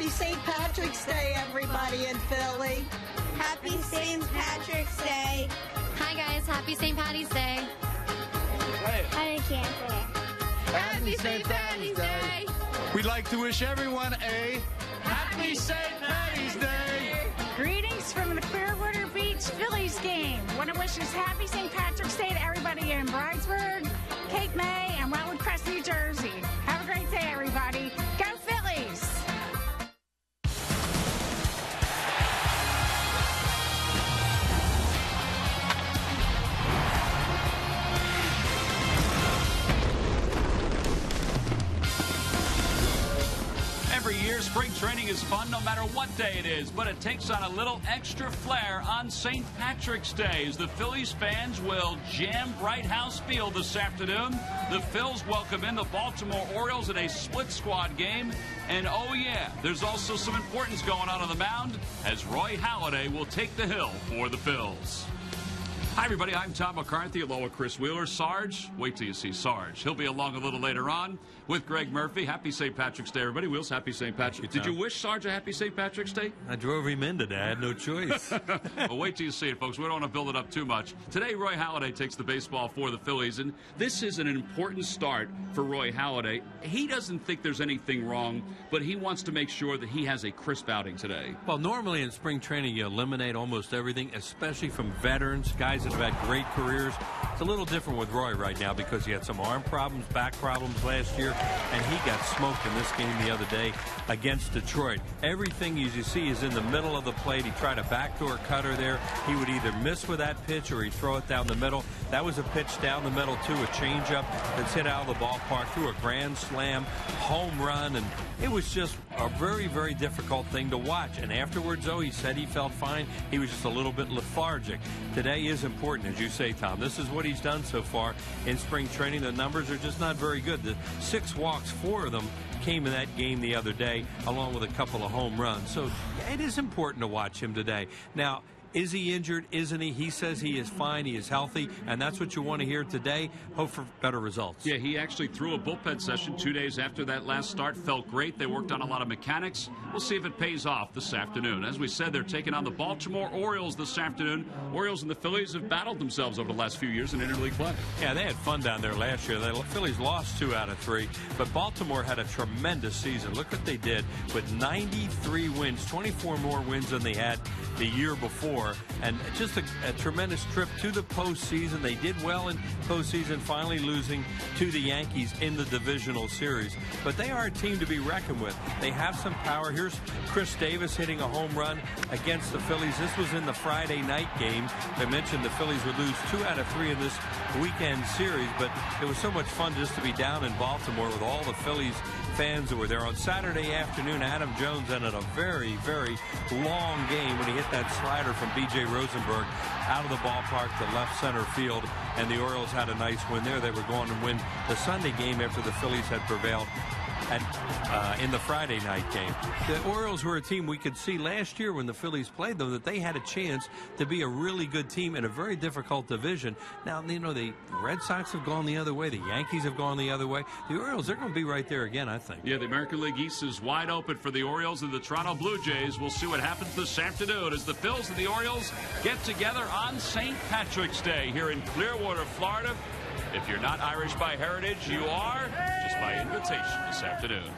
Happy St. Patrick's Day, everybody in Philly. Happy St. Patrick's Day. Hi, guys. Happy St. Patty's Day. I can't say. Happy St. Patty's Day. We'd like to wish everyone a Happy St. Patty's Day. Greetings from the Clearwater Beach Phillies game. Want to wish us Happy St. Patrick's Day to everybody in Bridesburg, Cape May, and Wildwood Crest, New Jersey. Have a great day, everybody. Go Phillies! Every year, spring training is fun no matter what day it is, but it takes on a little extra flair on St. Patrick's Day as the Phillies fans will jam Bright House Field this afternoon. The Phils welcome in the Baltimore Orioles in a split squad game. And oh yeah, there's also some importance going on the mound as Roy Halladay will take the hill for the Phils. Hi, everybody. I'm Tom McCarthy, along with Chris Wheeler. Sarge, wait till you see Sarge. He'll be along a little later on with Greg Murphy. Happy St. Patrick's Day, everybody. Wheels, happy St. Patrick's Day. Did you wish Sarge a happy St. Patrick's Day? I drove him in today. I had no choice. Well, wait till you see it, folks. We don't want to build it up too much. Today, Roy Halladay takes the baseball for the Phillies, and this is an important start for Roy Halladay. He doesn't think there's anything wrong, but he wants to make sure that he has a crisp outing today. Well, normally in spring training, you eliminate almost everything, especially from veterans, guys that have had great careers. It's a little different with Roy right now because he had some arm problems, back problems last year, and he got smoked in this game the other day against Detroit. Everything you see is in the middle of the plate. He tried a backdoor cutter there. He would either miss with that pitch or he'd throw it down the middle. That was a pitch down the middle, too, a changeup that's hit out of the ballpark through a grand slam, home run, and it was just a very, very difficult thing to watch. And afterwards, though, he said he felt fine. He was just a little bit lethargic. Today is important, as you say, Tom. This is what he's done so far in spring training. The numbers are just not very good. The 6 walks, 4 of them came in that game the other day, along with a couple of home runs. So it is important to watch him today. Now, is he injured? Isn't he? He says he is fine. He is healthy, and that's what you want to hear today. Hope for better results. Yeah, he actually threw a bullpen session 2 days after that last start. Felt great. They worked on a lot of mechanics. We'll see if it pays off this afternoon. As we said, they're taking on the Baltimore Orioles this afternoon. Orioles and the Phillies have battled themselves over the last few years in interleague play. Yeah, they had fun down there last year. The Phillies lost 2 out of 3, but Baltimore had a tremendous season. Look what they did with 93 wins, 24 more wins than they had the year before, and just a tremendous trip to the postseason. They did well in postseason, finally losing to the Yankees in the divisional series. But they are a team to be reckoned with. They have some power. Here's Chris Davis hitting a home run against the Phillies. This was in the Friday night game. I mentioned the Phillies would lose 2 out of 3 in this weekend series, but it was so much fun just to be down in Baltimore with all the Phillies fans that were there. On Saturday afternoon, Adam Jones ended a very, very long game when he hit that slider from B.J. Rosenberg out of the ballpark to left center field, and the Orioles had a nice win there. They were going to win the Sunday game after the Phillies had prevailed in the Friday night game. The Orioles were a team we could see last year when the Phillies played them that they had a chance to be a really good team in a very difficult division. Now, you know, the Red Sox have gone the other way. The Yankees have gone the other way. The Orioles, they're going to be right there again, I think. Yeah, the American League East is wide open for the Orioles and the Toronto Blue Jays. We'll see what happens this afternoon as the Phils and the Orioles get together on St. Patrick's Day here in Clearwater, Florida. If you're not Irish by heritage, you are just by invitation this afternoon.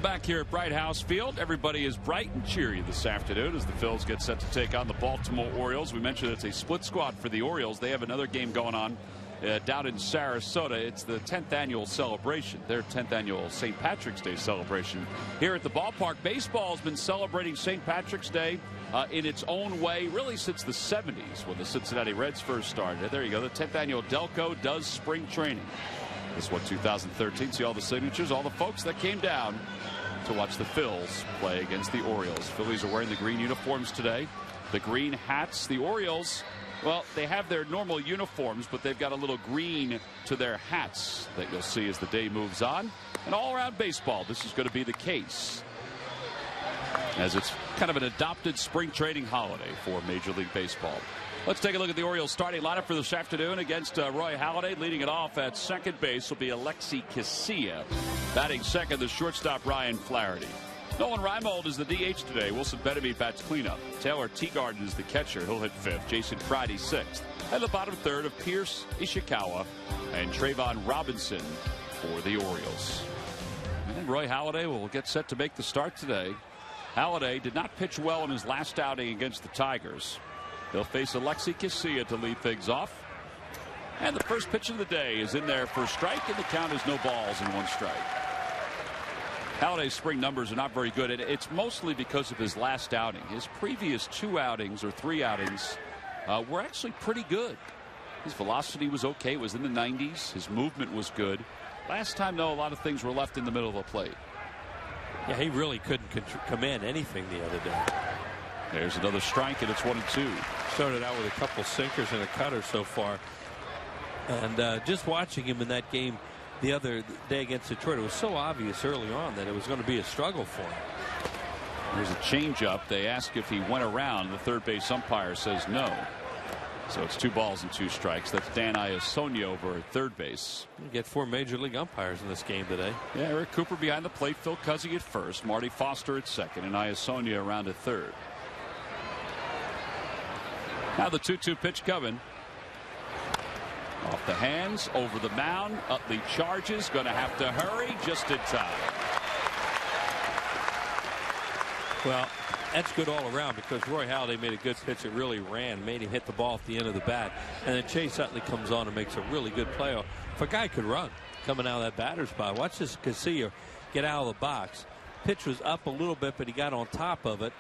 Back here at Bright House Field, everybody is bright and cheery this afternoon as the Phils get set to take on the Baltimore Orioles. We mentioned it's a split squad for the Orioles. They have another game going on down in Sarasota. It's the 10th annual celebration, their 10th annual St. Patrick's Day celebration here at the ballpark. Baseball has been celebrating St. Patrick's Day in its own way really since the 70s when the Cincinnati Reds first started. There you go. The 10th annual Delco does spring training. This one, 2013. See all the signatures, all the folks that came down to watch the Phils play against the Orioles. Phillies are wearing the green uniforms today. The green hats. The Orioles, well, they have their normal uniforms, but they've got a little green to their hats that you'll see as the day moves on. And all around baseball, this is going to be the case, as it's kind of an adopted spring training holiday for Major League Baseball. Let's take a look at the Orioles starting lineup for this afternoon against Roy Halladay. Leading it off at second base will be Alexi Casilla. Batting second, the shortstop Ryan Flaherty. Nolan Reimold is the DH today. Wilson Betemit bats cleanup. Taylor Teagarden is the catcher. He'll hit fifth. Jason Friday sixth. At the bottom third of Pierce Ishikawa and Trayvon Robinson for the Orioles. And Roy Halladay will get set to make the start today. Halladay did not pitch well in his last outing against the Tigers. They'll face Alexi Casilla to lead things off. And the first pitch of the day is in there for a strike, and the count is no balls and one strike. Halladay's spring numbers are not very good, and it's mostly because of his last outing. His previous two outings or three outings were actually pretty good. His velocity was okay. It was in the 90s. His movement was good. Last time, though, a lot of things were left in the middle of the plate. Yeah, he really couldn't command anything the other day. There's another strike, and it's 1-2. Started out with a couple sinkers and a cutter so far. And just watching him in that game the other day against Detroit, it was so obvious early on that it was going to be a struggle for him. There's a changeup. They ask if he went around. The third base umpire says no. So it's 2 balls and 2 strikes. That's Dan Iassogna over at third base. You get 4 major league umpires in this game today. Yeah, Eric Cooper behind the plate, Phil Cuzzy at first, Marty Foster at second, and Iassogna around at third. Now the 2-2 pitch coming. Off the hands, over the mound, Utley charges, going to have to hurry just in time. Well, that's good all around because Roy Halladay made a good pitch. It really ran, made him hit the ball at the end of the bat. And then Chase Utley comes on and makes a really good play. If a guy could run coming out of that batter's spot, watch this Casilla get out of the box. Pitch was up a little bit, but he got on top of it.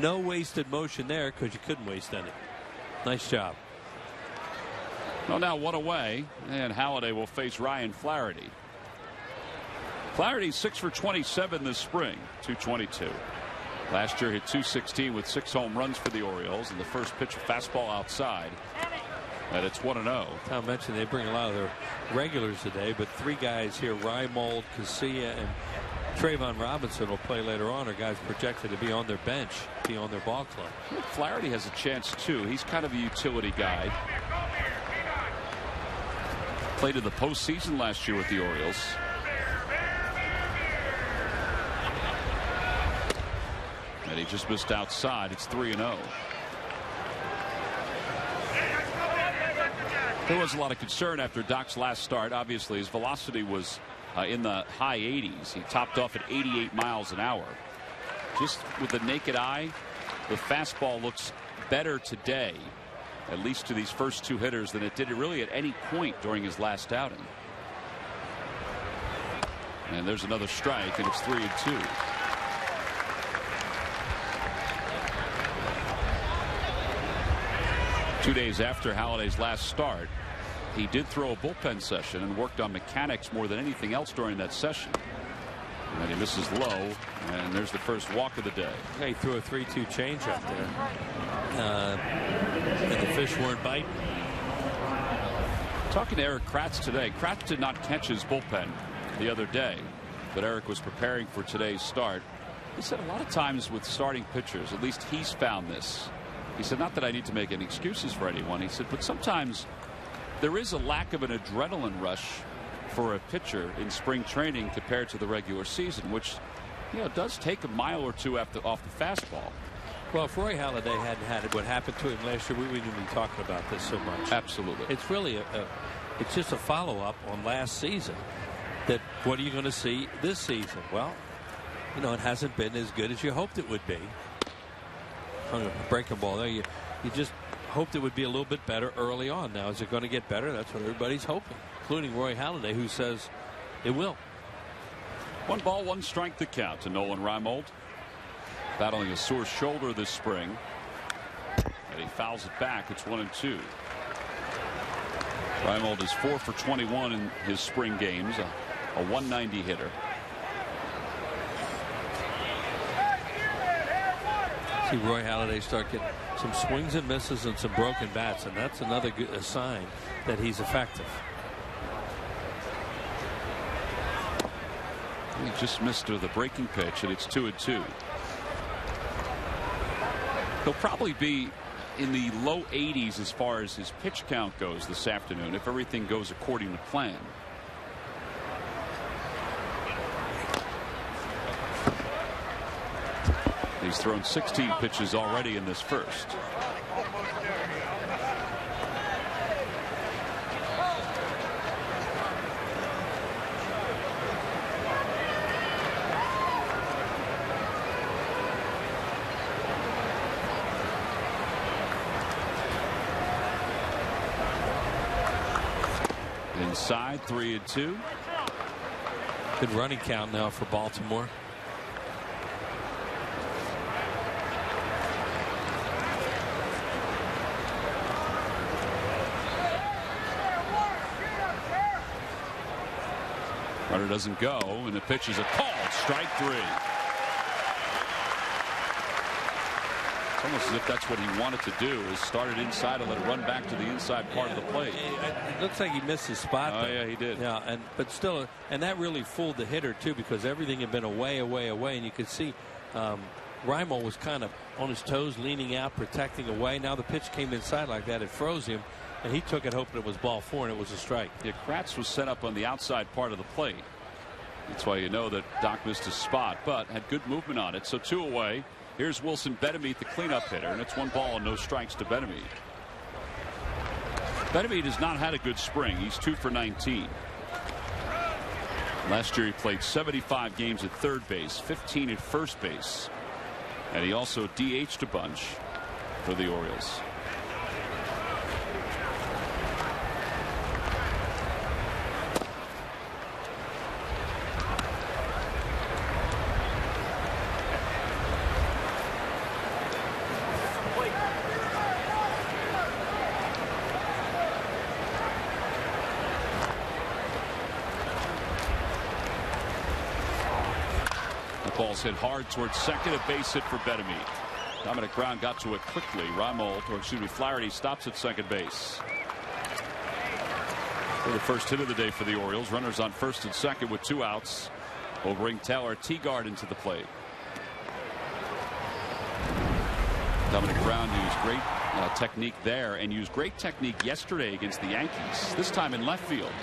No wasted motion there because you couldn't waste any. Nice job. Well, now 1 away, and Halladay will face Ryan Flaherty. Flaherty 6 for 27 this spring, 222. Last year hit 216 with 6 home runs for the Orioles, and the first pitch, a fastball outside. And it's 1-0. Tom mentioned they bring a lot of their regulars today, but 3 guys here, Reimold, Casilla, and Trayvon Robinson will play later on, are guys projected to be on their bench, be on their ball club. Flaherty has a chance too. He's kind of a utility guy. Played in the postseason last year with the Orioles. And he just missed outside. It's 3-0. There was a lot of concern after Doc's last start. Obviously, his velocity was in the high 80s. He topped off at 88 miles an hour. Just with the naked eye, the fastball looks better today, at least to these first 2 hitters, than it did really at any point during his last outing. And there's another strike, and it's 3-2. Two days after Halladay's last start, he did throw a bullpen session and worked on mechanics more than anything else during that session. And he misses low, and there's the first walk of the day. Yeah, he threw a 3-2 changeup there. And the fish weren't biting. Talking to Eric Kratz today. Kratz did not catch his bullpen the other day, but Eric was preparing for today's start. He said a lot of times with starting pitchers, at least he's found this. He said, not that I need to make any excuses for anyone. He said, but sometimes there is a lack of an adrenaline rush for a pitcher in spring training compared to the regular season, which, you know, does take a mile or two off the fastball. Well, if Roy Halladay hadn't had what happened to him last year, we wouldn't be talking about this so much. Absolutely. It's really it's just a follow-up on last season. that what are you going to see this season? Well, you know, it hasn't been as good as you hoped it would be. Breaking ball there. You just hoped it would be a little bit better early on. Now, is it going to get better? That's what everybody's hoping, including Roy Halladay, who says it will. 1 ball, 1 strike the count to Nolan Reimold. Battling a sore shoulder this spring. And he fouls it back. It's 1-2. Reimold is 4 for 21 in his spring games. A 190 hitter. See Roy Halladay start getting some swings and misses and some broken bats, and that's another good sign that he's effective. He just missed the breaking pitch, and it's 2-2. He'll probably be in the low 80s as far as his pitch count goes this afternoon if everything goes according to plan. He's thrown 16 pitches already in this first. Inside, 3-2. Good running count now for Baltimore. Runner doesn't go, and the pitch is a call. Strike 3. It's almost as if that's what he wanted to do, is start it inside and let it run back to the inside part of the plate. It looks like he missed his spot. Oh, yeah, he did. Yeah, but still, and that really fooled the hitter too, because everything had been away, and you could see Reimold was kind of on his toes, leaning out, protecting away. Now the pitch came inside like that, it froze him, and he took it hoping it was ball 4, and it was a strike. Yeah, Kratz was set up on the outside part of the plate. That's why you know that Doc missed his spot, but had good movement on it. So 2 away. Here's Wilson Betemit, the cleanup hitter, and it's 1 ball and no strikes to Betemit. Betemit has not had a good spring. He's 2 for 19. Last year he played 75 games at third base, 15 at first base, and he also DH'd a bunch for the Orioles. Ball's hit hard towards second, a base hit for Betemit. Dominic Brown got to it quickly. Flaherty stops at second base. For the first hit of the day for the Orioles, runners on first and second with 2 outs. Will bring Taylor Teagard into the plate. Dominic Brown used great technique there and used great technique yesterday against the Yankees, this time in left field.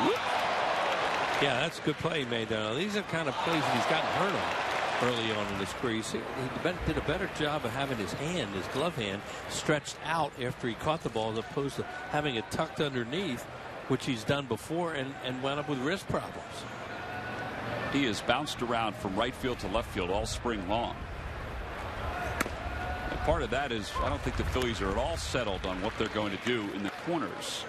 Whoop. Yeah, that's a good play he made there. These are kind of plays that he's gotten hurt on early on in his career. He did a better job of having his glove hand, stretched out after he caught the ball, as opposed to having it tucked underneath, which he's done before and wound up with wrist problems. He has bounced around from right field to left field all spring long. And part of that is I don't think the Phillies are at all settled on what they're going to do in the corners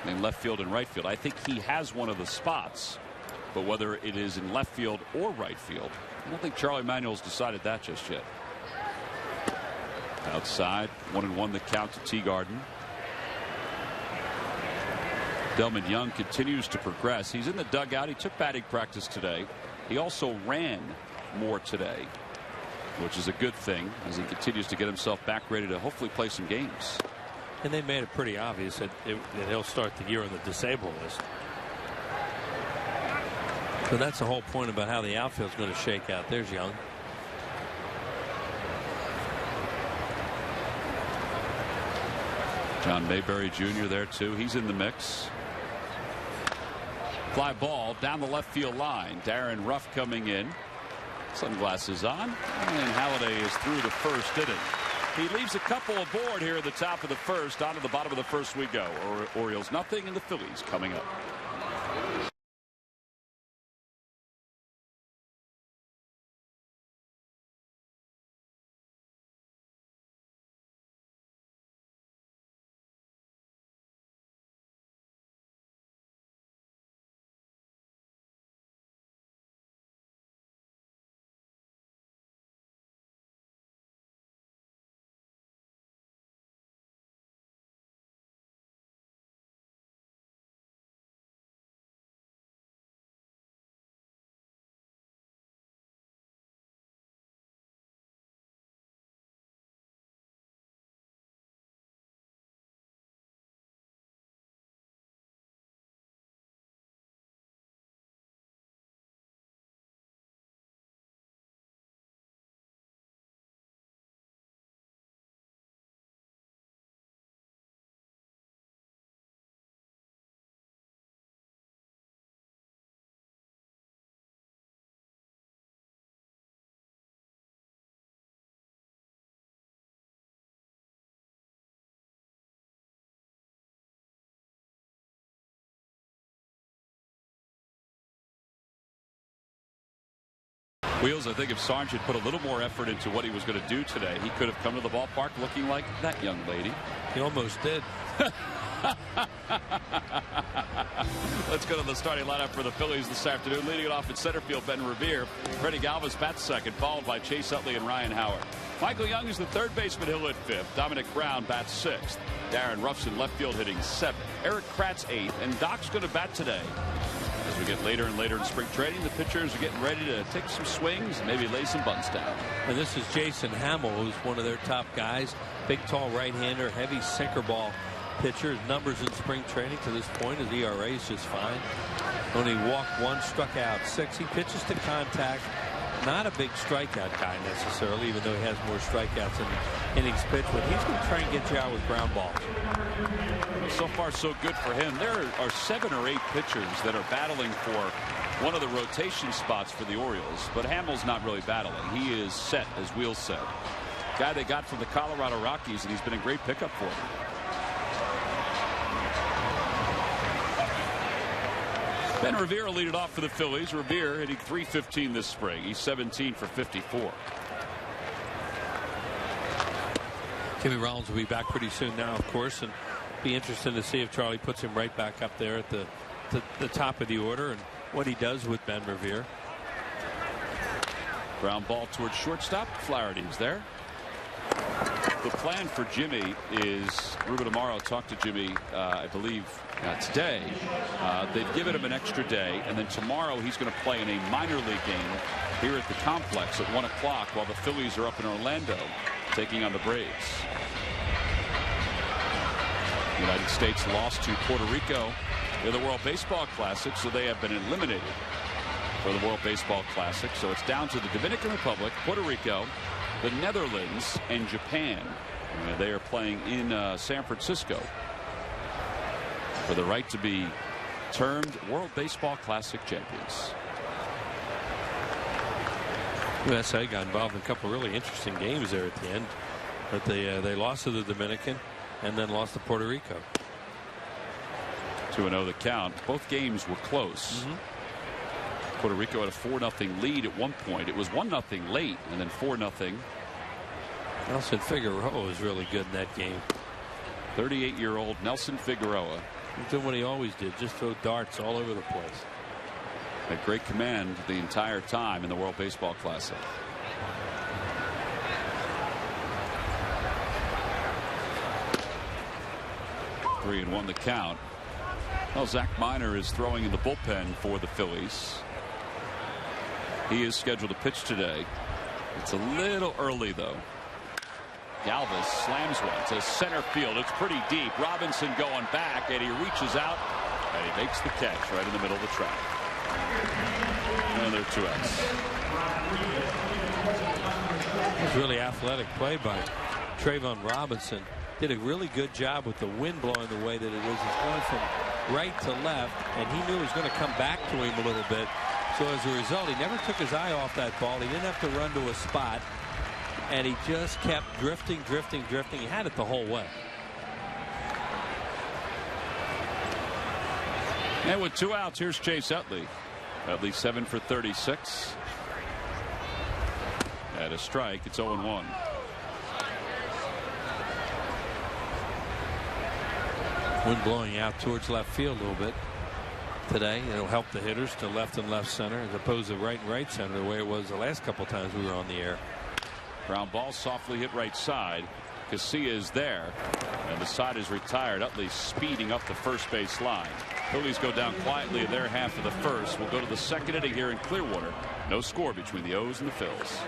in left field and right field. I think he has one of the spots, but whether it is in left field or right field, I don't think Charlie Manuel's decided that just yet. Outside, 1-1 the count to Teagarden. Delman Young continues to progress. He's in the dugout. He took batting practice today. He also ran more today, which is a good thing as he continues to get himself back ready to hopefully play some games. And they made it pretty obvious that he'll start the year on the disabled list. So that's the whole point about how the outfield's going to shake out. There's Young. John Mayberry Jr. there too. He's in the mix. Fly ball down the left field line. Darren Ruff coming in. Sunglasses on. And Halladay is through the first inning. He leaves a couple aboard here at the top of the first. On to the bottom of the first we go. Orioles nothing, and the Phillies coming up. Wheels, I think if Sargent put a little more effort into what he was going to do today, he could have come to the ballpark looking like that young lady. He almost did. Let's go to the starting lineup for the Phillies this afternoon. Leading it off in center field, Ben Revere. Freddie Galvis bats second, followed by Chase Utley and Ryan Howard. Michael Young is the third baseman. He'll hit fifth. Dominic Brown bats sixth. Darren Ruffson left field hitting seventh. Eric Kratz eighth. And Doc's going to bat today. As we get later and later in spring training, the pitchers are getting ready to take some swings and maybe lay some bunts down. And this is Jason Hamill, who's one of their top guys. Big, tall right-hander, heavy sinker ball pitcher. His numbers in spring training to this point, his ERA is just fine. Only walked one, struck out 6. He pitches to contact. Not a big strikeout guy necessarily, even though he has more strikeouts in innings pitched, but he's going to try and get you out with ground balls. So far, so good for him. There are 7 or 8 pitchers that are battling for one of the rotation spots for the Orioles, but Hamill's not really battling. He is set, as Wheels said. Guy they got from the Colorado Rockies, and he's been a great pickup for them. Ben Revere will lead it off for the Phillies. Revere hitting .315 this spring. He's 17 for 54. Jimmy Rollins will be back pretty soon now, of course, and be interesting to see if Charlie puts him right back up there at the top of the order and what he does with Ben Revere. Ground ball towards shortstop. Flaherty's there. The plan for Jimmy is Ruben Amaro talked to Jimmy, I believe, today. They've given him an extra day, and then tomorrow he's going to play in a minor league game here at the complex at 1 o'clock while the Phillies are up in Orlando taking on the Braves. The United States lost to Puerto Rico in the World Baseball Classic, so they have been eliminated for the World Baseball Classic. So it's down to the Dominican Republic, Puerto Rico, the Netherlands, and Japan. They are playing in San Francisco for the right to be termed World Baseball Classic champions. USA got involved in a couple really interesting games there at the end, but they lost to the Dominican and then lost to Puerto Rico. 2-0 the count. Both games were close. Puerto Rico had a 4-0 lead at one point. It was 1-0 late and then 4-0. Nelson Figueroa was really good in that game. 38-year-old Nelson Figueroa. He's doing what he always did, just throw darts all over the place. Had great command the entire time in the World Baseball Classic. Three and 1 the count. Well, Zach Minor is throwing in the bullpen for the Phillies. He is scheduled to pitch today. It's a little early, though. Galvis slams one to center field. It's pretty deep. Robinson going back, and he reaches out, and he makes the catch right in the middle of the track. And there are 2 outs. It was really athletic play by Trayvon Robinson. Did a really good job with the wind blowing the way that it is. It's going from right to left, and he knew it was going to come back to him a little bit. So as a result, he never took his eye off that ball. He didn't have to run to a spot, and he just kept drifting. He had it the whole way. And with 2 outs, here's Chase Utley. Utley 7 for 36. At a strike, it's 0-1. Wind blowing out towards left field a little bit today. It'll help the hitters to left and left center as opposed to right and right center the way it was the last couple times we were on the air. Ground ball softly hit right side. Casilla is there, and the side is retired. Utley speeding up the first base line. Phillies go down quietly in their half of the first. We'll go to the second inning here in Clearwater. No score between the O's and the Phils.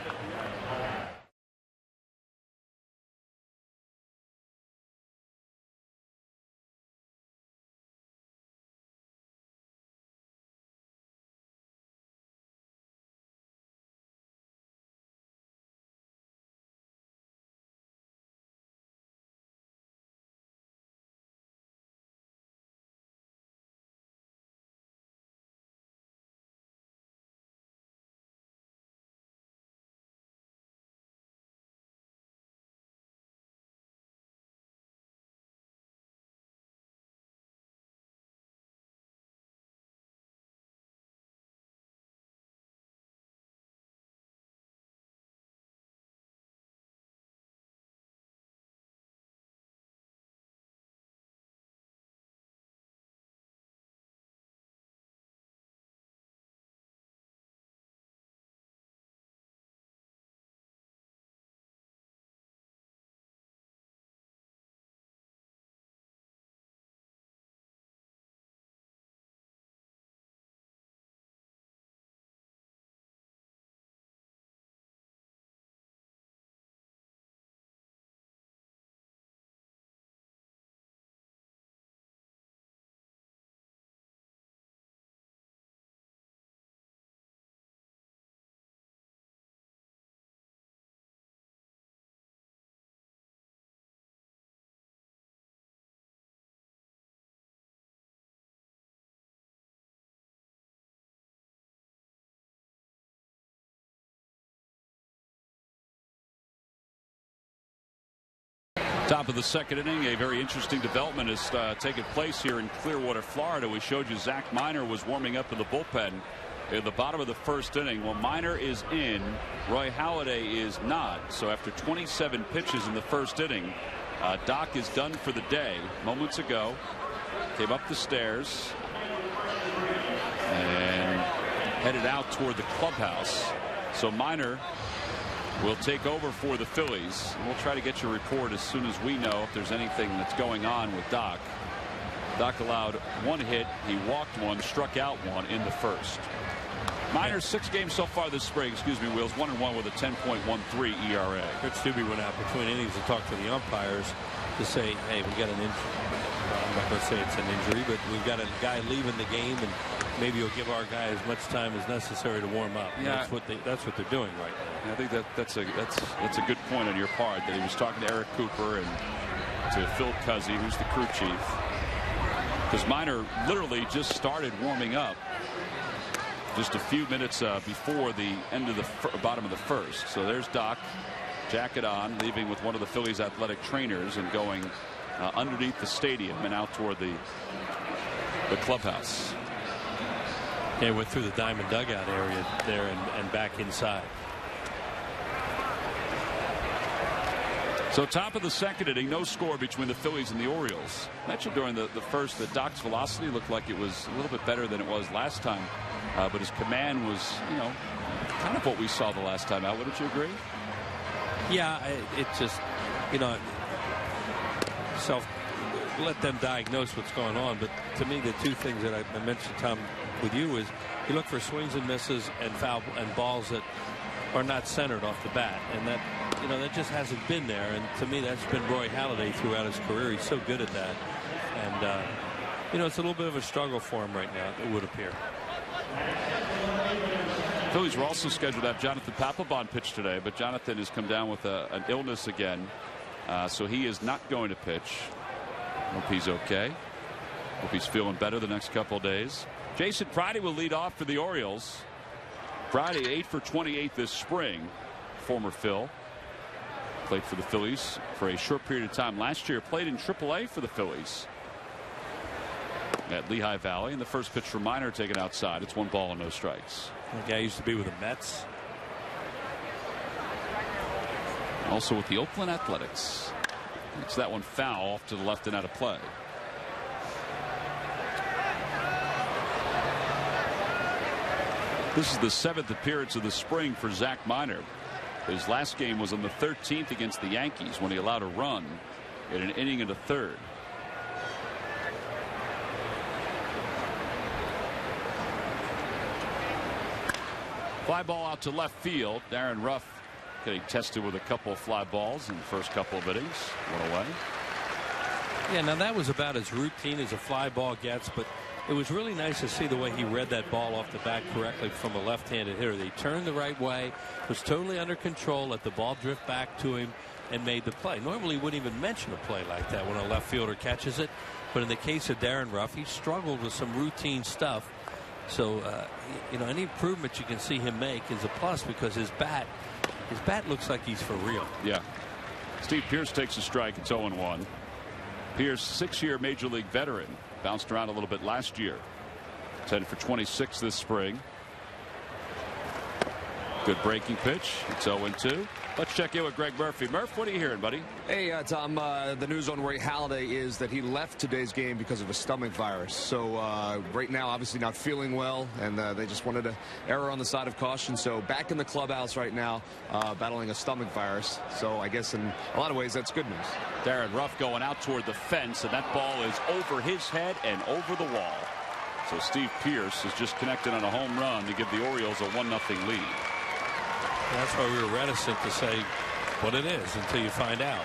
Top of the second inning, a very interesting development has taken place here in Clearwater, Florida. We showed you Zach Miner was warming up in the bullpen at the bottom of the first inning. Well, Miner is in, Roy Halladay is not. So after 27 pitches in the first inning, Doc is done for the day. Moments ago, came up the stairs and headed out toward the clubhouse. So Miner will take over for the Phillies. We'll try to get your report as soon as we know if there's anything that's going on with Doc. Doc allowed 1 hit. He walked 1, struck out 1 in the first. Miner's 6 games so far this spring, Wheels, 1-1 with a 10.13 ERA. Rich Stubbe went out between innings to talk to the umpires to say, hey, we got an injury. I'm not going to say it's an injury, but we've got a guy leaving the game, and maybe you'll give our guy as much time as necessary to warm up. Yeah. That's what they're doing right now. I think that's a good point on your part, that he was talking to Eric Cooper and to Phil Cuzzy, who's the crew chief, because Miner literally just started warming up just a few minutes before the end of the bottom of the first. So there's Doc, jacket on, leaving with one of the Phillies athletic trainers and going underneath the stadium and out toward the clubhouse. Yeah, went through the diamond dugout area there and back inside. So top of the second inning, no score between the Phillies and the Orioles. Mentioned during the first that Doc's velocity looked like it was a little bit better than it was last time, but his command was, kind of what we saw the last time out. Wouldn't you agree? Yeah, it just, let them diagnose what's going on. But to me, the two things that I mentioned, Tom, with you is you look for swings and misses and foul and balls that are not centered off the bat, and that that just hasn't been there. And to me, that's been Roy Halladay throughout his career. He's so good at that, and it's a little bit of a struggle for him right now, it would appear. Phillies were also scheduled to have Jonathan Papelbon pitch today, but Jonathan has come down with an illness again, so he is not going to pitch. Hope he's okay. Hope he's feeling better the next couple of days. Jason Friday will lead off for the Orioles. Friday 8 for 28 this spring. Former Phil. Played for the Phillies for a short period of time last year. Played in AAA for the Phillies at Lehigh Valley. And the first pitch for Miner taken outside. It's 1 ball and no strikes. The guy used to be with the Mets. Also with the Oakland Athletics. It's that one foul off to the left and out of play. This is the 7th appearance of the spring for Zach Miner. His last game was on the 13th against the Yankees when he allowed a run in an inning and a third. Fly ball out to left field. Darren Ruff getting tested with a couple of fly balls in the first couple of innings. One away. Yeah, now that was about as routine as a fly ball gets, but it was really nice to see the way he read that ball off the bat correctly from a left-handed hitter. They turned the right way, was totally under control, let the ball drift back to him, and made the play. Normally, he wouldn't even mention a play like that when a left fielder catches it. But in the case of Darren Ruff, he struggled with some routine stuff. So, any improvement you can see him make is a plus, because his bat looks like he's for real. Yeah. Steve Pearce takes a strike. It's 0-1. Pearce, 6-year Major League veteran. Bounced around a little bit last year. 10 for 26 this spring. Good breaking pitch. It's 0-2. Let's check in with Greg Murphy. Murph, what are you hearing, buddy? Hey, Tom. The news on Roy Halladay is that he left today's game because of a stomach virus. So right now, obviously not feeling well, and they just wanted to err on the side of caution. So back in the clubhouse right now, battling a stomach virus. So I guess in a lot of ways, that's good news. Darren Ruff going out toward the fence, and that ball is over his head and over the wall. So Steve Pearce is just connected on a home run to give the Orioles a 1-0 lead. That's why we were reticent to say what it is until you find out.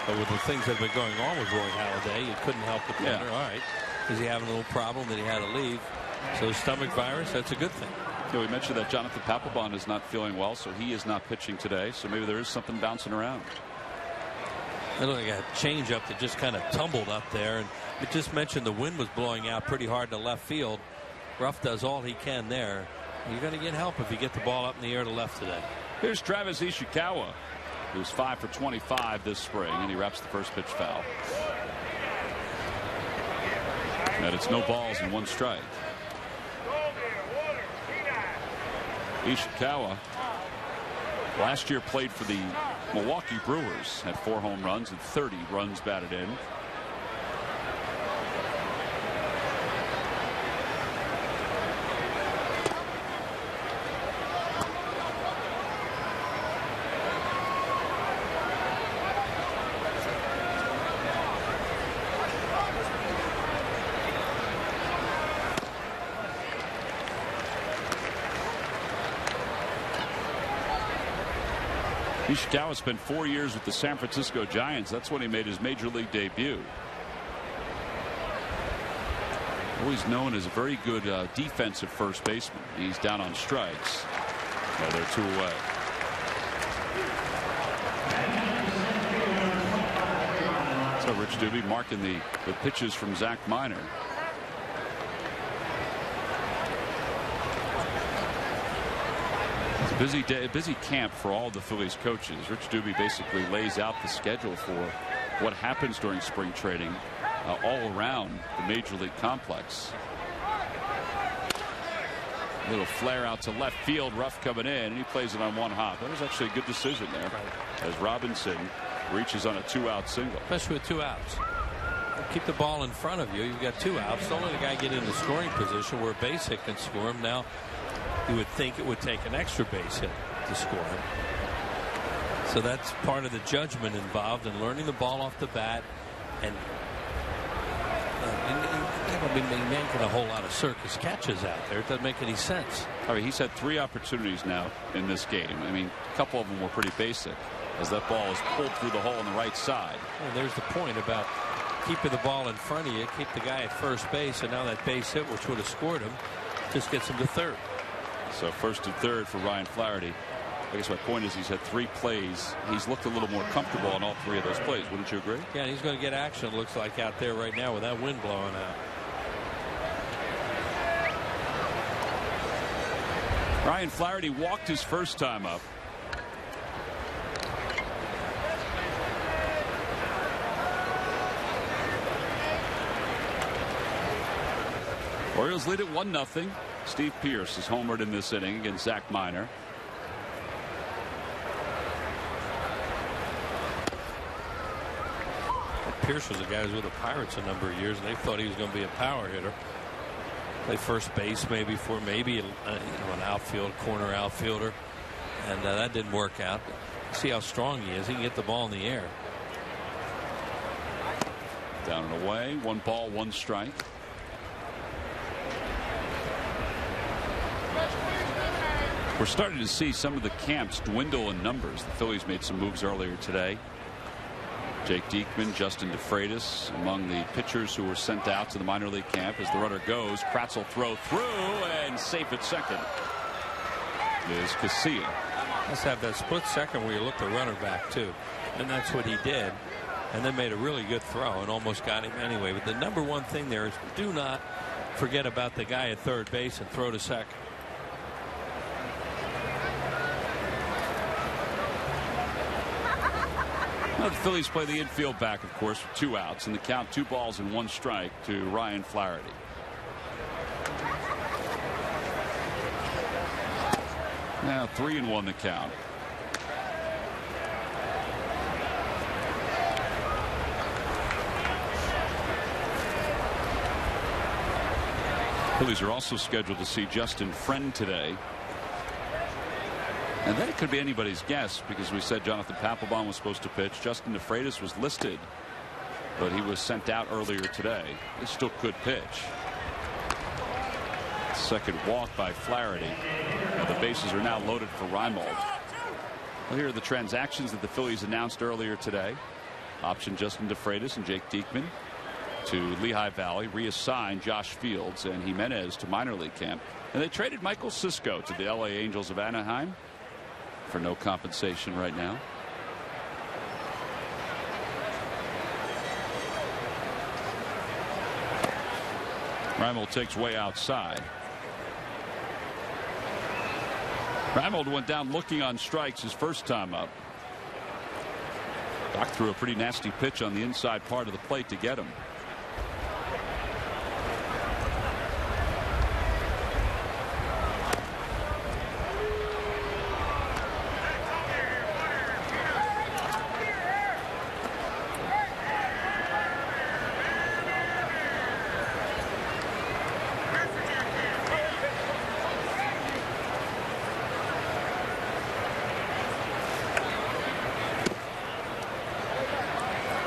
But with the things that have been going on with Roy Halladay, you couldn't help but wonder, all right, is he having a little problem that he had to leave? So stomach virus, that's a good thing. Yeah, we mentioned that Jonathan Papelbon is not feeling well, so he is not pitching today. So maybe there is something bouncing around. It looked like a changeup that just kind of tumbled up there. And it just mentioned the wind was blowing out pretty hard to left field. Ruff does all he can there. You're going to get help if you get the ball up in the air to left today. Here's Travis Ishikawa. who's 5 for 25 this spring, and he wraps the first pitch foul. And it's no balls and 1 strike. Ishikawa last year played for the Milwaukee Brewers, had 4 home runs and 30 runs batted in. Ishikawa spent 4 years with the San Francisco Giants. That's when he made his major league debut. Always known as a very good defensive first baseman. He's down on strikes. Oh, they're 2 away. So Rich Doobie marking the pitches from Zach Miner. Busy day, busy camp for all the Phillies coaches. Rich Doobie basically lays out the schedule for what happens during spring training all around the major league complex. A little flare out to left field, Ruff coming in, and he plays it on 1 hop. That was actually a good decision there, as Robinson reaches on a 2-out single. Especially with 2 outs. Keep the ball in front of you. You've got 2 outs. Don't let the guy get into scoring position where a base hit can score him. Now, you would think it would take an extra base hit to score him. So that's part of the judgment involved in learning the ball off the bat, and be making a whole lot of circus catches out there. It doesn't make any sense. I mean, he's had 3 opportunities now in this game. I mean, a couple of them were pretty basic, as that ball is pulled through the hole on the right side. And there's the point about keeping the ball in front of you, keep the guy at first base, and now that base hit, which would have scored him, just gets him to third. So first and third for Ryan Flaherty. I guess my point is he's had 3 plays. He's looked a little more comfortable on all 3 of those plays. Wouldn't you agree? Yeah, and he's going to get action, it looks like, out there right now with that wind blowing out. Ryan Flaherty walked his first time up. Orioles lead it 1-0. Steve Pearce is homered in this inning against Zach Miner. Pearce was a guy who was with the Pirates a number of years, and they thought he was going to be a power hitter. Play first base maybe an outfield, corner outfielder, and that didn't work out. See how strong he is. He can get the ball in the air. Down and away. 1 ball, 1 strike. We're starting to see some of the camps dwindle in numbers. The Phillies made some moves earlier today. Jake Diekman, Justin DeFreitas among the pitchers who were sent out to the minor league camp. As the runner goes, Kratz will throw through, and safe at second is Casilla. Let's have that split second where you look the runner back too, and that's what he did, and then made a really good throw and almost got him anyway. But the number one thing there is do not forget about the guy at third base and throw to second. Well, the Phillies play the infield back, of course, with 2 outs, and the count 2 balls and 1 strike to Ryan Flaherty. Now 3-1 the count. Phillies are also scheduled to see Justin Friend today. And then it could be anybody's guess, because we said Jonathan Papelbon was supposed to pitch. Justin DeFreitas was listed, but he was sent out earlier today. He still could pitch. Second walk by Flaherty. And the bases are now loaded for Reimold. Well, here are the transactions that the Phillies announced earlier today. Option Justin DeFreitas and Jake Diekman to Lehigh Valley. Reassigned Josh Fields and Jimenez to minor league camp. And they traded Michael Cisco to the LA Angels of Anaheim for no compensation right now. Reimold takes way outside. Reimold went down looking on strikes his first time up. Doc threw a pretty nasty pitch on the inside part of the plate to get him.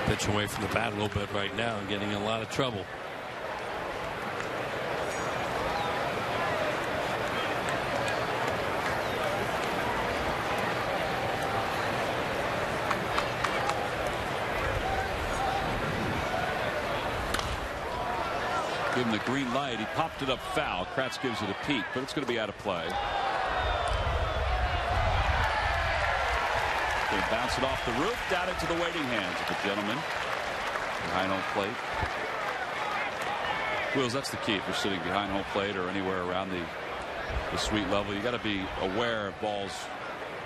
Pitch away from the bat a little bit right now and getting in a lot of trouble. Give him the green light. He popped it up foul. Kratz gives it a peek, but it's going to be out of play. They bounce it off the roof down into the waiting hands of the gentleman behind home plate. Wills, that's the key if you're sitting behind home plate or anywhere around the suite level. You got to be aware of balls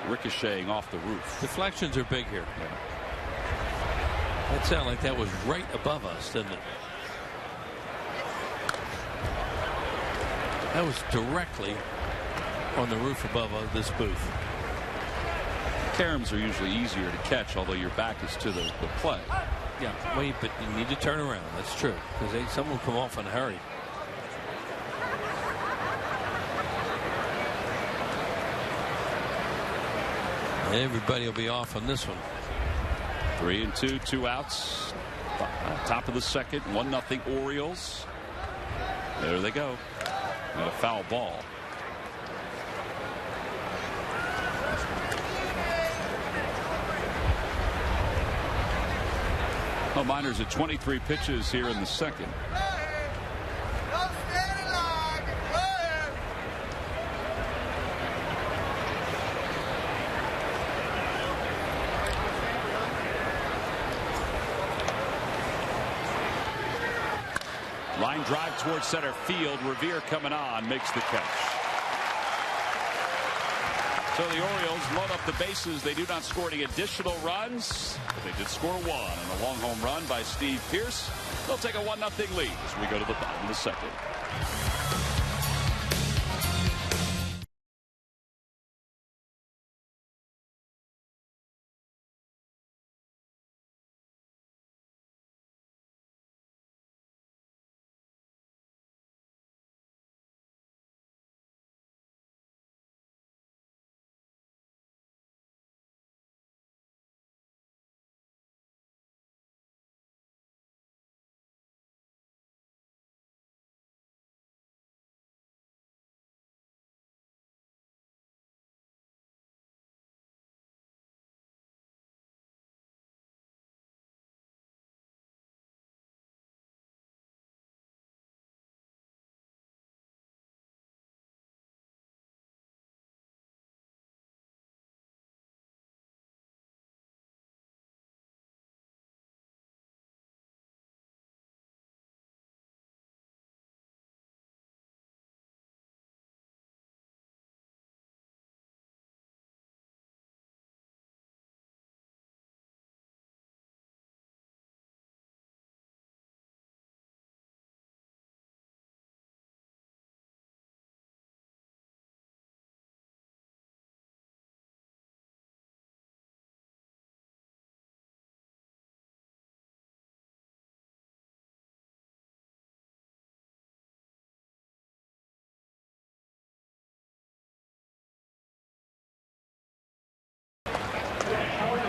ricocheting off the roof. Deflections are big here. Yeah. That sounded like that was right above us, didn't it? That was directly on the roof above this booth. Caroms are usually easier to catch, although your back is to the play. Yeah, wait, but you need to turn around. That's true, because some will come off in a hurry. Everybody will be off on this one. 3-2, 2 outs. Top of the second, 1-0 Orioles. There they go. And a foul ball. Well, Miners at 23 pitches here in the second. Line drive towards center field. Revere coming on, makes the catch. So the Orioles load up the bases. They do not score any additional runs, but they did score one on a long home run by Steve Pearce. They'll take a 1-0 lead as we go to the bottom of the second.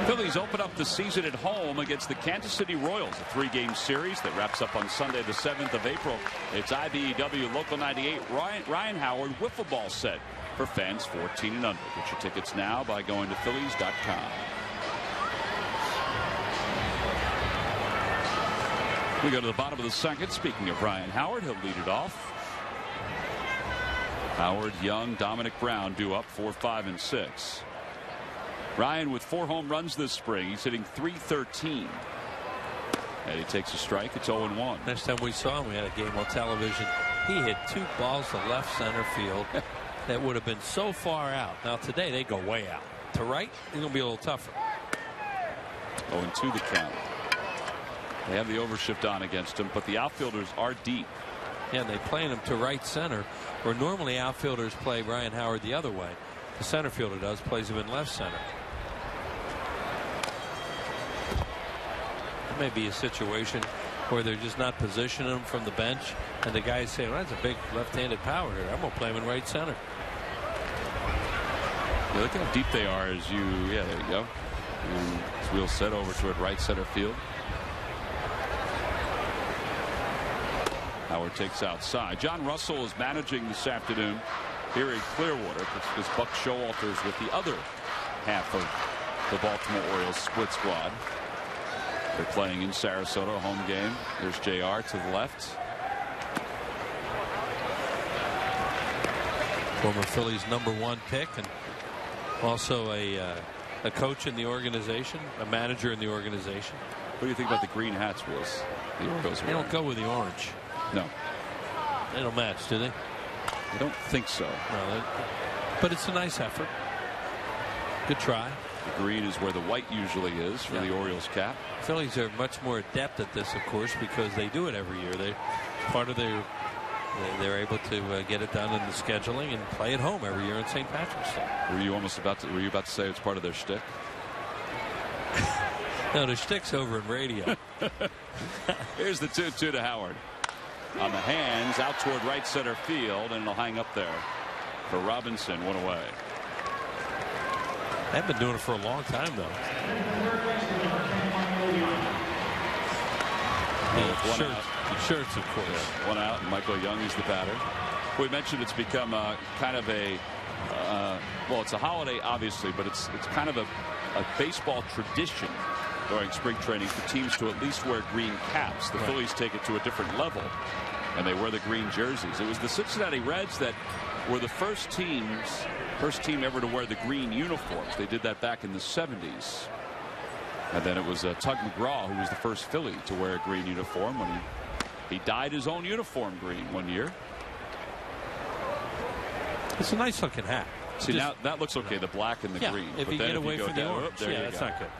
Phillies open up the season at home against the Kansas City Royals, a 3-game series that wraps up on Sunday the 7th of April. It's IBEW Local 98 Ryan Howard wiffle ball set for fans 14 and under. Get your tickets now by going to Phillies.com. We go to the bottom of the second. Speaking of Ryan Howard, he'll lead it off. Howard, Young, Dominic Brown due up 4, 5, and 6. Ryan with 4 home runs this spring. He's hitting .313. And he takes a strike. It's 0-1. Next time we saw him, we had a game on television. He hit 2 balls to left center field that would have been so far out. Now today they go way out. To right, it's going to be a little tougher. 0-2 the count. They have the overshift on against him, but the outfielders are deep. Yeah, and they play him to right center, where normally outfielders play Ryan Howard the other way. The center fielder plays him in left center. It may be a situation where they're just not positioning him from the bench, and the guys say, well, that's a big left-handed power here. I'm going to play him in right center. Yeah, look how deep they are as you, yeah, there you go. And his wheel set over toward right center field. Howard takes outside. John Russell is managing this afternoon here in Clearwater because Buck Showalter is with the other half of the Baltimore Orioles split squad. They're playing in Sarasota, a home game. There's JR to the left. Former Phillies #1 pick, and also a coach in the organization, a manager in the organization. What do you think about the green hats, Wills? The Orioles. They don't go with the orange. No. They don't match, do they? I don't think so. No, but it's a nice effort. Good try. The green is where the white usually is for the Orioles cap. Phillies are much more adept at this, of course, because they do it every year. They're able to get it done in the scheduling and play at home every year on St. Patrick's Day. Were you about to say it's part of their shtick? No, the shtick's over in radio. Here's the 2-2 to Howard. On the hands, out toward right center field, and it'll hang up there for Robinson. One away. They've been doing it for a long time, though. Shirts, of course. Yeah, one out, and Michael Young is the batter. We mentioned it's become kind of a well, it's a holiday, obviously, but it's kind of a baseball tradition during spring training for teams to at least wear green caps. The Phillies take it to a different level, and they wear the green jerseys. It was the Cincinnati Reds that were the first team ever to wear the green uniforms. They did that back in the 70s. And then it was Tug McGraw who was the first Philly to wear a green uniform when he dyed his own uniform green one year. It's a nice looking hat. See, now that looks okay, the black and the green. If but you then get away from the orange, that's not good.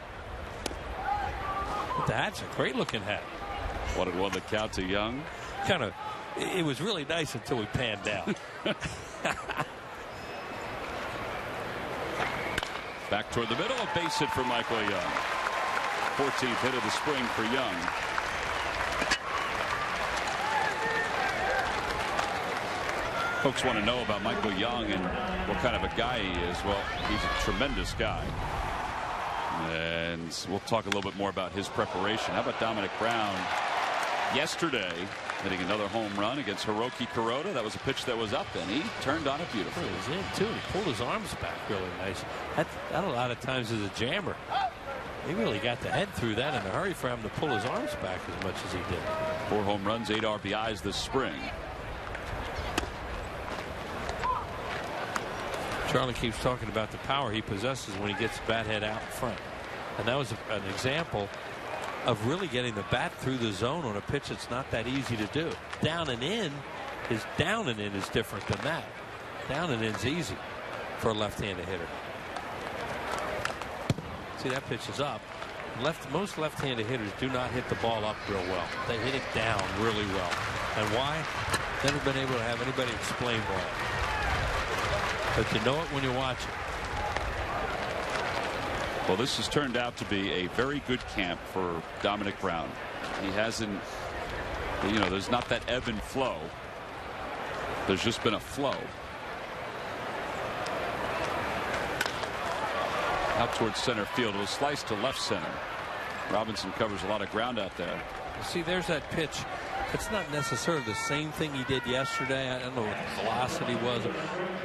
But the hat's a great looking hat. 1-1 the count to Young. It was really nice until we panned down. Back toward the middle, a base hit for Michael Young. 14th hit of the spring for Young. Folks want to know about Michael Young and what kind of a guy he is. Well, he's a tremendous guy. And we'll talk a little bit more about his preparation. How about Dominic Brown yesterday hitting another home run against Hiroki Kuroda? That was a pitch that was up, and he turned on it beautifully. He was in, too. He pulled his arms back really nice. That a lot of times is a jammer. He really got the head through that in a hurry for him to pull his arms back as much as he did. 4 home runs, 8 RBIs this spring. Charlie keeps talking about the power he possesses when he gets the bat head out in front. And that was an example of really getting the bat through the zone on a pitch that's not that easy to do. Down and in is different than that. Down and in's easy for a left-handed hitter. See, that pitch is up. Most left-handed hitters do not hit the ball up real well. They hit it down really well. And why? Never been able to have anybody explain why. But you know it when you watch it. Well, this has turned out to be a very good camp for Dominic Brown. He hasn't, there's not that ebb and flow. There's just been a flow. Out towards center field. It was sliced to left center. Robinson covers a lot of ground out there. See, there's that pitch. It's not necessarily the same thing he did yesterday. I don't know what the velocity was,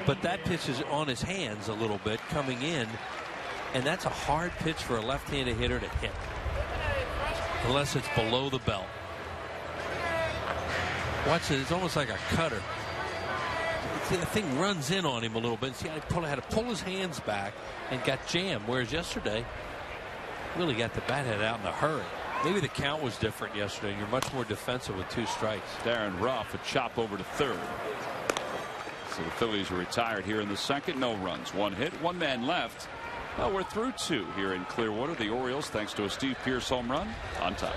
but that pitch is on his hands a little bit coming in, and that's a hard pitch for a left-handed hitter to hit unless it's below the belt. Watch it. It's almost like a cutter. See, the thing runs in on him a little bit. See, I had to pull his hands back and got jammed, whereas yesterday really got the bat head out in a hurry. Maybe the count was different yesterday, and you're much more defensive with 2 strikes. Darren Ruff, a chop over to third. So the Phillies are retired here in the second. No runs, 1 hit, 1 man left. Well, we're through 2 here in Clearwater. The Orioles, thanks to a Steve Pearce home run, on top.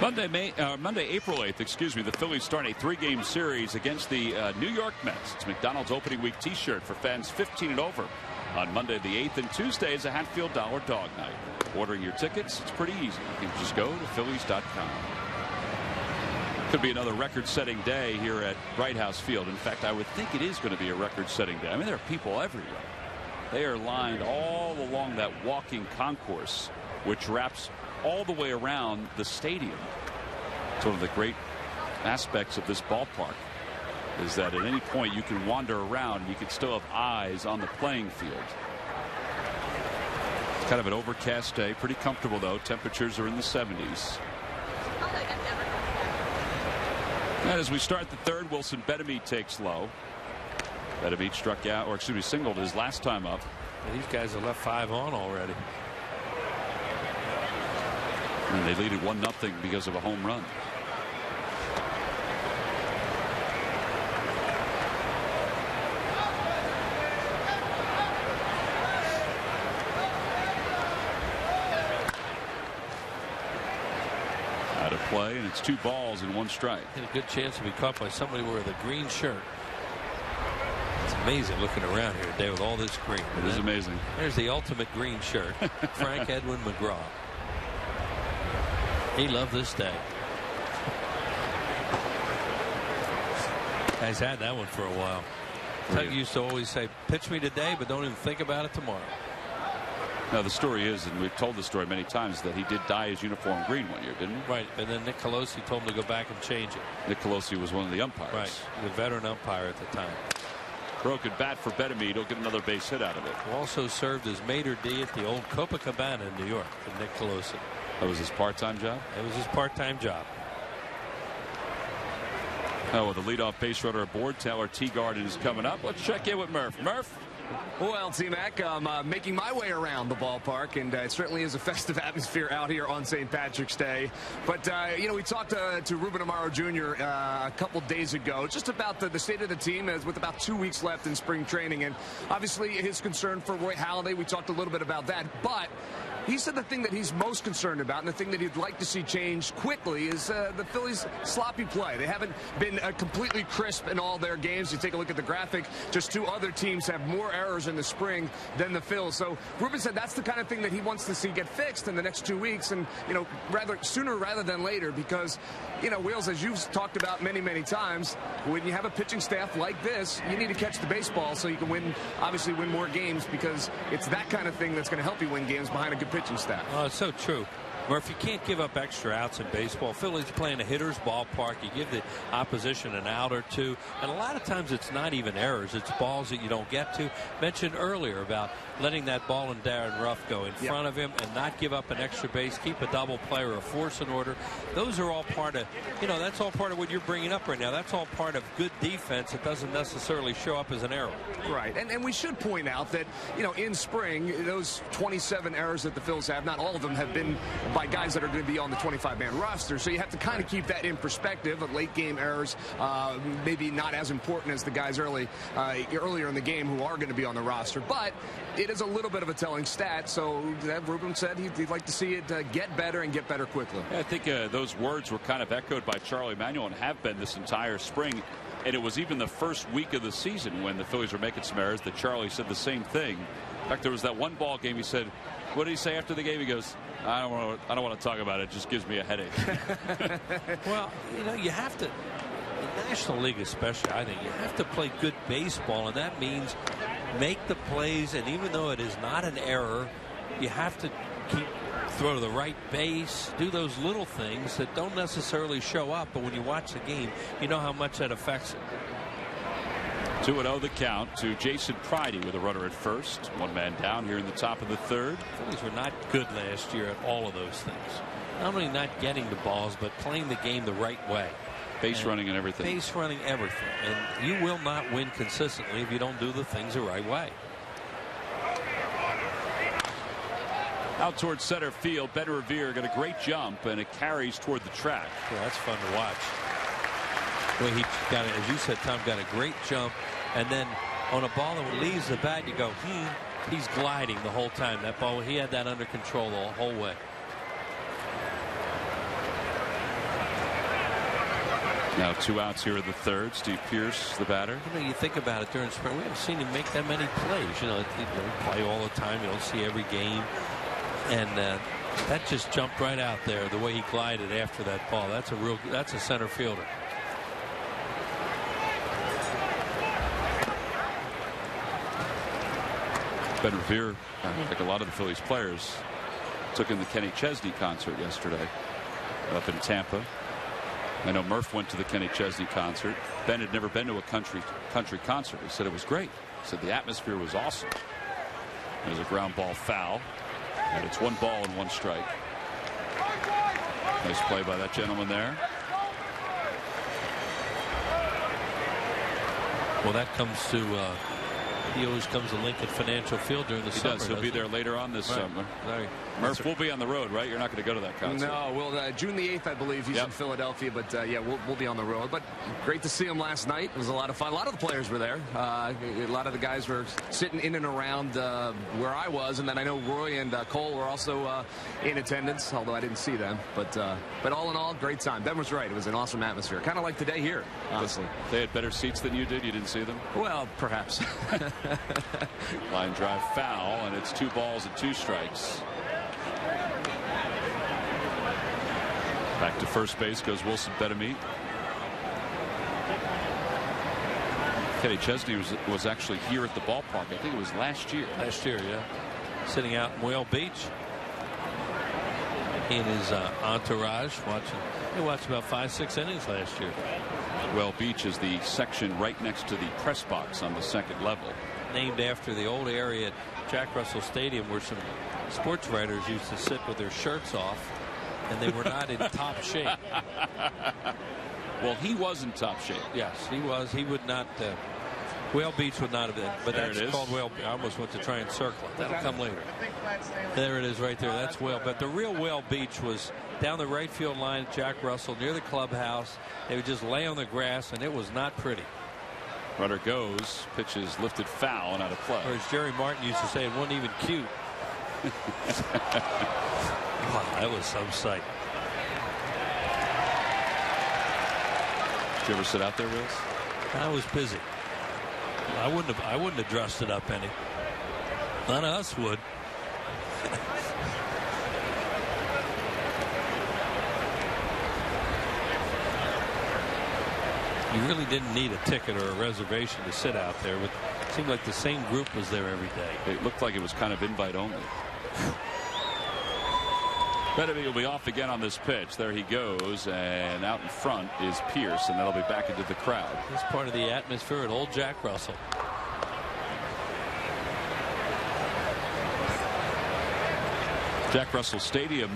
Monday, April 8th, excuse me, the Phillies start a 3-game series against the New York Mets. It's McDonald's opening week T-shirt for fans 15 and over. On Monday the 8th, and Tuesday is a Hatfield Dollar Dog Night. Ordering your tickets, it's pretty easy. You can just go to Phillies.com. Could be another record-setting day here at Bright House Field. In fact, I would think it is going to be a record-setting day. I mean, there are people everywhere. They are lined all along that walking concourse, which wraps all the way around the stadium. It's one of the great aspects of this ballpark is that at any point you can wander around and you can still have eyes on the playing field. It's kind of an overcast day, pretty comfortable though. Temperatures are in the 70s. And as we start the third, Wilson Betemit takes low. Betemit struck out, or excuse me, singled his last time up. And these guys have left 5 on already. And they lead at 1-0 because of a home run. Out of play, and it's 2 balls and 1 strike. And a good chance to be caught by somebody wearing a green shirt. It's amazing looking around here today with all this green. It is amazing. There's the ultimate green shirt, Frank Edwin McGraw. He loved this day. He's had that one for a while. Tug used to always say, pitch me today, but don't even think about it tomorrow. Now, the story is, and we've told the story many times, that he did dye his uniform green one year, didn't he? Right. And then Nick Colosi told him to go back and change it. Nick Colosi was one of the umpires. Right. The veteran umpire at the time. Broken bat for Betemit. He'll get another base hit out of it. Who also served as maitre d' at the old Copacabana in New York for Nick Colosi. That was his part-time job? It was his part-time job. Oh, well, the leadoff base runner aboard, Taylor Teagarden, is coming up. Let's check in with Murph. Murph? Well, T-Mac, I'm making my way around the ballpark, and it certainly is a festive atmosphere out here on St. Patrick's Day. But, you know, we talked to Ruben Amaro Jr. A couple days ago just about the state of the team with about 2 weeks left in spring training. And obviously his concern for Roy Halladay, we talked a little bit about that. But he said the thing that he's most concerned about and the thing that he'd like to see change quickly is the Phillies' sloppy play. They haven't been completely crisp in all their games. You take a look at the graphic, just 2 other teams have more errors in the spring than the Phils. So Ruben said that's the kind of thing that he wants to see get fixed in the next 2 weeks, and, you know, sooner rather than later, because, you know, Wheels, as you've talked about many times, when you have a pitching staff like this, you need to catch the baseball so you can obviously win more games, because it's that kind of thing that's going to help you win games behind a good pitching staff. Oh, it's so true. Murph, you can't give up extra outs in baseball. Philly's playing a hitter's ballpark. You give the opposition an out or two, and a lot of times it's not even errors. It's balls that you don't get to. Mentioned earlier about letting that ball in Darren Ruff go in front of him and not give up an extra base, keep a double play or a force in order. Those are all part of, that's all part of what you're bringing up right now. That's all part of good defense. It doesn't necessarily show up as an error. Right, and we should point out that, in spring, those 27 errors that the Phils have, not all of them have been by guys that are going to be on the 25-man roster. So you have to kind of keep that in perspective. Late game errors, maybe not as important as the guys earlier in the game who are going to be on the roster. But it is a little bit of a telling stat. So Ruben said he'd like to see it get better and get better quickly. Yeah, I think those words were kind of echoed by Charlie Manuel and have been this entire spring. And it was even the first week of the season when the Phillies were making some errors that Charlie said the same thing. In fact, there was that one ball game. He said, what did he say after the game? He goes, I don't want to talk about it. It just gives me a headache. Well, you have to, in National League especially, I think you have to play good baseball, and that means make the plays. And even though it is not an error, you have to throw to the right base, do those little things that don't necessarily show up, but when you watch the game, you know how much that affects it. 2-0 the count to Jason Pridey with a runner at first. One man down here in the top of the third. Phillies were not good last year at all of those things. Not only not getting the balls, but playing the game the right way. Base running and everything. Base running everything. And you will not win consistently if you don't do the things the right way. Out towards center field, Ben Revere got a great jump, and it carries toward the track. Yeah, that's fun to watch. Well, he got, as you said, Tom, got a great jump, and then on a ball that leaves the bat, you go, he's gliding the whole time. That ball, he had that under control the whole way. Now 2 outs here in the third. Steve Pearce, the batter. You think about it during spring, we haven't seen him make that many plays. You don't play all the time. You don't see every game. And that just jumped right out there, the way he glided after that ball. That's a center fielder. Ben Revere, I think a lot of the Phillies players took in the Kenny Chesney concert yesterday up in Tampa. I know Murph went to the Kenny Chesney concert. Ben had never been to a country concert. He said it was great. He said the atmosphere was awesome. There's a ground ball foul. And it's 1 ball and 1 strike. Nice play by that gentleman there. Well, that comes to he always comes to Lincoln Financial Field during the summer. He'll be there later on this summer. Right. Murph will be on the road, right? You're not going to go to that concert. No, well, June the 8th, I believe he's in Philadelphia, but yeah, we'll be on the road. But great to see him last night. It was a lot of fun. A lot of the players were there. A lot of the guys were sitting in and around where I was, and then I know Roy and Cole were also in attendance, although I didn't see them. But all in all, great time. Ben was right. It was an awesome atmosphere, kind of like today here, honestly. They had better seats than you did. You didn't see them? Well, perhaps. Line drive foul, and it's 2 balls and 2 strikes. Back to first base goes Wilson Betemit. Kenny Chesney was actually here at the ballpark. I think it was last year. Last year, yeah. Sitting out in Whale Beach. He and his entourage watching. He watched about 5-6 innings last year. Whale Beach is the section right next to the press box on the 2nd level. Named after the old area at Jack Russell Stadium where some sports writers used to sit with their shirts off, and they were not in top shape. Well, he was in top shape. Yes, he was. He would not. Whale Beach would not have been. But there that's called Whale Beach. I almost went to try and circle it. That'll come later. There it is right there. That's Whale. But the real Whale Beach was down the right field line at Jack Russell near the clubhouse. They would just lay on the grass, and it was not pretty. Runner goes, pitches lifted foul and out of play. Or as Jerry Martin used to say, it wasn't even cute. Wow, that was some sight. Did you ever sit out there, Wills? I was busy. I wouldn't have dressed it up any. None of us would. You really didn't need a ticket or a reservation to sit out there. But it seemed like the same group was there every day. It looked like it was kind of invite only. Benaby will be off again on this pitch. There he goes, and out in front is Pierce, and that'll be back into the crowd. He's part of the atmosphere at Old Jack Russell. Jack Russell Stadium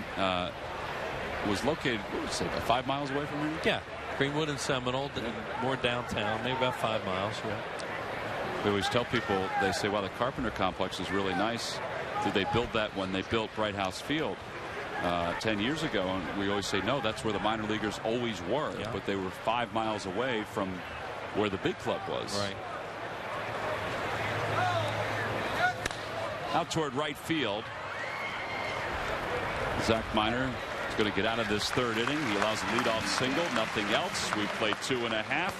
was located, what would you say, about 5 miles away from here? Yeah, Greenwood and Seminole, more downtown, maybe about 5 miles. Yeah. We always tell people, they say, well, the Carpenter complex is really nice. Did they build that when they built Bright House Field 10 years ago? And we always say, no, that's where the minor leaguers always were. Yeah. But they were 5 miles away from where the big club was. Right. Out toward right field. Zach Minor is going to get out of this third inning. He allows a leadoff single, nothing else. We've played 2.5.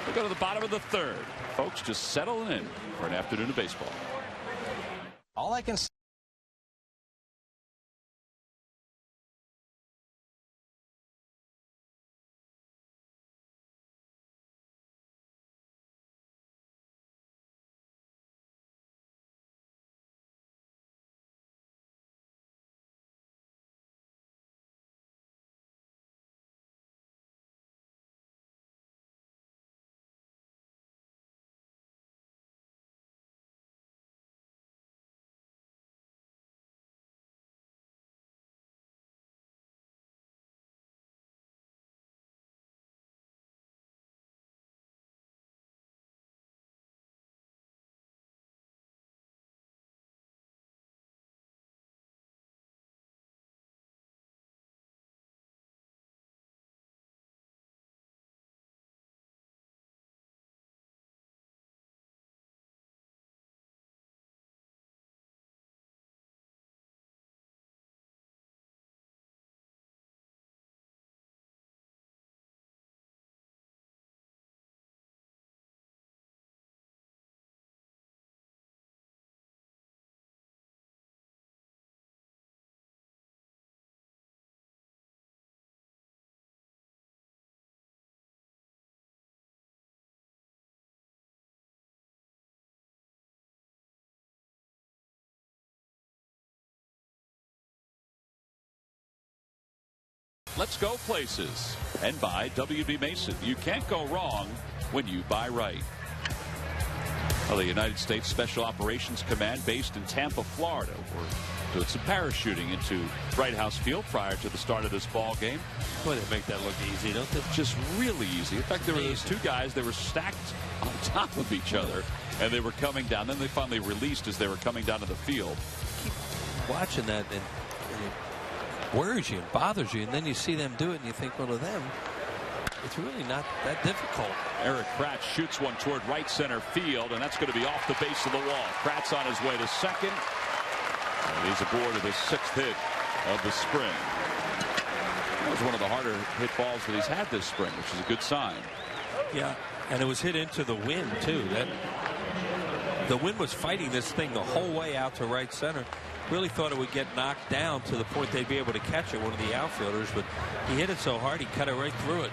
We'll go to the bottom of the third. Folks, just settling in for an afternoon of baseball. All I can say. Let's go places. And by W.B. Mason. You can't go wrong when you buy right. Well, the United States Special Operations Command, based in Tampa, Florida, were doing some parachuting into Bright House Field prior to the start of this ball game. Boy, they make that look easy, don't they? Just really easy. In fact, there were those two guys, they were stacked on top of each other, and they were coming down. Then they finally released as they were coming down to the field. Keep watching that, and it worries you and bothers you, and then you see them do it, and you think, well, to them, it's really not that difficult. Eric Kratz shoots one toward right center field, and that's going to be off the base of the wall. Kratz on his way to second. And he's aboard of his 6th hit of the spring. That was one of the harder hit balls that he's had this spring, which is a good sign. Yeah, and it was hit into the wind, too. The wind was fighting this thing the whole way out to right center. Really thought it would get knocked down to the point they'd be able to catch it, one of the outfielders, but he hit it so hard he cut it right through it.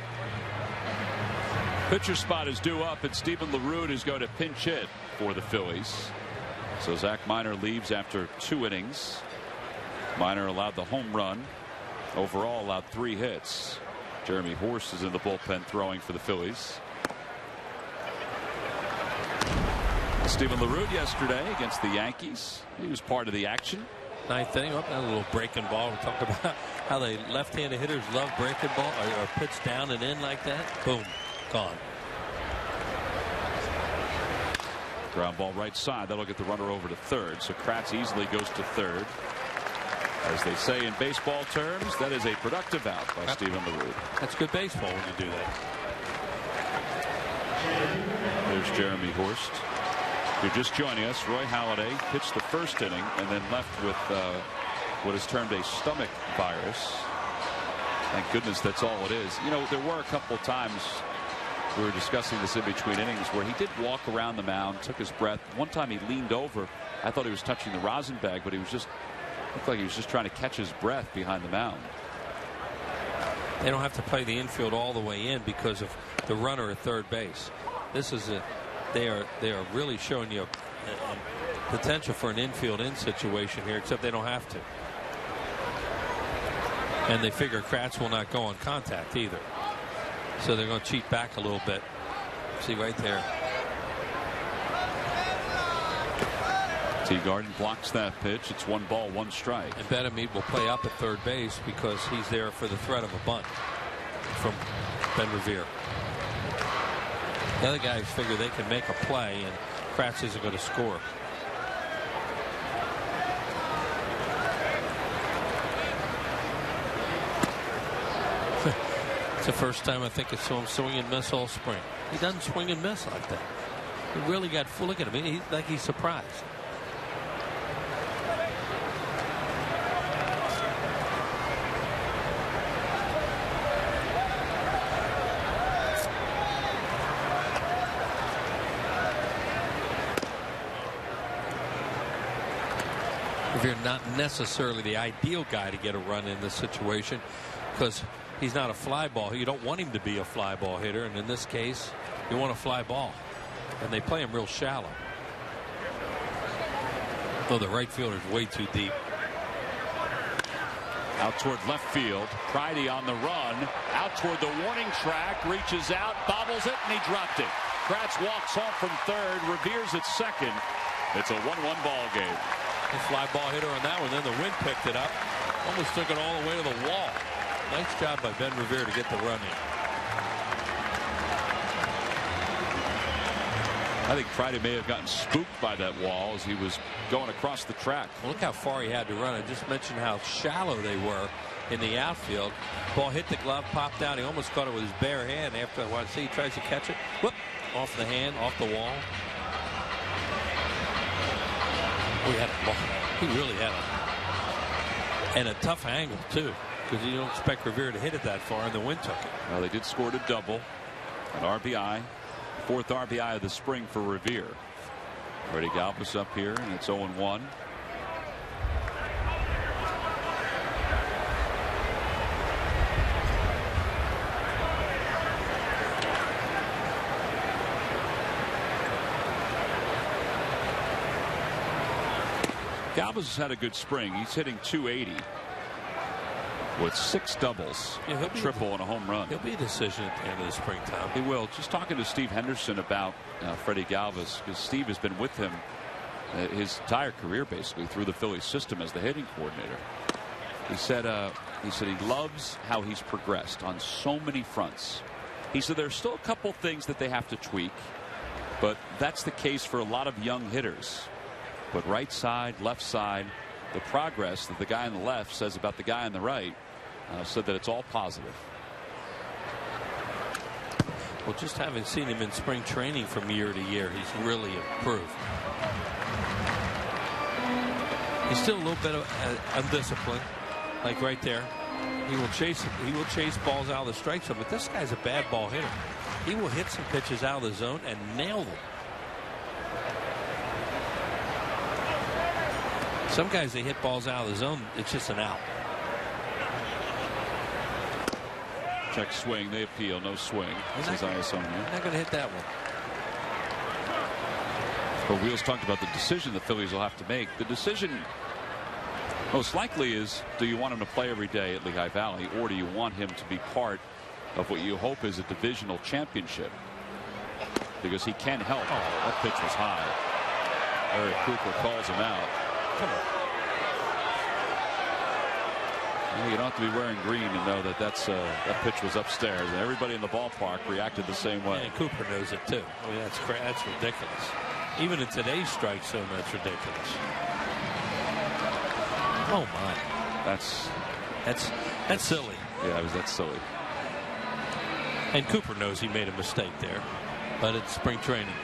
Pitcher spot is due up, and Stephen LaRue is going to pinch hit for the Phillies. So Zach Minor leaves after 2 innings. Minor allowed the home run. Overall allowed 3 hits. Jeremy Horst is in the bullpen throwing for the Phillies. Stephen LaRue yesterday against the Yankees. He was part of the action. 9th inning, that little breaking ball. We talked about how they left-handed hitters love breaking ball or pitch down and in like that. Boom, gone. Ground ball right side. That'll get the runner over to third. So Kratz easily goes to third. As they say in baseball terms, that is a productive out by Stephen LaRue. That's good baseball when you do that. There's Jeremy Horst. If you're just joining us, Roy Halladay pitched the 1st inning and then left with what is termed a stomach virus. Thank goodness that's all it is. You know, there were a couple of times we were discussing this in between innings where he did walk around the mound, took his breath. One time he leaned over. I thought he was touching the rosin bag, but he was just looked like he was just trying to catch his breath behind the mound. They don't have to play the infield all the way in because of the runner at third base. This is they are really showing you a potential for an infield in situation here, except they don't have to. And they figure Kratz will not go on contact either. So they're going to cheat back a little bit. See right there. Teagarden blocks that pitch. It's 1 ball, 1 strike. And Benameed will play up at third base because he's there for the threat of a bunt from Ben Revere. The other guys figure they can make a play, and Kratz isn't going to score. It's the first time I think I saw him swing and miss all spring. He doesn't swing and miss like that. He really got full. Look at him. Like he's surprised. Revere not necessarily the ideal guy to get a run in this situation because he's not a fly ball. You don't want him to be a fly ball hitter, and in this case you want a fly ball, and they play him real shallow. Oh, the right fielder is way too deep. Out toward left field. Pridey on the run. Out toward the warning track. Reaches out. Bobbles it, and he dropped it. Kratz walks home from third. Revere's at second. It's a 1-1 ball game. A fly ball hitter on that one. Then the wind picked it up. Almost took it all the way to the wall. Nice job by Ben Revere to get the run in. I think Pridey may have gotten spooked by that wall as he was going across the track. Well, look how far he had to run. I just mentioned how shallow they were in the outfield. Ball hit the glove, popped out. He almost caught it with his bare hand. After I want to see, he tries to catch it. Whoop! Off the hand, off the wall. He really had and a tough angle too, because you don't expect Revere to hit it that far, and the wind took it. Well, they did score to double, an RBI, 4th RBI of the spring for Revere. Freddie Galvis up here, and it's 0-1. Galvis has had a good spring. He's hitting .280 with 6 doubles, a triple, and a home run. He'll be a decision at the end of the springtime. He will. Just talking to Steve Henderson about Freddie Galvis, because Steve has been with him his entire career basically through the Phillies system as the hitting coordinator. He said he loves how he's progressed on so many fronts. He said there's still a couple things that they have to tweak, but that's the case for a lot of young hitters. But right side, left side, the progress that the guy on the left says about the guy on the right, said that it's all positive. Well, just having seen him in spring training from year to year, he's really improved. He's still a little bit of undisciplined, like right there. He will chase balls out of the strike zone, but this guy's a bad ball hitter. He will hit some pitches out of the zone and nail them. Some guys, they hit balls out of the zone, it's just an out. Check swing, they appeal, no swing. This is Iasonia. Not going to hit that one. But Wheels talked about the decision the Phillies will have to make. The decision most likely is, do you want him to play every day at Lehigh Valley, or do you want him to be part of what you hope is a divisional championship? Because he can help. Oh, that pitch was high. Eric Cooper calls him out. Come on. You don't have to be wearing green to know that that pitch was upstairs. And everybody in the ballpark reacted the same way. And Cooper knows it too. I mean, that's ridiculous. Even in today's strike zone, that's ridiculous. Oh my. That's silly. Yeah, that's silly. And Cooper knows he made a mistake there, but it's spring training.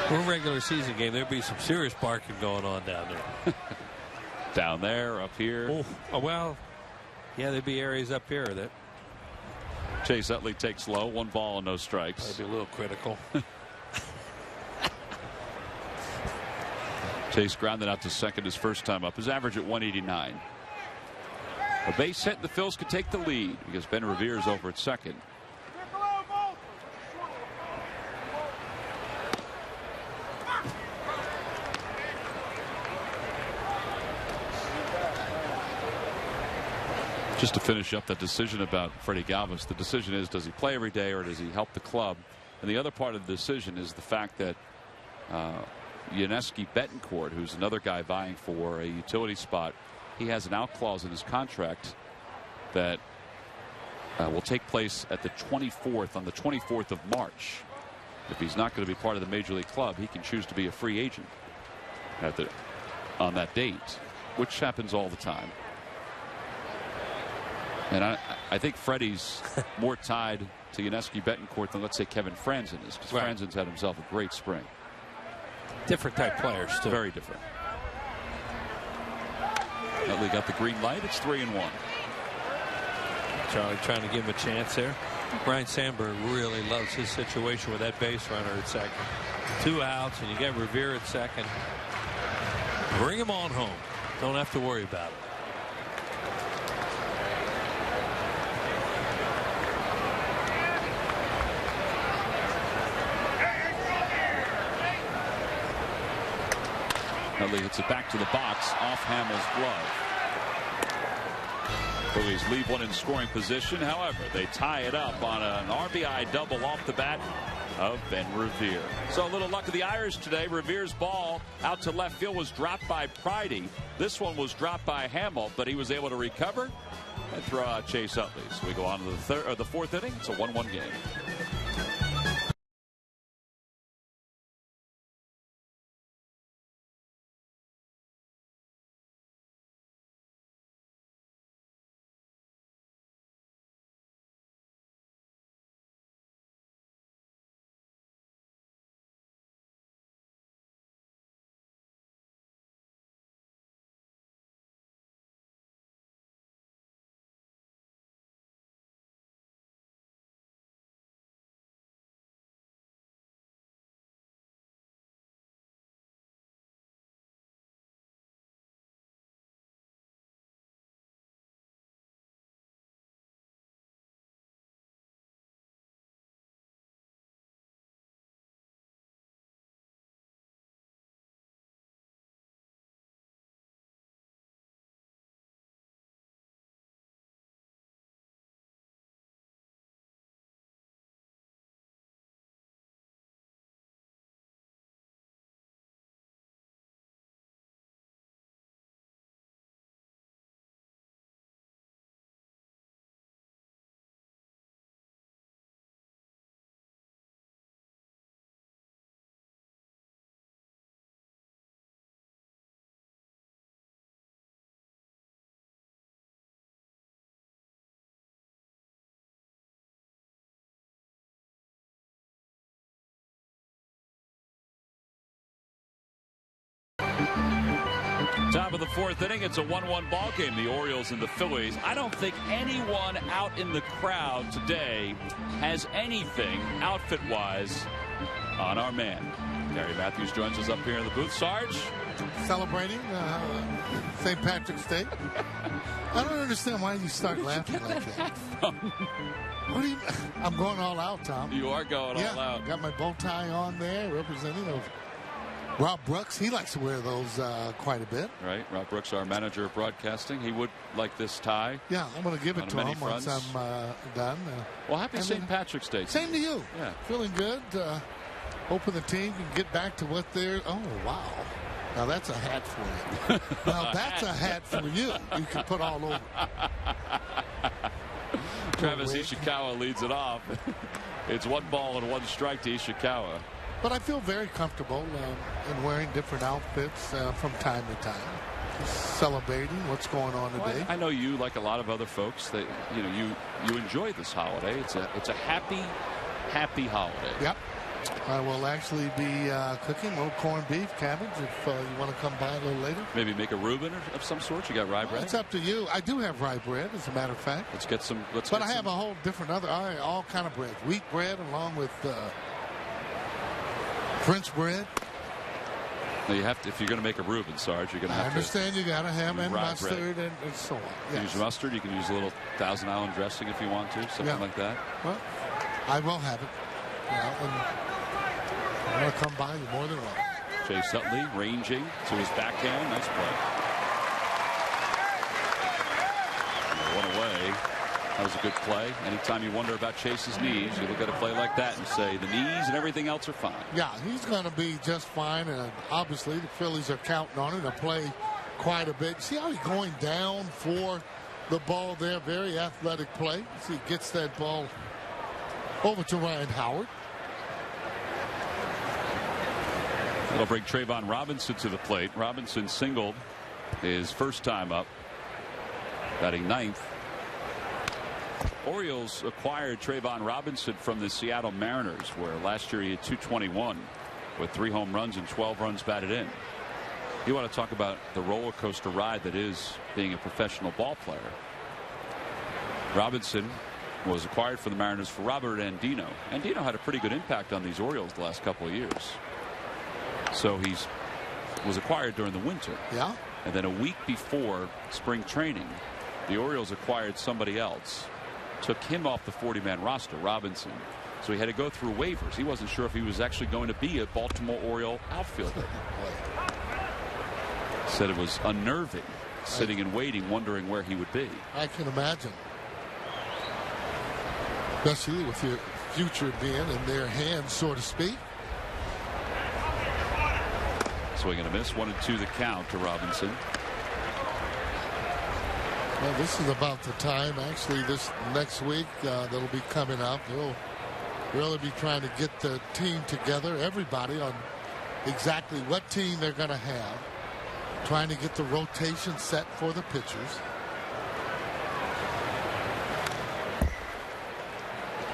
For a regular season game, there'd be some serious barking going on down there. Down there, up here. Oh, well, yeah, there'd be areas up here that. Chase Utley takes low, 1 ball and no strikes. That'd be a little critical. Chase grounded out to second his first time up. His average at 189. A base hit, the Phils could take the lead because Ben Revere is over at second. Just to finish up that decision about Freddie Galvis, the decision is, does he play every day or does he help the club? And the other part of the decision is the fact that Yuniesky Betancourt, who's another guy vying for a utility spot, he has an out clause in his contract that will take place at the 24th, on the 24th of March. If he's not going to be part of the major league club, he can choose to be a free agent on that date, which happens all the time. And I think Freddie's more tied to Yuniesky Betancourt than, let's say, Kevin Franzen is, because Franzen's had himself a great spring. Different type players, too. Very different. Utley got the green light. It's 3-1. Charlie trying to give him a chance there. Brian Sandberg really loves his situation with that base runner at second. 2 outs, and you get Revere at second. Bring him on home. Don't have to worry about it. Utley hits it back to the box off Hamill's glove. Phillies leave one in scoring position. However, they tie it up on an RBI double off the bat of Ben Revere. So a little luck of the Irish today. Revere's ball out to left field was dropped by Pridey. This one was dropped by Hamill, but he was able to recover and throw out Chase Utley. So we go on to the fourth inning. It's a 1-1 game. Top of the fourth inning. It's a 1-1 ball game. The Orioles and the Phillies. I don't think anyone out in the crowd today has anything outfit-wise on our man. Gary Matthews joins us up here in the booth. Sarge? Celebrating St. Patrick's Day. I don't understand why you start laughing like that. What do you? I'm going all out, Tom. You are going all out. Got my bow tie on there, representing of Rob Brooks. He likes to wear those quite a bit. Right. Rob Brooks, our manager of broadcasting. He would like this tie. Yeah, I'm going to give it to him once I'm done. Well, happy St. Patrick's Day. Same to you. Yeah. Feeling good. Hoping the team can get back to what they're. Oh, wow. Now that's a hat for you. Now that's a hat for you. You can put all over. Travis Ishikawa leads it off. It's 1 ball and 1 strike to Ishikawa. But I feel very comfortable in wearing different outfits from time to time. Just celebrating what's going on today. Well, I know you, like a lot of other folks, that you enjoy this holiday. It's a happy holiday. Yep. I will actually be cooking a little corned beef, cabbage, if you want to come by a little later. Maybe make a Reuben of some sort. You got rye bread? It's up to you. I do have rye bread, as a matter of fact. Let's get some. But I have a whole different all kind of bread. Wheat bread along with French bread. Now you have to, if you're going to make a Reuben, Sarge, you're going to have to. I understand you got to have mustard and so on. Yes. Use mustard. You can use a little Thousand Island dressing if you want to, something like that. Well, I will have it. I'm going to come by you more than welcome. Chase Utley ranging to his backhand. Nice play. One away. That was a good play. Anytime you wonder about Chase's knees, you look at a play like that and say the knees and everything else are fine. Yeah, he's going to be just fine, and obviously the Phillies are counting on him to play quite a bit. See how he's going down for the ball there? Very athletic play. See, he gets that ball over to Ryan Howard. It'll bring Trayvon Robinson to the plate. Robinson singled his first time up, batting ninth. Orioles acquired Trayvon Robinson from the Seattle Mariners, where last year he had 221 with 3 home runs and 12 runs batted in. You want to talk about the roller coaster ride that is being a professional ball player. Robinson was acquired from the Mariners for Robert Andino. Andino had a pretty good impact on these Orioles the last couple of years. So he was acquired during the winter. Yeah. And then a week before spring training, the Orioles acquired somebody else. Took him off the 40-man roster, Robinson. So he had to go through waivers. He wasn't sure if he was actually going to be a Baltimore Oriole outfielder. Said it was unnerving, sitting and waiting, wondering where he would be. I can imagine. Especially with your future being in their hands, so to speak. Swing and a miss. 1-2 the count to Robinson. Well, this is about the time, actually, this next week that'll be coming up. They'll really be trying to get the team together, everybody, on exactly what team they're going to have. Trying to get the rotation set for the pitchers.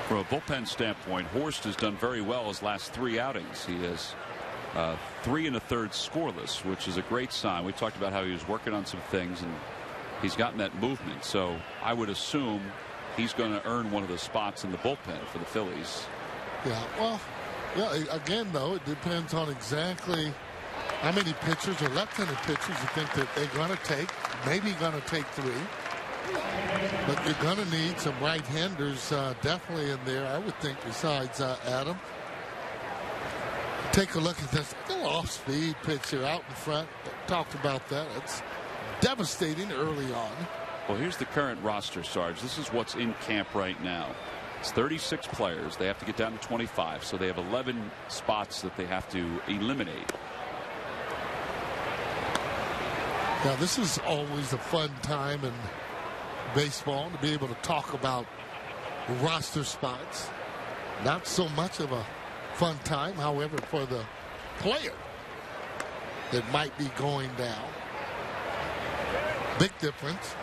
From a bullpen standpoint, Horst has done very well his last 3 outings. He has 3 1/3 scoreless, which is a great sign. We talked about how he was working on some things, and he's gotten that movement. So I would assume he's going to earn one of the spots in the bullpen for the Phillies. Yeah, well, yeah, again, though, it depends on exactly how many pitchers or left-handed pitchers you think that they're going to take. Maybe going to take 3. But you're going to need some right-handers definitely in there, I would think, besides Adam. Take a look at this. A little off-speed pitcher out in front. Talked about that. It's devastating early on. Well, here's the current roster, Sarge. This is what's in camp right now. It's 36 players. They have to get down to 25, so they have 11 spots that they have to eliminate. Now, this is always a fun time in baseball to be able to talk about roster spots. Not so much of a fun time, however, for the player that might be going down. Big difference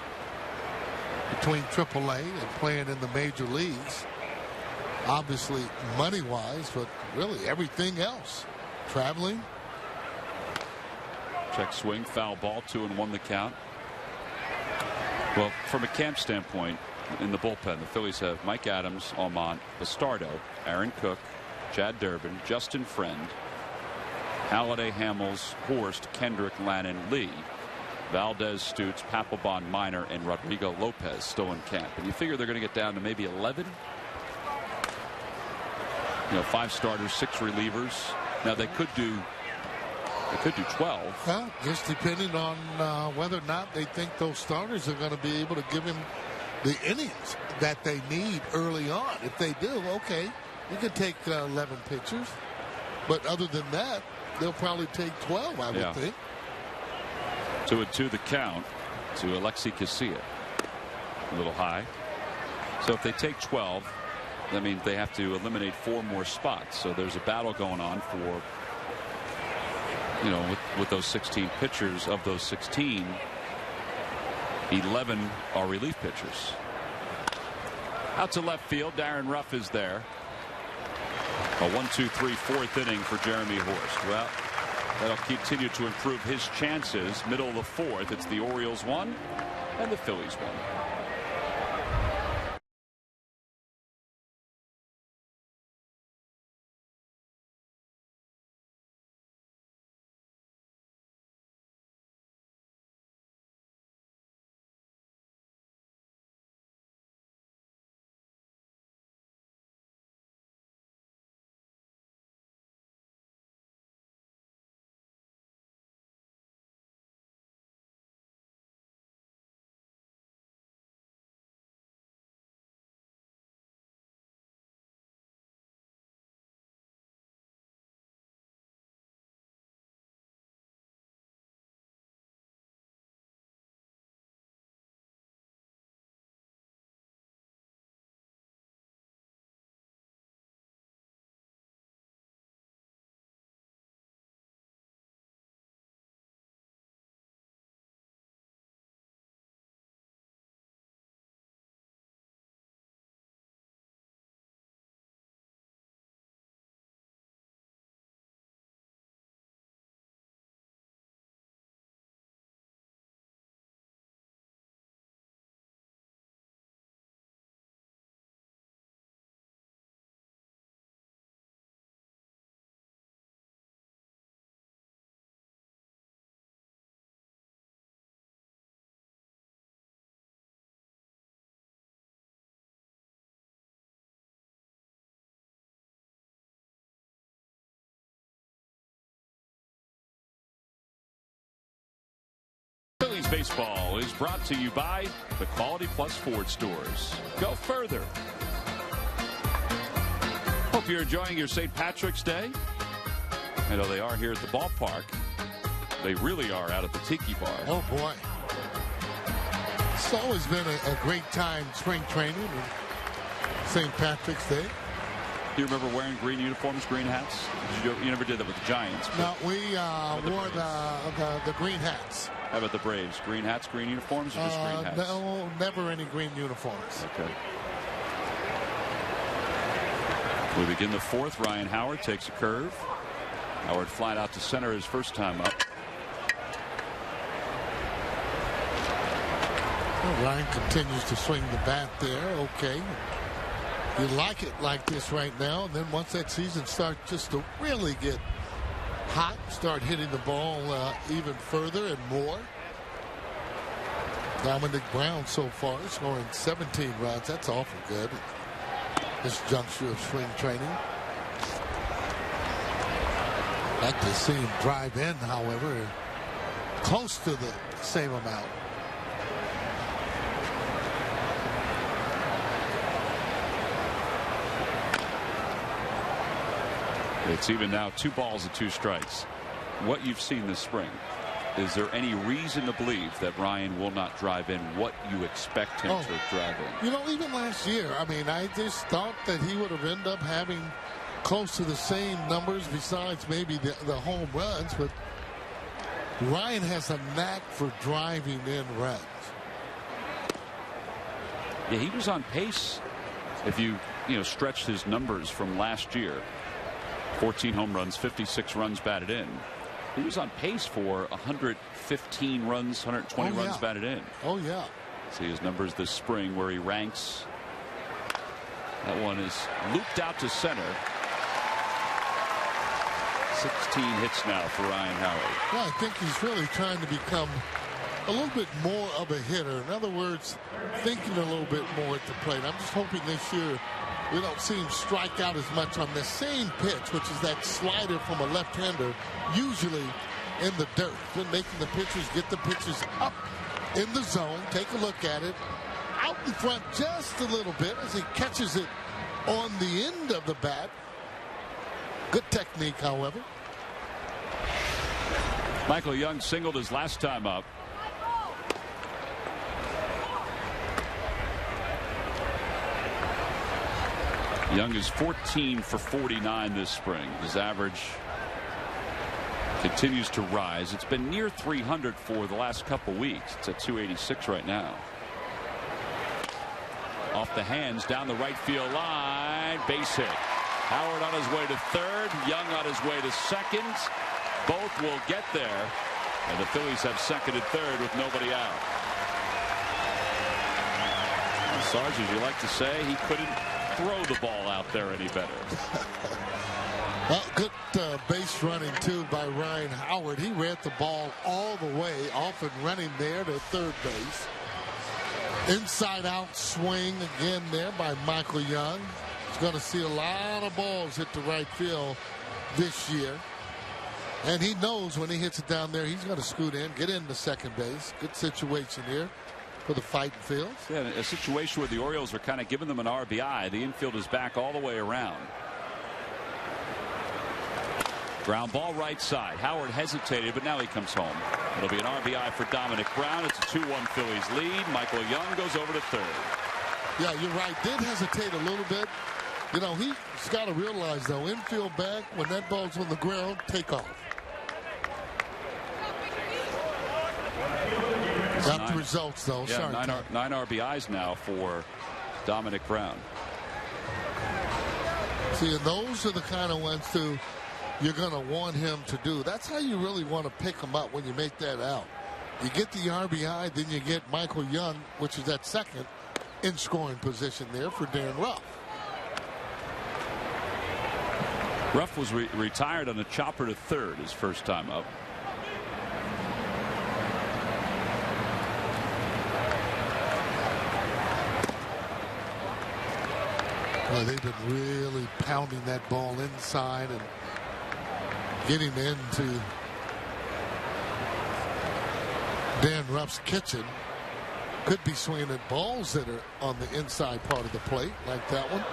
between AAA and playing in the major leagues. Obviously money-wise, but really everything else. Traveling. Check swing, foul ball, 2-1 the count. Well, from a camp standpoint, in the bullpen, the Phillies have Mike Adams, Almont, Bastardo, Aaron Cook, Chad Durbin, Justin Friend, Halladay, Hamels, Horst, Kendrick, Lannon, Lee, Valdez, Stutz, Papelbon, Minor, and Rodrigo Lopez still in camp. And you figure they're going to get down to maybe 11? 5 starters, 6 relievers. Now they could do 12. Well, just depending on whether or not they think those starters are going to be able to give him the innings that they need early on. If they do, okay, you can take 11 pitchers. But other than that, they'll probably take 12, I would think. 2-2 the count to Alexi Casilla. A little high. So if they take 12, that means they have to eliminate 4 more spots. So there's a battle going on for, with those 16 pitchers. Of those 16, 11 are relief pitchers. Out to left field, Darren Ruff is there. A 1-2-3 4th inning for Jeremy Horst. Well, that'll continue to improve his chances. Middle of the 4th, it's the Orioles 1 and the Phillies 1. Phillies baseball is brought to you by the Quality Plus Ford stores. Go further. Hope you're enjoying your St. Patrick's Day. I know they are here at the ballpark. They really are out at the Tiki Bar. Oh, boy. It's always been a great time, spring training and St. Patrick's Day. Do you remember wearing green uniforms, green hats? You never did that with the Giants. No, we wore the green hats. How about the Braves? Green hats, green uniforms, or just green hats? No, never any green uniforms. Okay. We begin the fourth. Ryan Howard takes a curve. Howard flied out to center his first time up. Well, Ryan continues to swing the bat there. Okay. You like it like this right now, and then once that season starts just to really get hot, start hitting the ball even further and more. Dominic Brown so far scoring 17 runs. That's awful good. This juncture of spring training. Like to see him drive in, however, close to the same amount. It's even now 2 balls and 2 strikes. What you've seen this spring, is there any reason to believe that Ryan will not drive in what you expect him to drive in? You know, even last year, I mean, I just thought that he would have ended up having close to the same numbers besides maybe the home runs, but Ryan has a knack for driving in runs. Yeah, he was on pace if you stretched his numbers from last year. 14 home runs, 56 runs batted in. He was on pace for 115 runs, 120 runs batted in. Oh, yeah. See his numbers this spring where he ranks. That one is looped out to center. 16 hits now for Ryan Howard. Well, I think he's really trying to become a little bit more of a hitter. In other words, thinking a little bit more at the plate. I'm just hoping this year we don't see him strike out as much on the same pitch, which is that slider from a left-hander, usually in the dirt. Been making the pitchers get the pitches up in the zone. Take a look at it. Out in front just a little bit as he catches it on the end of the bat. Good technique, however. Michael Young singled his last time up. Young is 14 for 49 this spring. His average continues to rise. It's been near 300 for the last couple weeks. It's at 286 right now. Off the hands down the right field line. Base hit. Howard on his way to third. Young on his way to second. Both will get there. And the Phillies have second and third with nobody out. Sarge, as you like to say, he couldn't throw the ball out there any better. Well, good base running, too, by Ryan Howard. He read the ball all the way, off and running there to third base. Inside-out swing again there by Michael Young. He's going to see a lot of balls hit the right field this year. And he knows when he hits it down there, he's going to scoot in, get into second base. Good situation here for the fighting field. Yeah, a situation where the Orioles are kind of giving them an RBI. The infield is back all the way around. Ground ball right side. Howard hesitated, but now he comes home. It'll be an RBI for Dominic Brown. It's a 2-1 Phillies lead. Michael Young goes over to third. Yeah, you're right. Did hesitate a little bit. You know, he's got to realize, though, infield back, when that ball's on the ground, take off. Got the results, though. Yeah, sorry, nine RBIs now for Dominic Brown. See, and those are the kind of ones, too, you're going to want him to do. That's how you really want to pick him up when you make that out. You get the RBI, then you get Michael Young, which is that second in scoring position there for Darren Ruff. Ruff was retired on a chopper to third his first time up. Well, they've been really pounding that ball inside and getting into Dan Ruff's kitchen. Could be swinging at balls that are on the inside part of the plate, like that one.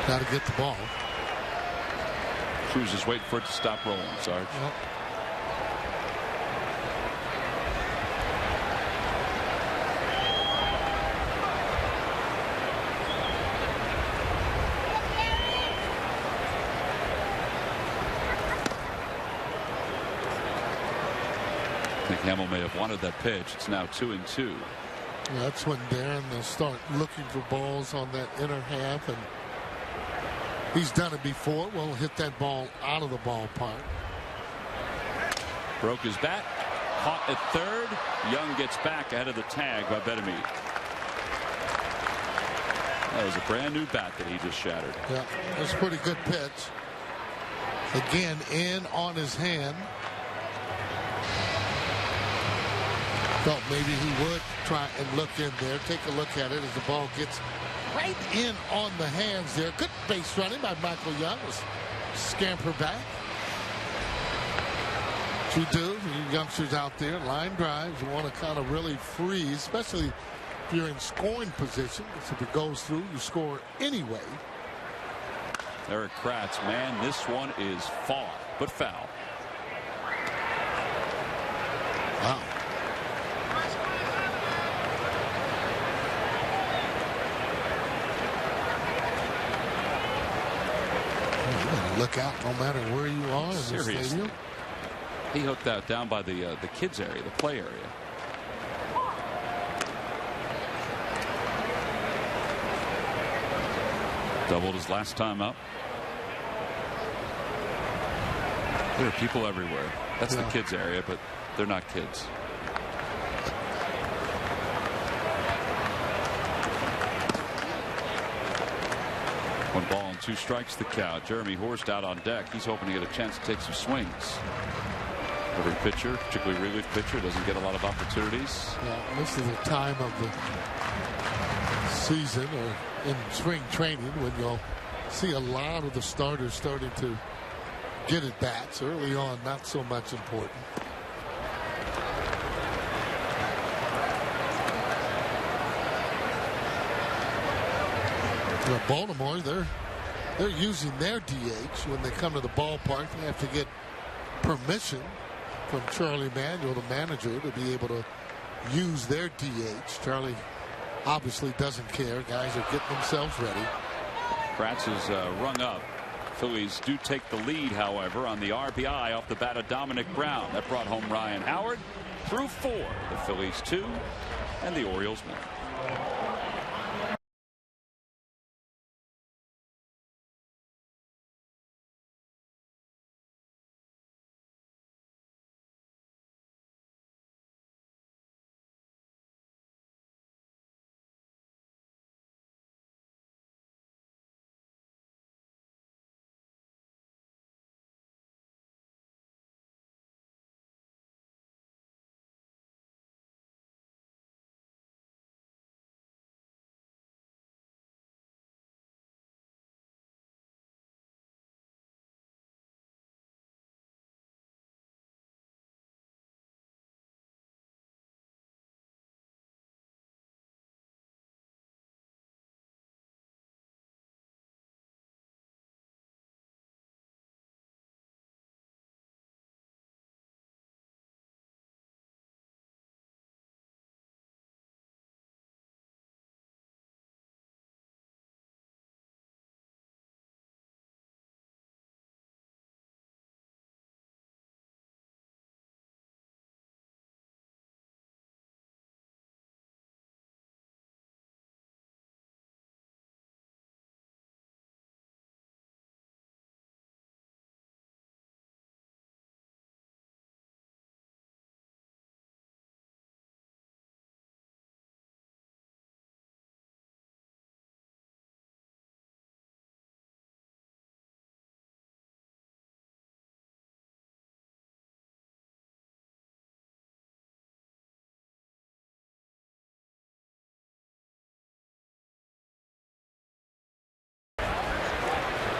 Got to get the ball. Cruz is waiting for it to stop rolling, Sarge. Yep. I think Hamill may have wanted that pitch. It's now 2-2. That's when Darren will start looking for balls on that inner half, and he's done it before. Well, hit that ball out of the ballpark. Broke his bat. Caught at third. Young gets back ahead of the tag by Betemit. That was a brand new bat that he just shattered. Yeah, that's a pretty good pitch. Again, in on his hand. Thought maybe he would try and look in there. Take a look at it as the ball gets right in on the hands there. Good base running by Michael Young. Was scamper back. What you do, you youngsters out there, line drives, you want to kind of really freeze, especially if you're in scoring position. Because if it goes through, you score anyway. Eric Kratz, man, this one is far, but foul. Wow. Look out no matter where you are in the stadium. He hooked that down by the kids area, the play area. Doubled his last time up. There are people everywhere. That's the kids area, but they're not kids. One ball and 2 strikes the count. Jeremy Horst out on deck. He's hoping to get a chance to take some swings. Every pitcher, particularly relief pitcher, doesn't get a lot of opportunities. Yeah, this is the time of the season or in spring training when you'll see a lot of the starters starting to get at bats. Early on, not so much important. Baltimore, they're using their DH when they come to the ballpark. They have to get permission from Charlie Manuel, the manager, to be able to use their DH. Charlie obviously doesn't care. Guys are getting themselves ready. Kratz is rung up. Phillies do take the lead, however, on the RBI off the bat of Dominic Brown. That brought home Ryan Howard through 4. The Phillies 2 and the Orioles 1.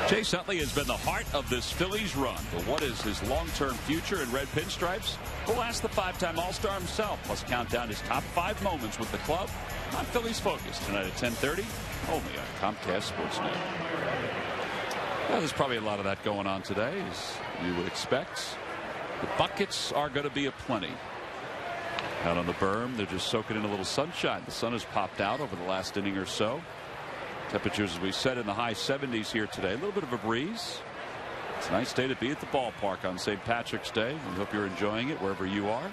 Chase Utley has been the heart of this Phillies run, but what is his long-term future in red pinstripes? We'll ask the 5-time All-Star himself, plus count down his top 5 moments with the club on Phillies Focus tonight at 10:30, only on Comcast Sportsnet. Well, there's probably a lot of that going on today, as you would expect. The buckets are going to be aplenty. Out on the berm, they're just soaking in a little sunshine. The sun has popped out over the last inning or so. Temperatures, as we said, in the high 70s here today. A little bit of a breeze. It's a nice day to be at the ballpark on St. Patrick's Day. We hope you're enjoying it wherever you are.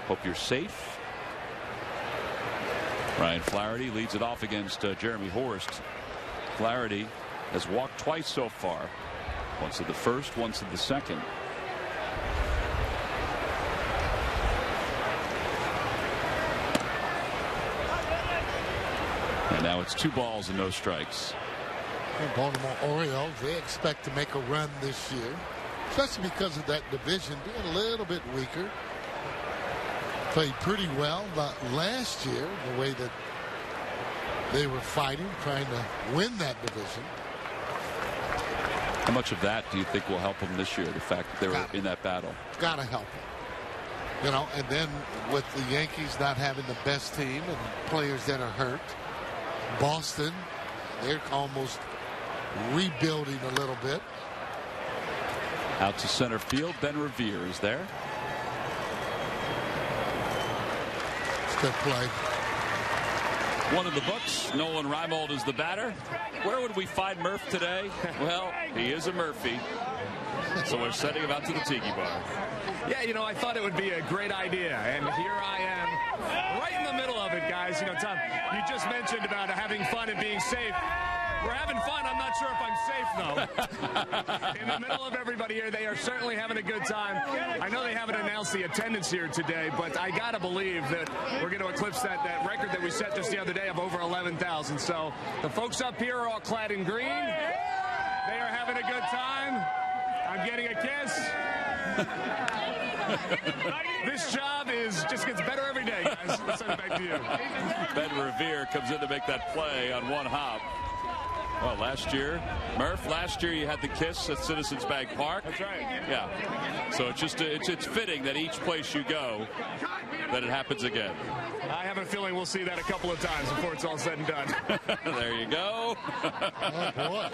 Hope you're safe. Ryan Flaherty leads it off against Jeremy Horst. Flaherty has walked twice so far. Once in the first, once in the second. And now it's 2 balls and no strikes. And Baltimore Orioles, they expect to make a run this year, especially because of that division being a little bit weaker. Played pretty well last year, the way that they were fighting, trying to win that division. How much of that do you think will help them this year, the fact that they were in that battle? Gotta help them. You know, and then with the Yankees not having the best team and players that are hurt, Boston, they're almost rebuilding a little bit. Out to center field, Ben Revere is there. It's good play. One of the books. Nolan Reimold is the batter. Where would we find Murph today? Well, he is a Murphy. So we're sending him out to the Tiki Bar. Yeah, you know, I thought it would be a great idea, and here I am, right in the middle of it, guys. You know, Tom, you just mentioned about having fun and being safe. We're having fun. I'm not sure if I'm safe, though. In the middle of everybody here, they are certainly having a good time. I know they haven't announced the attendance here today, but I got to believe that we're going to eclipse that record that we set just the other day of over 11,000. So the folks up here are all clad in green. They are having a good time. I'm getting a kiss. This job just gets better every day, guys. Let's send it back to you. Ben Revere comes in to make that play on one hop. Well, last year, Murph, you had the kiss at Citizens Bank Park. That's right. Yeah. So it's just it's fitting that each place you go, that it happens again. I have a feeling we'll see that a couple of times before it's all said and done. There you go. Oh, boy.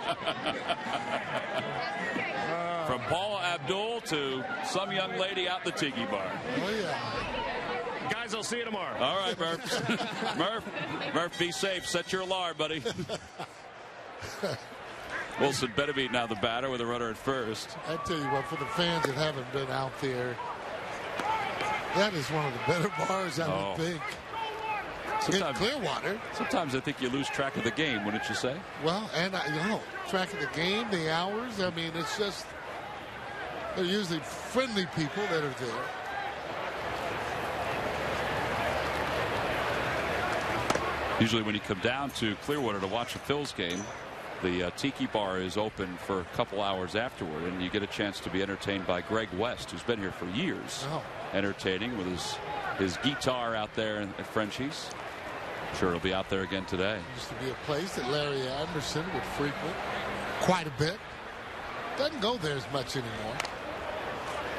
From Paula Abdul to some young lady out the Tiki Bar. Oh, yeah. Guys, I'll see you tomorrow. All right, Murph. Murph, be safe. Set your alarm, buddy. Wilson Benavides now the batter with a runner at first. I tell you what, for the fans that haven't been out there, that is one of the better bars, I would think. In Clearwater. Sometimes I think you lose track of the game, wouldn't you say? Well, and track of the game, the hours. I mean, it's just, they're usually friendly people that are there. Usually when you come down to Clearwater to watch a Phils game, the Tiki Bar is open for a couple hours afterward, and you get a chance to be entertained by Greg West, who's been here for years, entertaining with his guitar out there at Frenchie's. I'm sure he'll be out there again today. Used to be a place that Larry Anderson would frequent quite a bit. Doesn't go there as much anymore.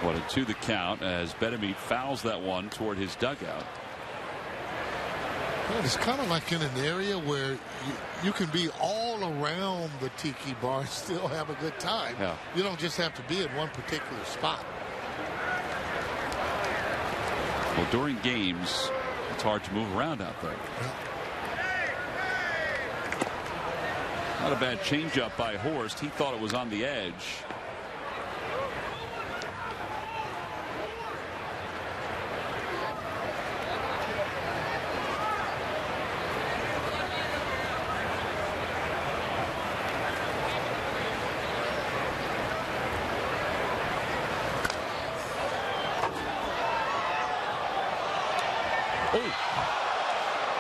1-2 the count as Benavides fouls that one toward his dugout. Well, it's kind of like in an area where you can be all around the Tiki Bar and still have a good time. Yeah. You don't just have to be in one particular spot. Well, during games, it's hard to move around out there. Not a bad changeup by Horst. He thought it was on the edge.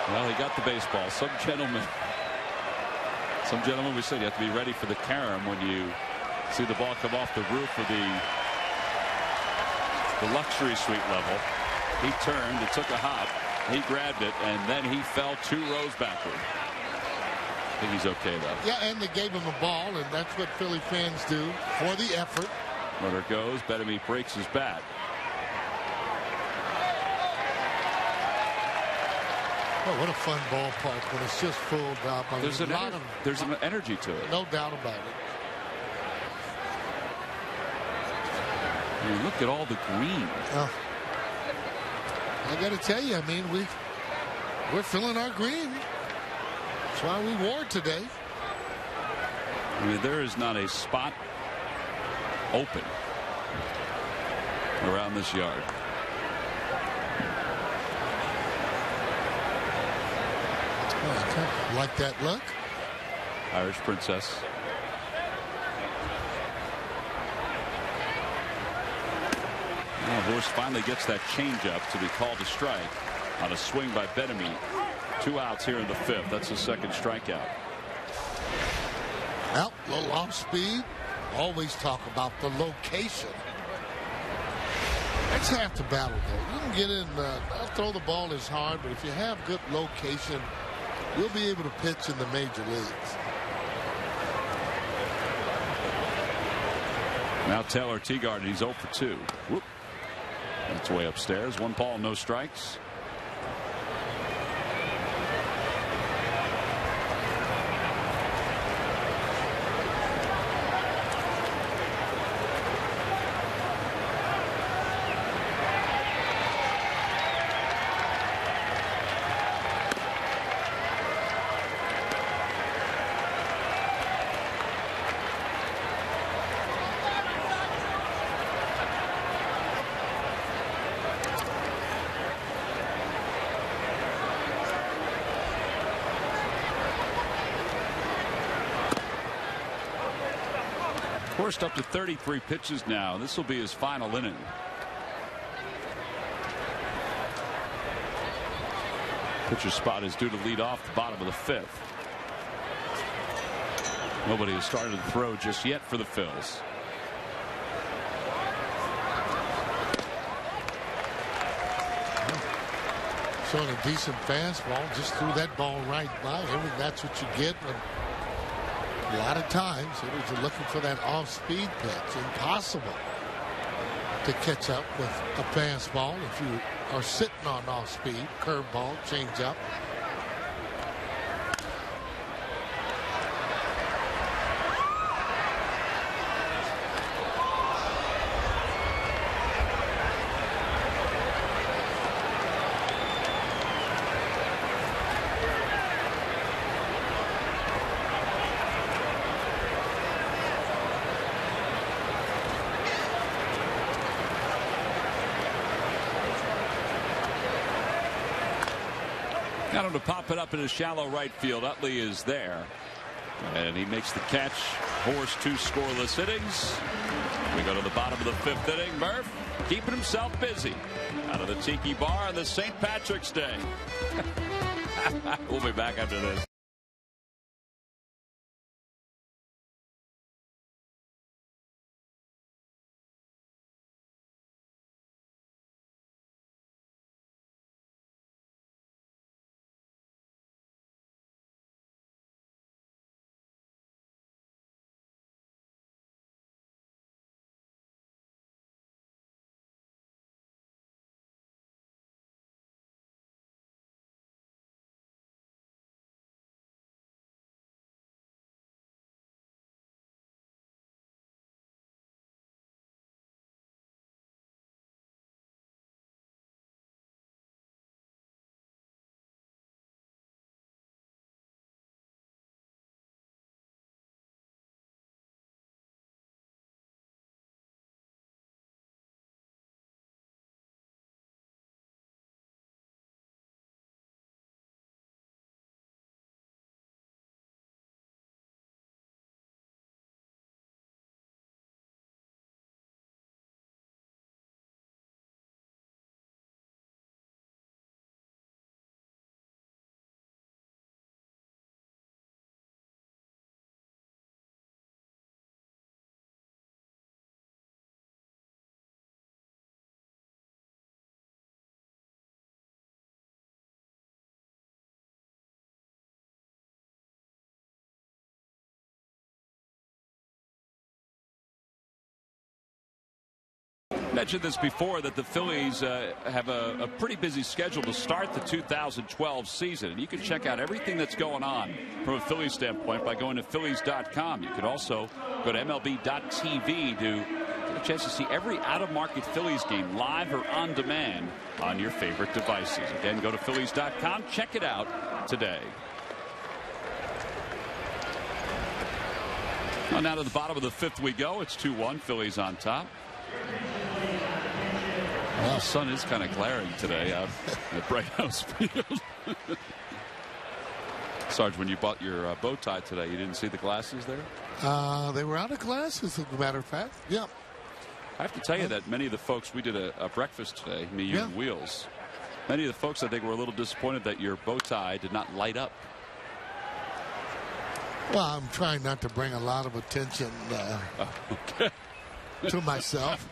Well, he got the baseball. Some gentlemen we said you have to be ready for the carom when you see the ball come off the roof of the luxury suite level. He turned, it took a hop, he grabbed it, and then he fell 2 rows backward. think he's okay, though. Yeah, and they gave him a ball, and that's what Philly fans do for the effort. Runner goes. Bettamy breaks his bat. Oh, what a fun ballpark when it's just full up. I mean, There's an energy to it. No doubt about it. I mean, look at all the green. I got to tell you, I mean, we're filling our green. That's why we wore it today. I mean, there is not a spot open around this yard. Like that look. Irish Princess. Now Horst finally gets that changeup to be called a strike on a swing by Bettamy. 2 outs here in the 5th. That's his 2nd strikeout. Well, a little off speed. Always talk about the location. That's half the battle, though. You can get in, throw the ball is hard, but if you have good location, you'll be able to pitch in the major leagues. Now Taylor Teagard, he's 0 for 2. Whoop. That's way upstairs. 1 ball, no strikes. Horst up to 33 pitches now. This will be his final inning. Pitcher spot is due to lead off the bottom of the 5th. Nobody has started to throw just yet for the Phils. Showing a decent fastball, just threw that ball right by him, and that's what you get when a lot of times hitters are looking for that off-speed pitch. Impossible to catch up with a fastball if you are sitting on off-speed, curveball, changeup. Got him to pop it up in a shallow right field. Utley is there. And he makes the catch. Horst 2 scoreless innings. We go to the bottom of the 5th inning. Murph keeping himself busy out of the Tiki Bar on the St. Patrick's Day. We'll be back after this. Mentioned this before that the Phillies have a pretty busy schedule to start the 2012 season. And you can check out everything that's going on from a Phillies standpoint by going to Phillies.com. You could also go to MLB.TV to get a chance to see every out-of-market Phillies game live or on demand on your favorite devices. Again, go to Phillies.com. Check it out today. Well, now to the bottom of the fifth we go. It's 2-1. Phillies on top. Well, the sun is kind of glaring today out at Bright House Field. Sarge, when you bought your bow tie today, you didn't see the glasses there? They were out of glasses, as a matter of fact. Yeah. I have to tell you that many of the folks, we did a breakfast today, me, you, and Wheels. Many of the folks, I think, were a little disappointed that your bow tie did not light up. Well, I'm trying not to bring a lot of attention to myself.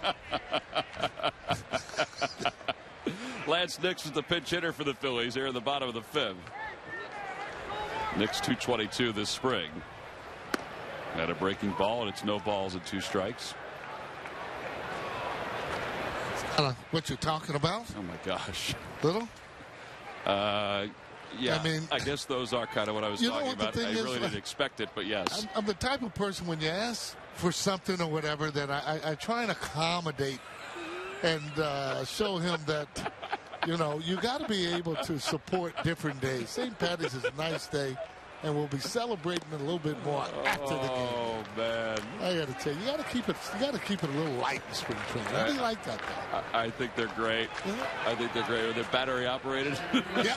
Lance Nix is the pinch hitter for the Phillies here in the bottom of the fifth. Nix 222 this spring. Had a breaking ball, and it's no balls and 2 strikes. What you're talking about? Oh my gosh. Little? Yeah, I mean, I guess those are kind of what I was talking about. I really didn't expect it, but yes. I'm the type of person, when you ask for something or whatever, that I try and accommodate and show him that, you know, you got to be able to support different days. St. Patty's is a nice day, and we'll be celebrating a little bit more after the game. Oh man! I got to tell you, you got to keep it a little light in spring training. I really like that, though. I think they're great. I think they're great. Are they battery operated? Yeah.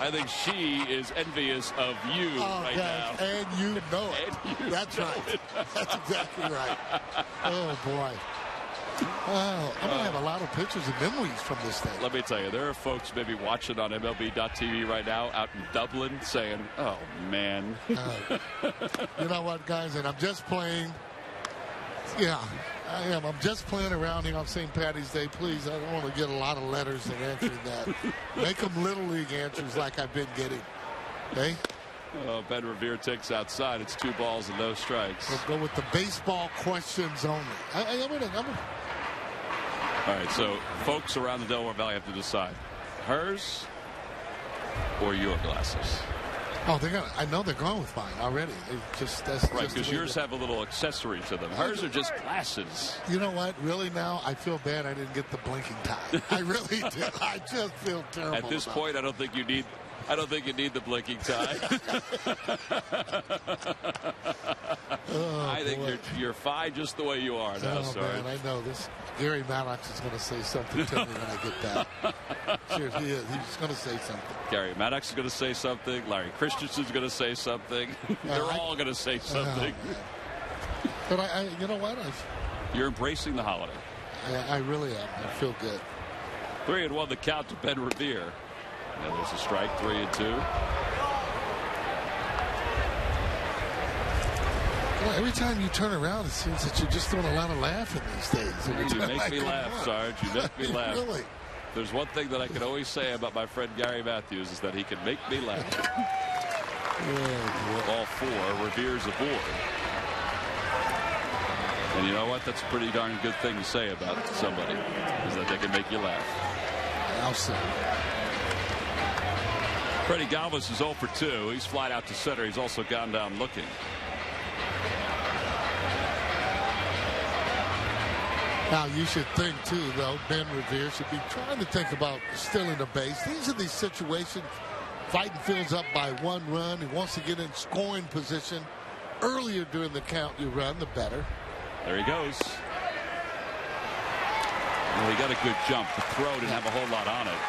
I think she is envious of you right now. And you know it. That's right. That's exactly right. Oh boy. Oh, I'm going to have a lot of pictures and memories from this thing. Let me tell you, there are folks maybe watching on MLB.TV right now out in Dublin saying, oh, man. You know what, guys? And I'm just playing. Yeah, I am. I'm just playing around here on St. Patty's Day. Please, I don't want to get a lot of letters and answering that. Make them Little League answers like I've been getting. Okay? Ben Revere takes outside. It's 2 balls and no strikes. We'll go with the baseball questions only. All right, so folks around the Delaware Valley have to decide: hers or your glasses. Oh, I know they're going with mine already. That's right, because yours have a little accessory to them. Hers are just glasses. You know what? Really, now I feel bad I didn't get the blinking tie. I really do. I just feel terrible. At this point, I don't think you need the blinking tie. I think you're fine just the way you are now, sir. Man, I know this. Gary Maddox is going to say something to me when I get back. Seriously, he is. He's going to say something. Gary Maddox is going to say something. Larry Christensen's going to say something. They're all going to say something. But you know what? You're embracing the holiday. I really am. I feel good. 3-1 the count to Ben Revere. Now there's a strike. 3-2. Well, every time you turn around, it seems that you're just doing a lot of laughing these days. You make me laugh, Sarge. You make me laugh. Really? There's one thing that I can always say about my friend Gary Matthews is that he can make me laugh. All 4. Revere's aboard. And you know what? That's a pretty darn good thing to say about somebody, is that they can make you laugh. I'll say. Freddie Galvis is 0 for 2. He's flied out to center. He's also gone down looking. Now, you should think, too, though, Ben Revere should be trying to think about stealing a base. These are these situations. Fighting Fields up by 1 run. He wants to get in scoring position. Earlier during the count you run, the better. There he goes. Well, he got a good jump. The throw didn't have a whole lot on it.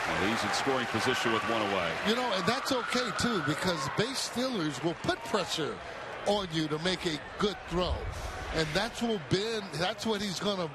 And he's in scoring position with 1 away. You know, and that's okay, too, because base stealers will put pressure on you to make a good throw. And that's what he's going to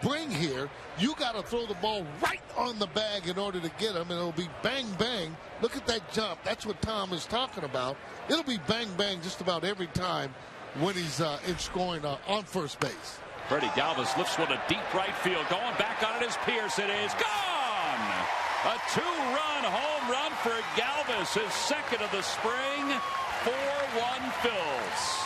bring here. You got to throw the ball right on the bag in order to get him, and it'll be bang, bang. Look at that jump. That's what Tom is talking about. It'll be bang, bang just about every time when he's in scoring on first base. Freddie Galvis lifts one to deep right field. Going back on it is Pierce. It is gone! A 2-run home run for Galvis, his second of the spring. 4-1 Phils.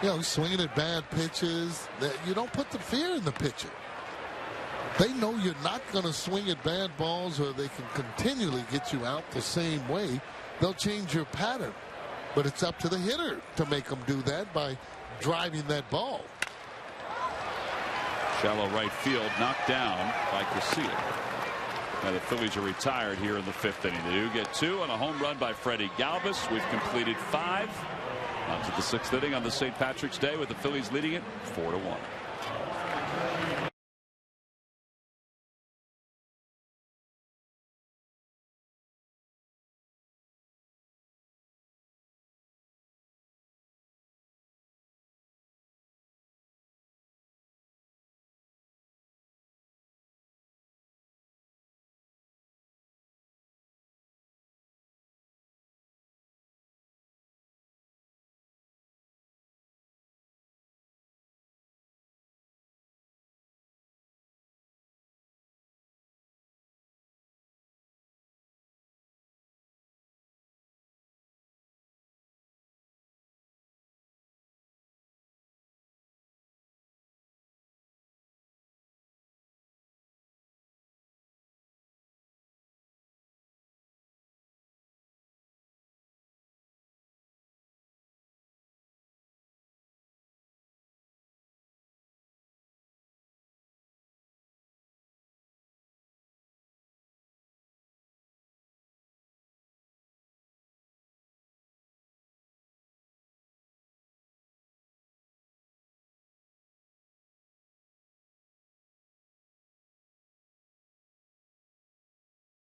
he's swinging at bad pitches. That you don't put the fear in the pitcher. They know you're not going to swing at bad balls, or they can continually get you out the same way. They'll change your pattern, but it's up to the hitter to make them do that by driving that ball. Shallow right field, knocked down by Casilla. Now the Phillies are retired here in the 5th inning. They do get 2 on a home run by Freddie Galvis. We've completed 5. On to the 6th inning on the St. Patrick's Day, with the Phillies leading it 4-1.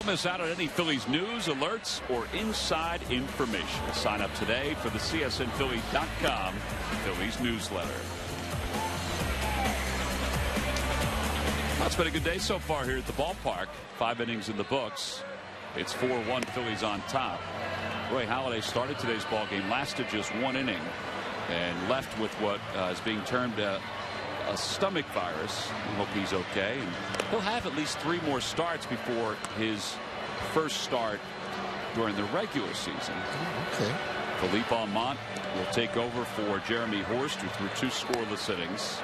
Miss out on any Phillies news, alerts, or inside information. Sign up today for the CSNPhilly.com Phillies newsletter. Well, it's been a good day so far here at the ballpark. 5 innings in the books. It's 4-1 Phillies on top. Roy Halladay started today's ball game, lasted just 1 inning, and left with what is being termed a stomach virus. We hope he's okay, and he'll have at least 3 more starts before his first start during the regular season. Okay. Philippe Almont will take over for Jeremy Horst, who threw 2 scoreless innings.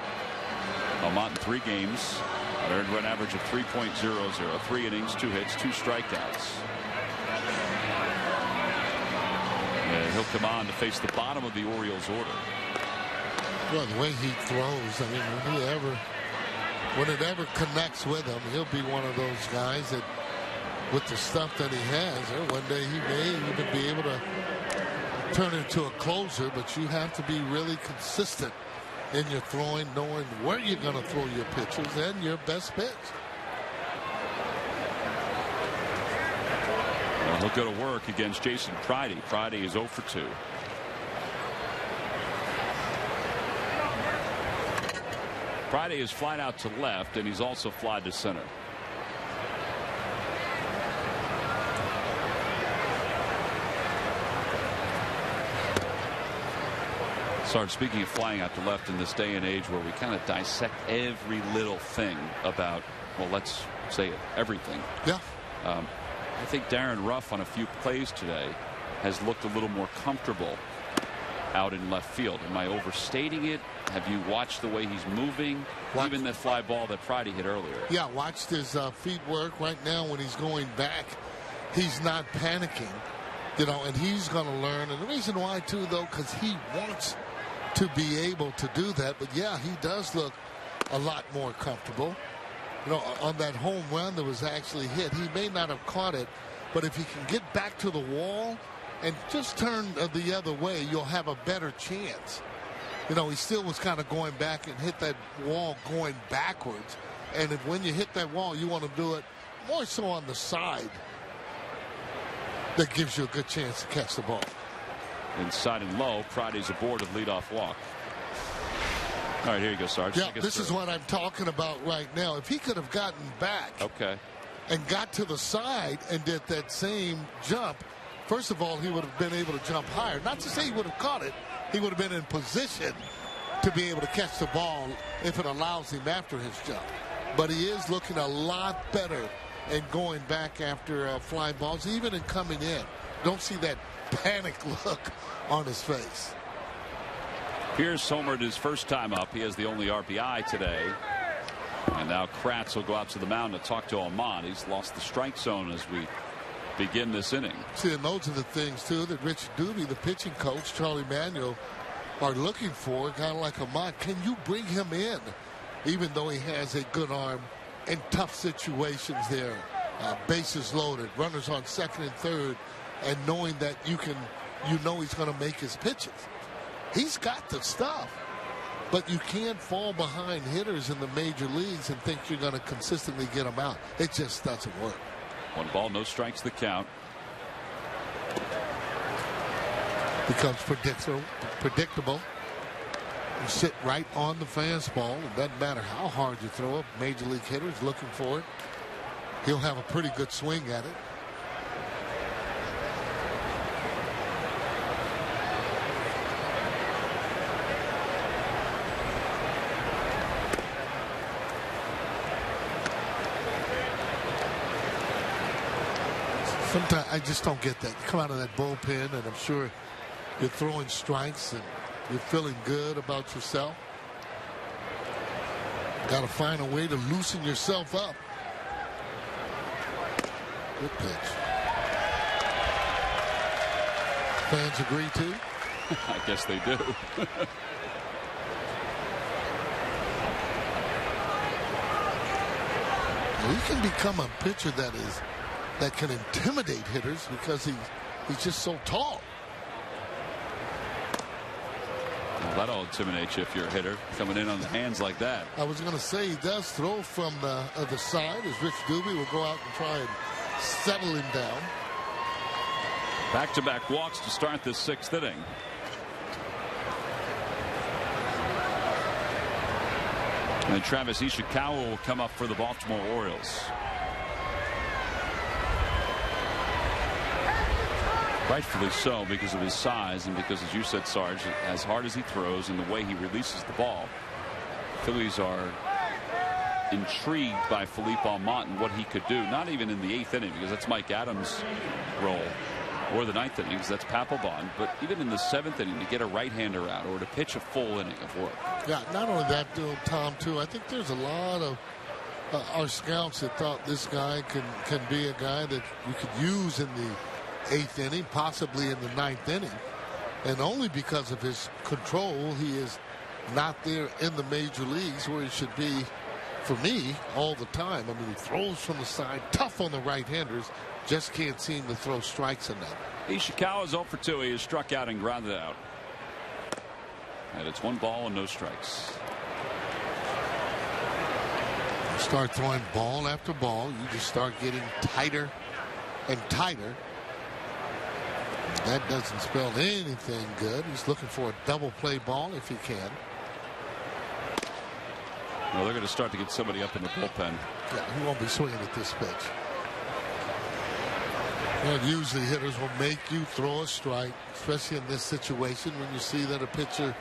Almont in 3 games, an earned run average of 3.00, 3 innings, 2 hits, 2 strikeouts. And he'll come on to face the bottom of the Orioles order. Well, the way he throws, I mean, when it ever connects with him, he'll be one of those guys that, with the stuff that he has, one day he may even be able to turn into a closer, but you have to be really consistent in your throwing, knowing where you're going to throw your pitches and your best pitch. Well, he'll go to work against Jason Pridey. Pridey is 0 for 2. Pridey is flied out to left, and he's also flied to center. Sarge, speaking of flying out to left in this day and age where we kind of dissect every little thing about, well, let's say it, everything. Yeah. I think Darren Ruff on a few plays today has looked a little more comfortable out in left field. Am I overstating it? Have you watched the way he's moving? Even that fly ball that Friday hit earlier. Yeah, watched his feet work. Right now when he's going back, he's not panicking, and he's going to learn. And the reason why too, though, because he wants to be able to do that. But yeah, he does look a lot more comfortable. On that home run that was actually hit, he may not have caught it, but if he can get back to the wall and just turn the other way, you'll have a better chance. He still was kind of going back and hit that wall going backwards. And when you hit that wall, you want to do it more so on the side. That gives you a good chance to catch the ball. Inside and low, Pridey's aboard of leadoff walk. All right, here you go, Sarge. Yeah, this is what I'm talking about right now. If he could have gotten back and got to the side and did that same jump, first of all, he would have been able to jump higher. Not to say he would have caught it. He would have been in position to be able to catch the ball if it allows him after his jump. But he is looking a lot better and going back after fly balls, even in coming in. Don't see that panic look on his face. Pierce homered his first time up. He has the only RBI today. And now Kratz will go out to the mound to talk to Almond. He's lost the strike zone as we begin this inning. See, and those are the things, too, that Rich Doobie, the pitching coach, Charlie Manuel, are looking for. A guy like Almond, can you bring him in, even though he has a good arm in tough situations there? Bases loaded, runners on second and third, and knowing that he's going to make his pitches. He's got the stuff, but you can't fall behind hitters in the major leagues and think you're going to consistently get them out. It just doesn't work. 1 ball, no strikes, the count. Becomes predictable. You sit right on the fastball. It doesn't matter how hard you throw it. Major league hitters looking for it. He'll have a pretty good swing at it. Sometimes I just don't get that. You come out of that bullpen, and I'm sure you're throwing strikes and you're feeling good about yourself. Got to find a way to loosen yourself up. Good pitch. Fans agree too? I guess they do. He can become a pitcher that can intimidate hitters because he's just so tall. Well, that'll intimidate you if you're a hitter coming in on the hands like that. I was going to say he does throw from the side as Rich Doobie will go out and try and settle him down. Back-to-back walks to start this 6th inning. And then Travis Ishikawa will come up for the Baltimore Orioles. Rightfully so, because of his size and because, as you said, Sarge, as hard as he throws and the way he releases the ball, Phillies are intrigued by Philippe Almond and what he could do, not even in the 8th inning, because that's Mike Adams' role, or the 9th inning, because that's Papelbon, but even in the 7th inning to get a right-hander out or to pitch a full inning of work. Yeah, not only that, Tom, too, I think there's a lot of our scouts that thought this guy can be a guy that you could use in the 8th inning, possibly in the 9th inning, and only because of his control, he is not there in the major leagues where he should be, for me, all the time. I mean, he throws from the side, tough on the right-handers, just can't seem to throw strikes in that. Ishikawa is 0 for 2. He is struck out and grounded out. And it's 1 ball and no strikes. You start throwing ball after ball, you just start getting tighter and tighter. That doesn't spell anything good. He's looking for a double play ball if he can. Well, they're going to start to get somebody up in the bullpen. Yeah, he won't be swinging at this pitch. Well, usually hitters will make you throw a strike, especially in this situation when you see that a pitcher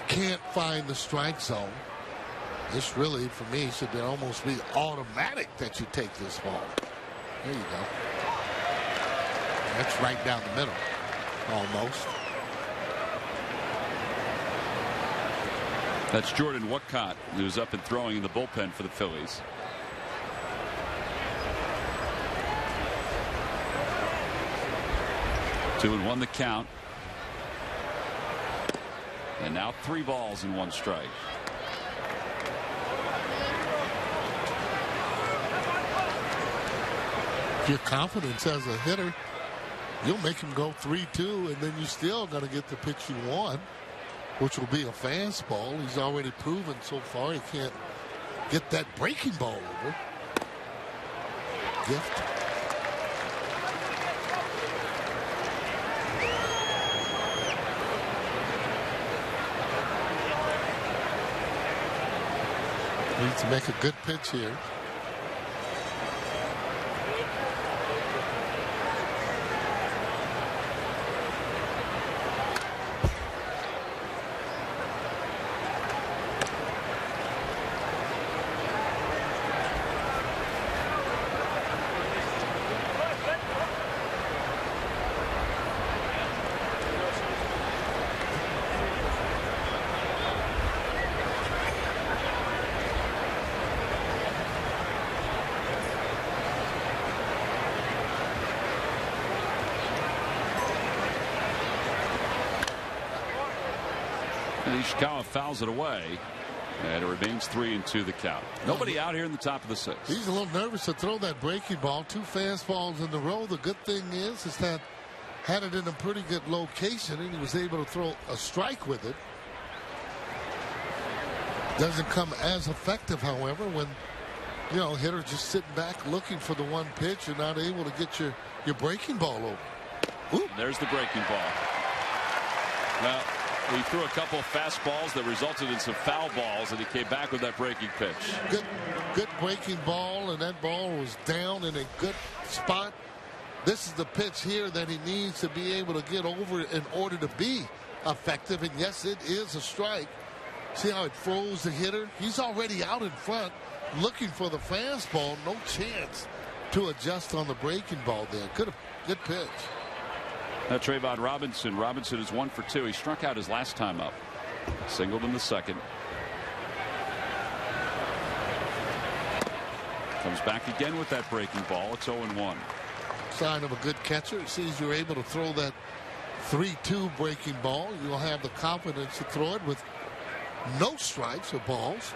can't find the strike zone. This really, for me, should almost be automatic that you take this ball. There you go. That's right down the middle, almost. That's Jordan Woodcott, who's up and throwing in the bullpen for the Phillies. Two and one the count. And now 3 balls and 1 strike. Your confidence as a hitter, you'll make him go 3-2, and then you still got to get the pitch you want, which will be a fastball. He's already proven so far he can't get that breaking ball over. Gift. Needs to make a good pitch here. Ishikawa fouls it away. And it remains 3-2 the count. Nobody out here in the top of the sixth. He's a little nervous to throw that breaking ball. 2 fastballs in a row. The good thing is that had it in a pretty good location and he was able to throw a strike with it. Doesn't come as effective, however, when hitter just sitting back looking for the one pitch. You're not able to get your breaking ball over. Ooh. There's the breaking ball. Well, he threw a couple of fastballs that resulted in some foul balls, and he came back with that breaking pitch. Good breaking ball, and that ball was down in a good spot. This is the pitch here that he needs to be able to get over in order to be effective. And yes, it is a strike. See how it froze the hitter? He's already out in front looking for the fastball. No chance to adjust on the breaking ball there. Good pitch. Now Trayvon Robinson. Robinson is 1 for 2. He struck out his last time up. Singled in the second. Comes back again with that breaking ball. It's 0-1. Sign of a good catcher. It seems you're able to throw that 3-2 breaking ball. You'll have the confidence to throw it with no strikes or balls.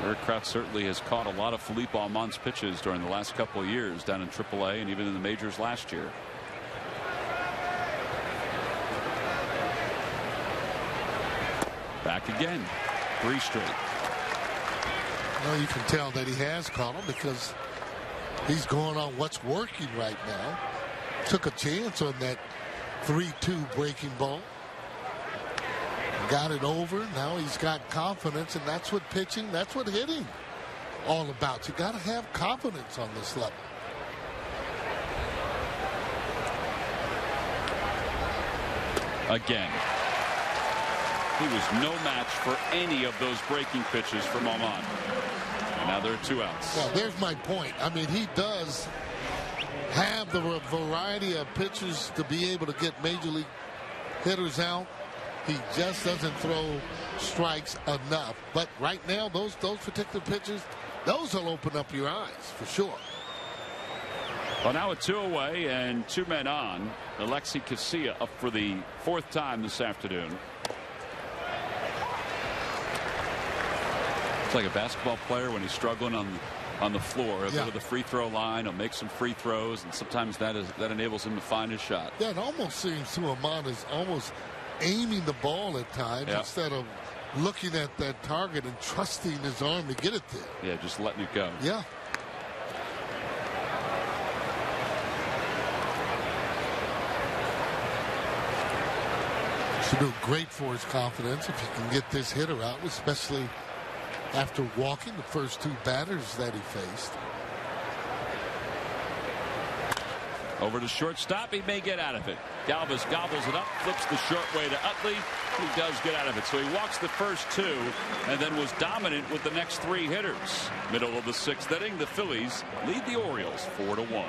Eric Kraft certainly has caught a lot of Felipe Almonte's pitches during the last couple of years down in AAA and even in the majors last year. Back again. 3 straight. Well, you can tell that he has caught him because he's going on what's working right now. Took a chance on that 3-2 breaking ball. Got it over. Now he's got confidence, and that's what pitching, that's what hitting all about. You got to have confidence on this level. Again. He was no match for any of those breaking pitches from Almonte. And now there are 2 outs. Well, there's my point. I mean, he does have the variety of pitches to be able to get major league hitters out. He just doesn't throw strikes enough. But right now, those particular pitches, those will open up your eyes for sure. Well, now with 2 away and 2 men on, Alexi Casilla up for the 4th time this afternoon. It's like a basketball player when he's struggling on the floor. He'll go to the free throw line. He'll make some free throws, and sometimes that enables him to find his shot. Yeah, it almost seems to Amon is almost aiming the ball at times instead of looking at that target and trusting his arm to get it there. Yeah, just letting it go. Yeah. Should do great for his confidence if he can get this hitter out, especially after walking the first 2 batters that he faced. Over to shortstop. He may get out of it. Galvis gobbles it up, flips the short way to Utley. He does get out of it. So he walks the first 2 and then was dominant with the next 3 hitters. Middle of the 6th inning, the Phillies lead the Orioles 4-1.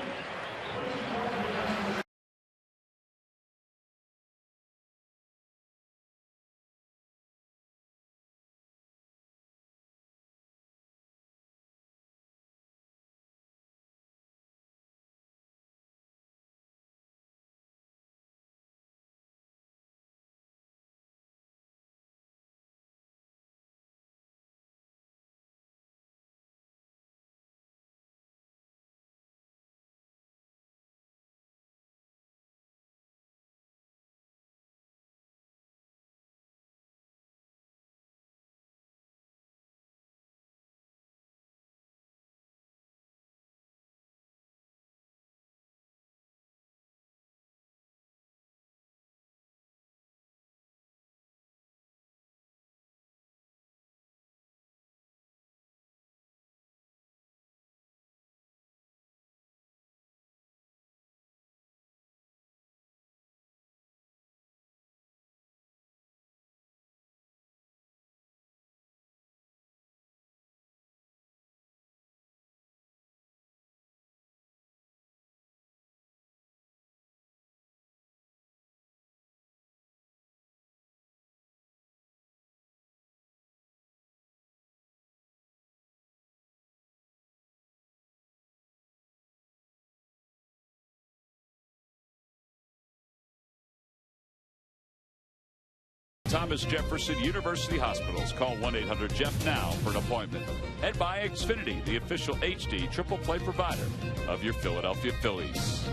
Thomas Jefferson University Hospitals. Call 1-800-JEFF now for an appointment. And by Xfinity, the official HD triple play provider of your Philadelphia Phillies.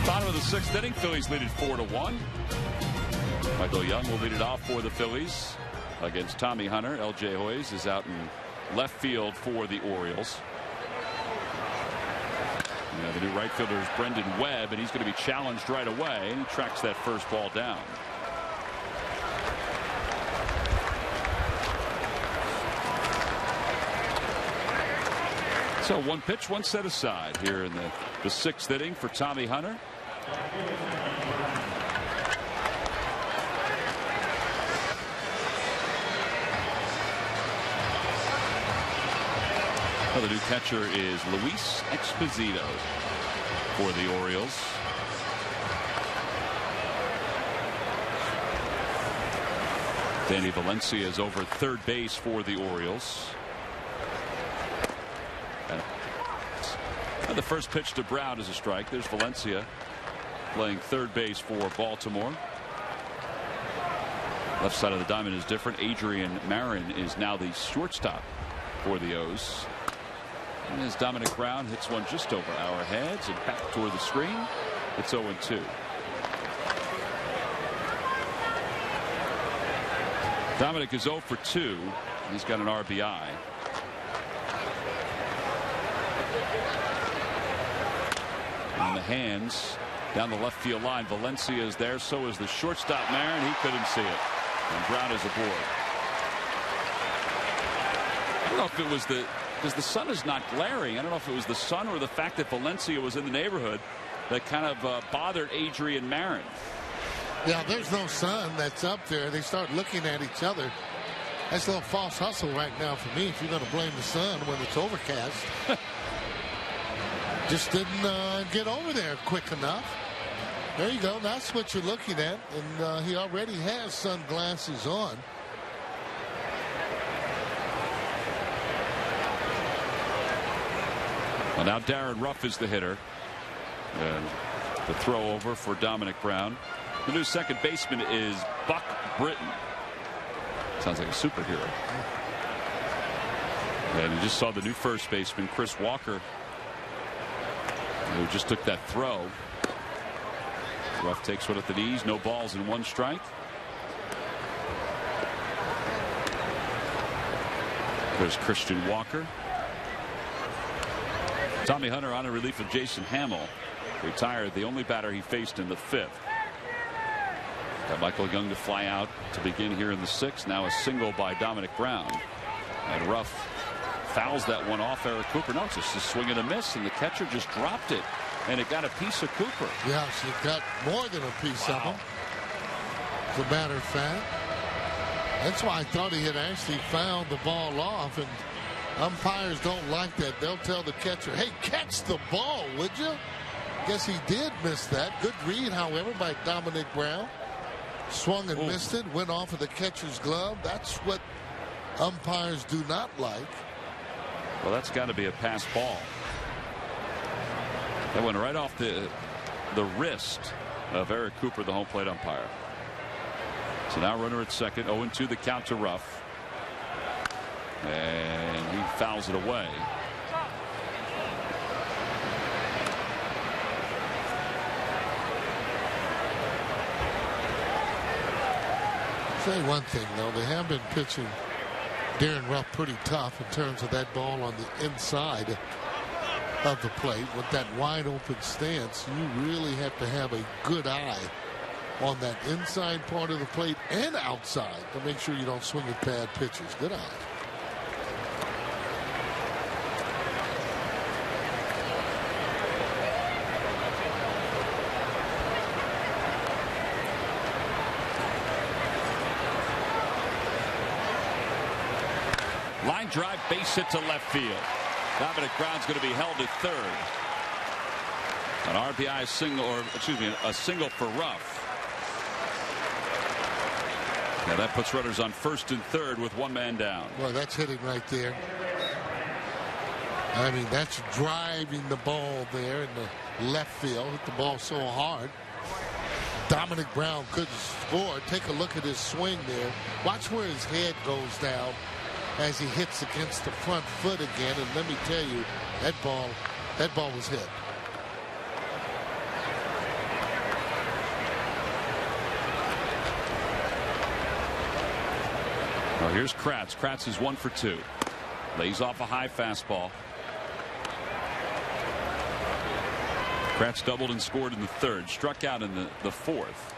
Bottom of the 6th inning, Phillies lead it 4-1. Michael Young will lead it off for the Phillies against Tommy Hunter. L.J. Hoyes is out in left field for the Orioles. The new right fielder is Brendan Webb, and he's going to be challenged right away, and he tracks that first ball down. So 1 pitch, 1 set aside here in the 6th inning for Tommy Hunter. Well, the new catcher is Luis Exposito for the Orioles. Danny Valencia is over third base for the Orioles. And the first pitch to Brown is a strike. There's Valencia playing third base for Baltimore. Left side of the diamond is different. Adrian Marin is now the shortstop for the O's. And as Dominic Brown hits one just over our heads and back toward the screen, it's 0-2. Dominic is 0 for 2. He's got an RBI. On the hands down the left field line. Valencia is there. So is the shortstop Marin. He couldn't see it. And Brown is aboard. I don't know if it was because the sun is not glaring. I don't know if it was the sun or the fact that Valencia was in the neighborhood that kind of bothered Adrian Marin. Yeah, there's no sun that's up there. They start looking at each other. That's a little false hustle right now for me if you're going to blame the sun when it's overcast. Just didn't get over there quick enough. There you go. That's what you're looking at. And he already has sunglasses on. Well, now Darren Ruff is the hitter. And the throw over for Dominic Brown. The new second baseman is Buck Britton. Sounds like a superhero. And you just saw the new first baseman, Chris Walker, who just took that throw. Ruff takes one at the knees. No balls and 1 strike. There's Christian Walker. Tommy Hunter on a relief of Jason Hamill. Retired, the only batter he faced in the 5th. Got Michael Young to fly out to begin here in the 6th. Now a single by Dominic Brown. And Ruff fouls that one off Eric Cooper. No, it's just a swing and a miss, and the catcher just dropped it. And it got a piece of Cooper. Yeah, she got more than a piece of him. As a matter of fact. That's why I thought he had actually fouled the ball off. And umpires don't like that. They'll tell the catcher, hey, catch the ball, would you? Guess he did miss that. Good read, however, by Dominic Brown. Swung and missed it. Went off of the catcher's glove. That's what umpires do not like. Well, that's got to be a pass ball. That went right off the wrist of Eric Cooper, the home plate umpire. So now runner at second. 0-2 the count to Ruff. And he fouls it away. Say one thing, though. They have been pitching Darren Ruff pretty tough in terms of that ball on the inside of the plate. With that wide open stance, you really have to have a good eye on that inside part of the plate and outside to make sure you don't swing at bad pitches. Good eye. Line drive, base hit to left field. Dominic Brown's going to be held at third. An RBI single, or excuse me, a single for Ruff. Now that puts runners on first and third with 1 man down. Well, that's hitting right there. I mean, that's driving the ball there in the left field. Hit the ball so hard. Dominic Brown couldn't score. Take a look at his swing there. Watch where his head goes down as he hits against the front foot again. And let me tell you, that ball was hit. Well, here's Kratz. Kratz is 1 for 2. Lays off a high fastball. Kratz doubled and scored in the third. Struck out in the fourth.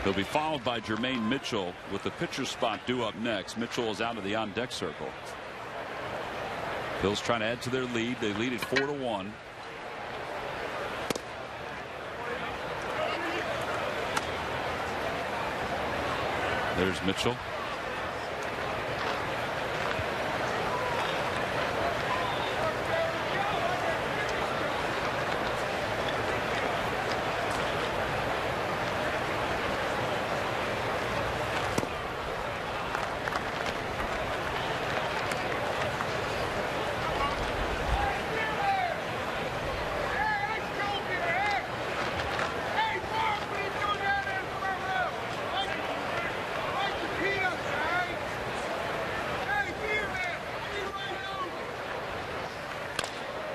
He'll be followed by Jermaine Mitchell with the pitcher spot due up next. Mitchell is out of the on-deck circle. Phil's trying to add to their lead. They lead it 4-1. There's Mitchell.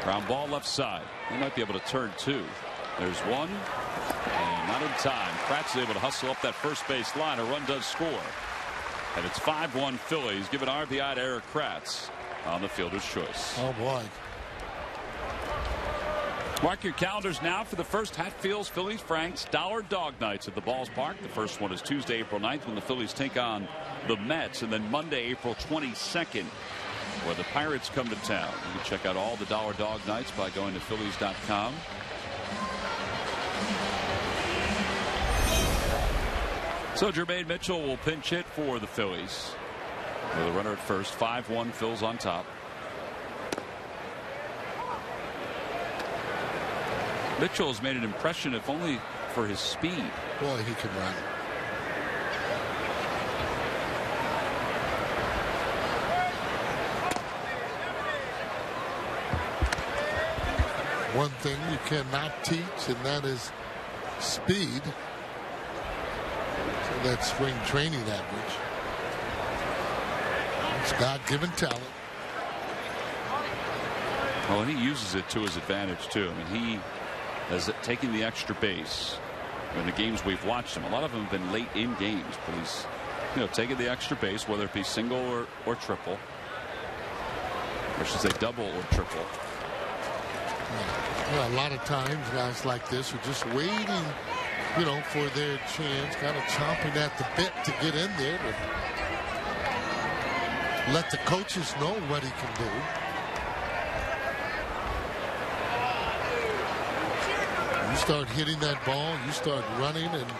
Ground ball left side. He might be able to turn 2. There's one. And not in time. Kratz is able to hustle up that first base line. A run does score. And it's 5-1 Phillies. Give an RBI to Eric Kratz on the fielder's choice. Oh, boy. Mark your calendars now for the first Hatfields Phillies Franks Dollar Dog Nights at the Balls Park. The first one is Tuesday, April 9th, when the Phillies take on the Mets, and then Monday, April 22nd, where the Pirates come to town. You can check out all the Dollar Dog Nights by going to Phillies.com. So Jermaine Mitchell will pinch hit for the Phillies with a runner at first. 5-1 Phil's on top. Mitchell has made an impression, if only for his speed. Boy, he can run. One thing you cannot teach, and that is speed. So that's spring training average. It's God-given talent. Well, and he uses it to his advantage, too. I mean, he has taken the extra base in the games we've watched him. A lot of them have been late in games, but he's, taking the extra base, whether it be single or triple. Or I should say double or triple. A lot of times guys like this are just waiting, for their chance, kind of chomping at the bit to get in there to let the coaches know what he can do. You start hitting that ball, you start running and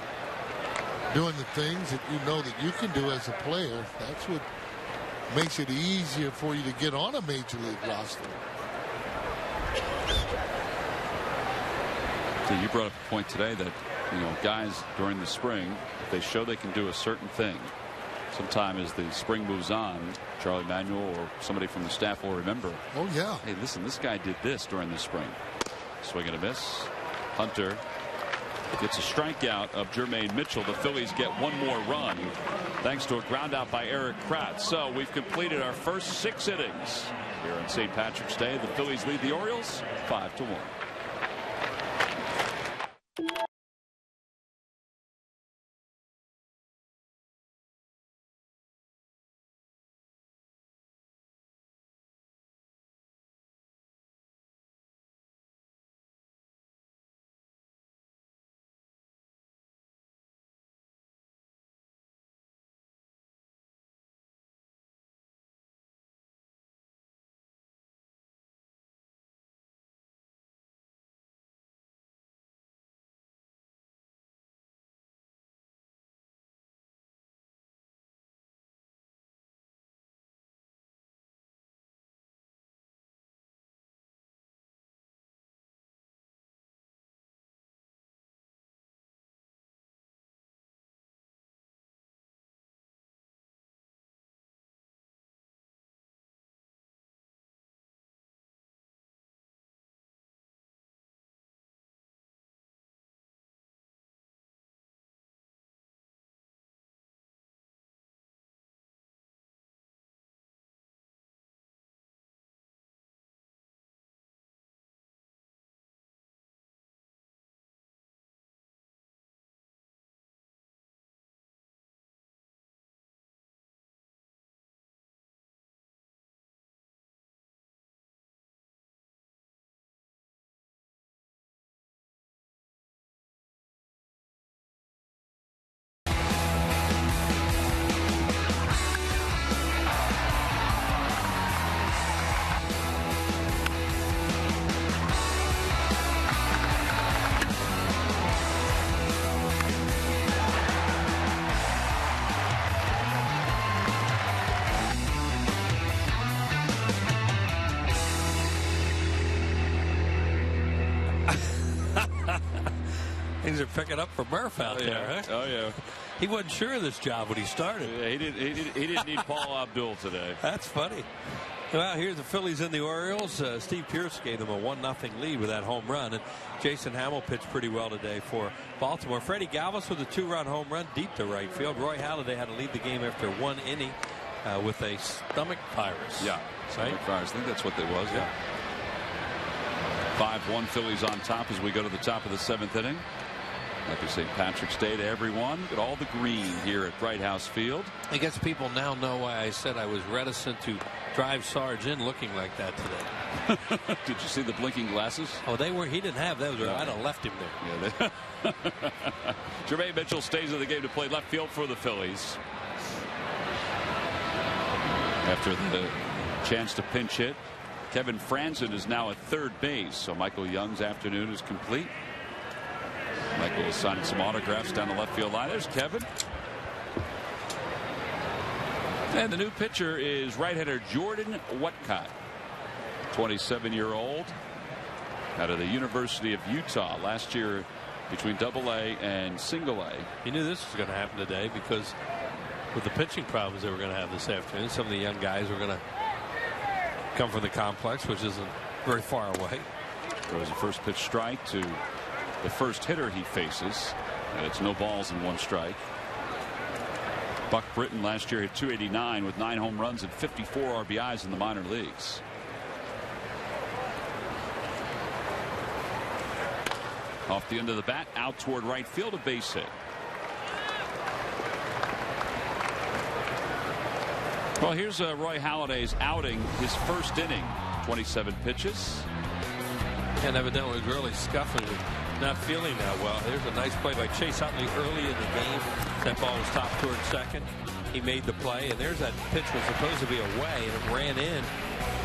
doing the things that you know that you can do as a player. That's what makes it easier for you to get on a major league roster. So you brought up a point today that guys during the spring, if they show they can do a certain thing, sometime as the spring moves on, Charlie Manuel or somebody from the staff will remember. Oh yeah. Hey, listen, this guy did this during the spring. Swing and a miss. Hunter gets a strikeout of Jermaine Mitchell. The Phillies get one more run thanks to a ground out by Eric Kratz. So we've completed our first 6 innings here on St. Patrick's Day. The Phillies lead the Orioles 5-1. Things are picking up for Murph out there. Huh? Oh yeah. He wasn't sure of this job when he started. Yeah, he didn't need Paul Abdul today. That's funny. Well, here's the Phillies and the Orioles. Steve Pearce gave them a 1-0 lead with that home run. And Jason Hamill pitched pretty well today for Baltimore. Freddie Galvis with a 2-run home run deep to right field. Roy Halladay had to lead the game after 1 inning with a stomach virus. Yeah, stomach virus. I think that's what that was. Yeah. 5-1 Phillies on top as we go to the top of the 7th inning. Happy St. Patrick's Day to everyone. Look at all the green here at Bright House Field. I guess people now know why I said I was reticent to drive Sarge in looking like that today. Did you see the blinking glasses? Oh, they were. He didn't have those. I'd have left him there. Yeah, Jermaine Mitchell stays in the game to play left field for the Phillies. After the chance to pinch hit, Kevin Franzen is now at third base. So Michael Young's afternoon is complete. Michael is signing some autographs down the left field line. There's Kevin. And the new pitcher is right-hander Jordan Whatcott, 27-year-old, out of the University of Utah. Last year between AA and single A. You knew this was going to happen today because with the pitching problems they were going to have this afternoon, some of the young guys were going to come from the complex, which isn't very far away. Throws a first pitch strike to the first hitter he faces, and it's no balls and 1 strike. Buck Britton last year hit .289 with 9 home runs and 54 RBIs in the minor leagues. Off the end of the bat, out toward right field, a base hit. Well, here's Roy Halladay's outing, his first inning, 27 pitches. And evidently was really scuffing and not feeling that well. There's a nice play by Chase Utley early in the game. That ball was topped towards second. He made the play, and there's that pitch was supposed to be away, and it ran in.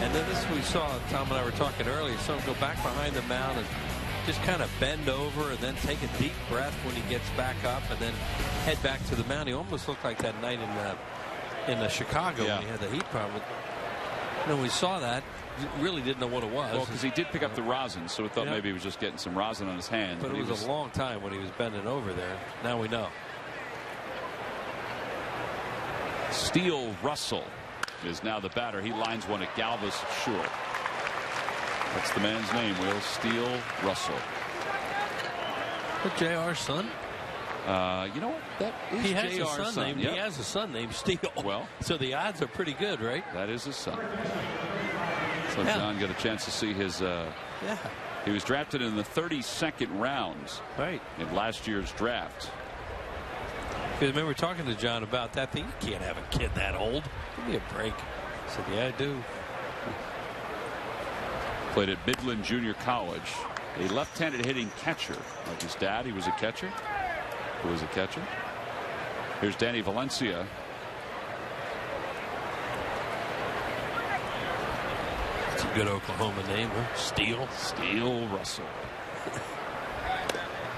And then this we saw, Tom and I were talking earlier, so go back behind the mound and just kind of bend over and then take a deep breath when he gets back up and then head back to the mound. He almost looked like that night in the Chicago when he had the heat problem. When we saw that, really didn't know what it was. Well, because he did pick up the rosin, so we thought maybe he was just getting some rosin on his hand. But it was a long time when he was bending over there. Now we know. Steele Russell is now the batter. He lines one at Galvis short. That's the man's name, Will. Steele Russell. But JR's son? You know what? That is he has JR's a son named. Yep. He has a son named Steele. Well, so the odds are pretty good, right? That is his son. So John got a chance to see his. He was drafted in the 32nd round. Right. In last year's draft. Because I remember talking to John about that thing. You can't have a kid that old. Give me a break. I said, yeah, I do. Played at Midland Junior College. A left-handed hitting catcher. Like his dad, he was a catcher. Who was a catcher? Here's Danny Valencia. It's a good Oklahoma name, huh? Steele Russell.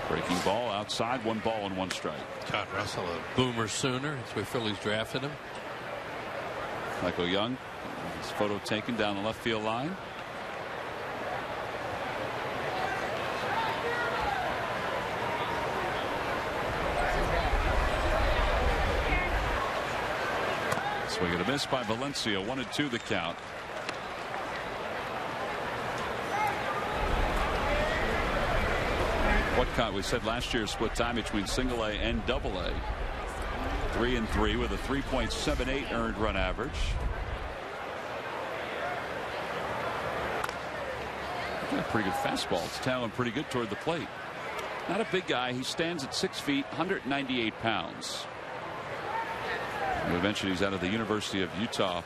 Breaking ball outside, 1 ball and 1 strike. Todd Russell, a boomer sooner. That's where Phillies drafted him. Michael Young, his photo taken down the left field line. Swing and a miss by Valencia. 1-2 the count. Whatcott, we said last year, split time between single A and double A. 3-3 with a 3.78 earned run average. Got a pretty good fastball. It's tailing pretty good toward the plate. Not a big guy. He stands at 6 feet, 198 pounds. We mentioned he's out of the University of Utah.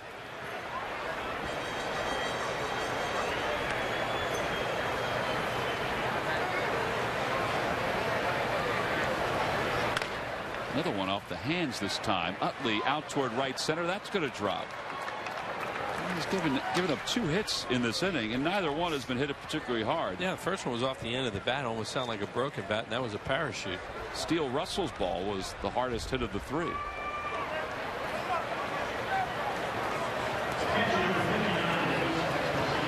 Another one off the hands this time. Utley out toward right center. That's going to drop. He's given up 2 hits in this inning, and neither one has been hit particularly hard. Yeah, the first one was off the end of the bat. Almost sounded like a broken bat, and that was a parachute. Steele Russell's ball was the hardest hit of the 3.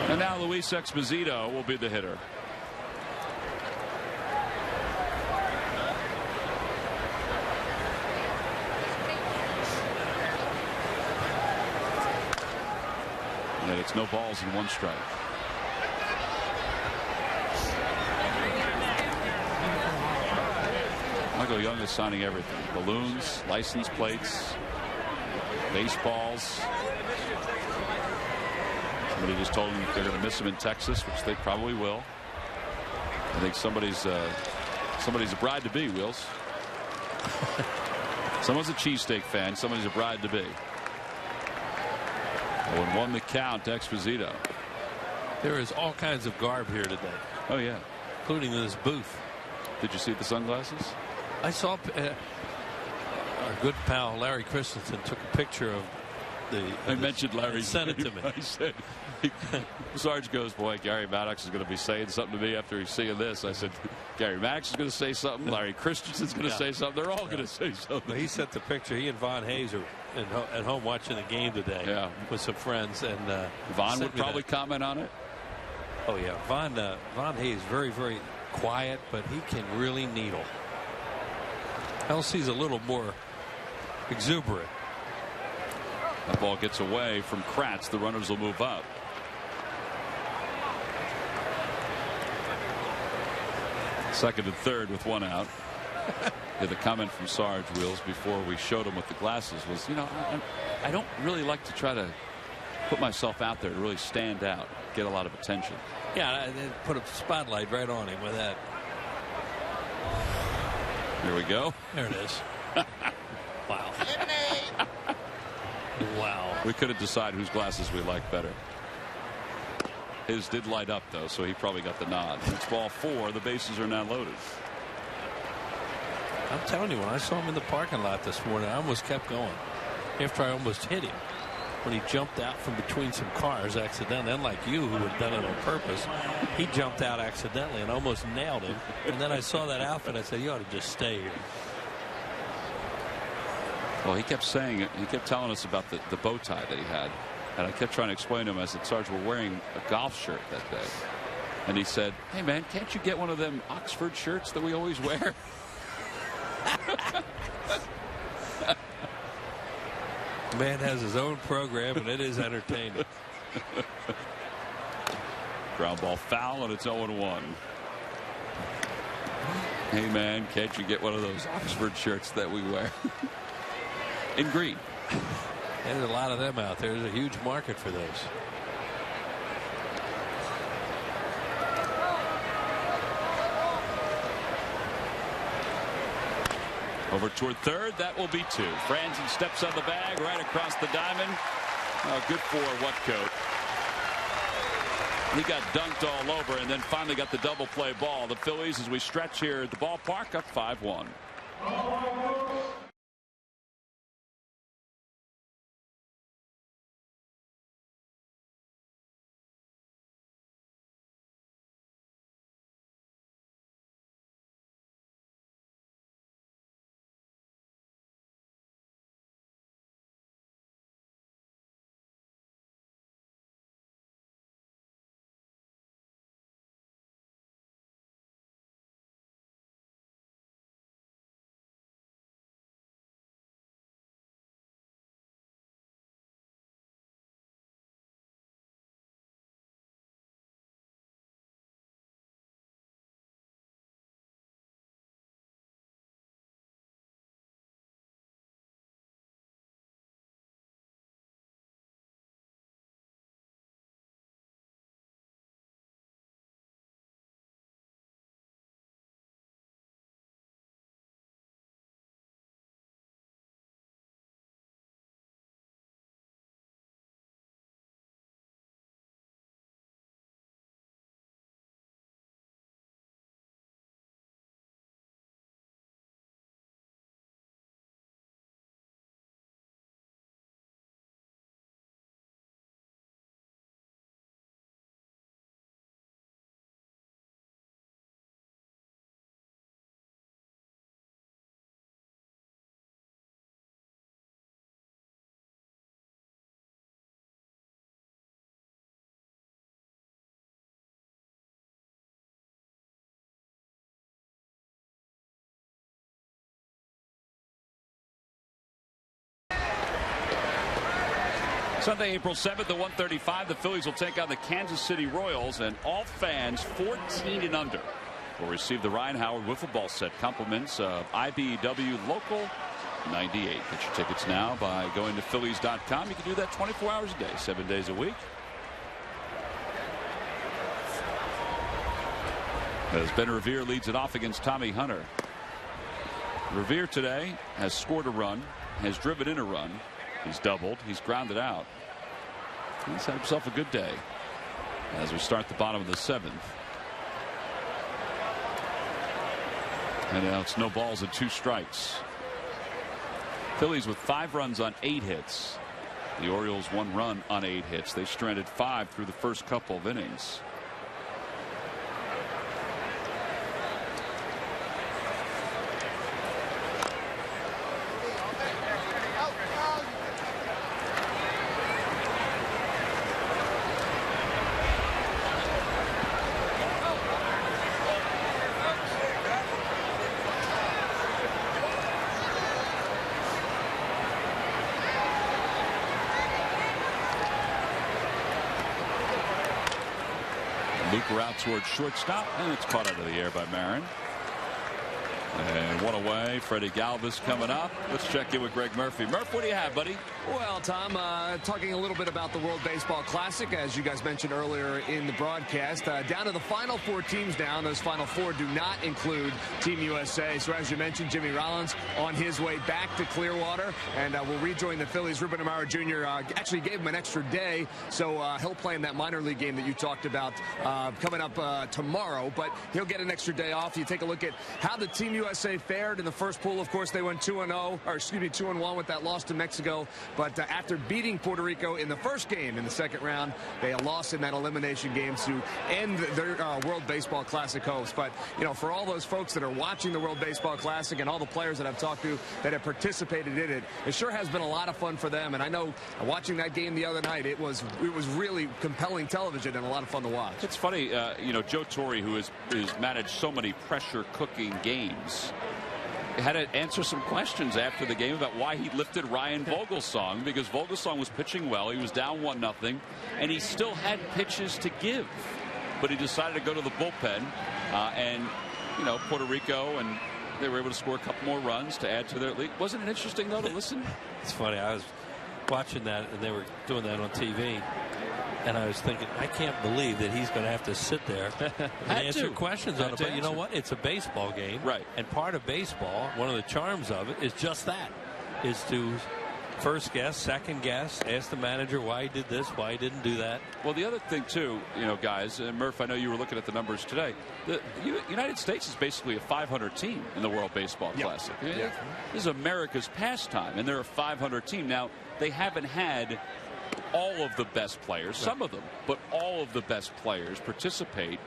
And now Luis Exposito will be the hitter. It's no balls and 1 strike. Michael Young is signing everything. Balloons, license plates, baseballs. Somebody just told him they're going to miss him in Texas, which they probably will. I think somebody's a bride to be, Wheels. Someone's a cheesesteak fan. Somebody's a bride to be. 0-1 the count. Exposito. There is all kinds of garb here today. Oh yeah, including this booth. Did you see the sunglasses? I saw our good pal Larry Christensen took a picture of I mentioned Larry. Sent it to me. I said, Sarge goes, boy, Gary Maddox is going to be saying something to me after he's seeing this. I said, Gary Maddox is going to say something. Larry Christensen's going to say something. They're all going to say something. But he sent the picture. He and Von Hayes are at home watching the game today. Yeah. With some friends. And Vaughn would probably comment on it. Oh yeah, Von Hayes very, very quiet, but he can really needle. Elsie's a little more exuberant. That ball gets away from Kratz. The runners will move up. Second and third with 1 out. Yeah, the comment from Sarge, Wheels, before we showed him with the glasses was, you know, I don't really like to try to put myself out there to really stand out, get a lot of attention. Yeah, they put a spotlight right on him with that. Here we go. There it is. Wow. Wow. We couldn't decide whose glasses we liked better. His did light up, though, so he probably got the nod. It's ball 4. The bases are now loaded. I'm telling you, when I saw him in the parking lot this morning, I almost kept going after I almost hit him. When he jumped out from between some cars accidentally, unlike you who had done it on purpose, he jumped out accidentally and almost nailed him. And then I saw that outfit. I said, you ought to just stay here. Well, he kept saying, he kept telling us about the bow tie that he had. And I kept trying to explain to him, I said, Sarge, we're wearing a golf shirt that day. And he said, hey, man, can't you get one of them Oxford shirts that we always wear? Man has his own program, and it is entertaining. Ground ball foul, and it's 0-1. Hey, man, can't you get one of those Oxford shirts that we wear? In green. There's a lot of them out there. There's a huge market for those. Over toward third. That will be 2. Franzen steps on the bag right across the diamond. Oh, good for Watcoat. He got dunked all over and then finally got the double play ball. The Phillies, as we stretch here at the ballpark, up 5-1. Sunday, April 7th at 1:35, the Phillies will take on the Kansas City Royals, and all fans 14 and under will receive the Ryan Howard wiffle ball set. Compliments of IBEW Local 98. Get your tickets now by going to Phillies.com. You can do that 24 hours a day, 7 days a week. As Ben Revere leads it off against Tommy Hunter. Revere today has scored a run, has driven in a run. He's doubled. He's grounded out. He's had himself a good day as we start the bottom of the 7th. And now it's no balls and 2 strikes. Phillies with 5 runs on 8 hits. The Orioles 1 run on 8 hits. They stranded 5 through the first couple of innings. Looper out towards shortstop, and it's caught out of the air by Marin. And one away. Freddie Galvis coming up. Let's check in with Greg Murphy. Murph, what do you have, buddy? Well, Tom, talking a little bit about the World Baseball Classic, as you guys mentioned earlier in the broadcast. Down to the final 4 teams down. Those final 4 do not include Team USA. So as you mentioned, Jimmy Rollins on his way back to Clearwater, and will rejoin the Phillies. Ruben Amaro Jr. Actually gave him an extra day, so he'll play in that minor league game that you talked about coming up tomorrow. But he'll get an extra day off. You take a look at how the Team USA fared in the first pool. Of course, they went 2-0, or excuse me, 2-1 with that loss to Mexico. But after beating Puerto Rico in the first game in the second round, they lost in that elimination game to end their World Baseball Classic hopes. But, you know, for all those folks that are watching the World Baseball Classic and all the players that I've talked to that have participated in it, it sure has been a lot of fun for them. And I know watching that game the other night, it was really compelling television and a lot of fun to watch. It's funny, you know, Joe Torre, who has managed so many pressure cooking games, had to answer some questions after the game about why he lifted Ryan Vogelsong, because Vogelsong was pitching well. He was down 1-0, and he still had pitches to give, but he decided to go to the bullpen, and you know, Puerto Rico, and they were able to score a couple more runs to add to their lead. Wasn't it interesting though to listen? It's funny. I was watching that, and they were doing that on TV. And I was thinking, I can't believe that he's going to have to sit there and answer questions on it. But you know what? It's a baseball game. Right. And part of baseball, one of the charms of it, is just that. Is to first guess, second guess, ask the manager why he did this, why he didn't do that. Well, the other thing, too, you know, guys, and Murph, I know you were looking at the numbers today. The United States is basically a 500 team in the World Baseball Classic. Yeah. This is America's pastime, and they're a 500 team. Now, they haven't had all of the best players, some of them, but all of the best players participate.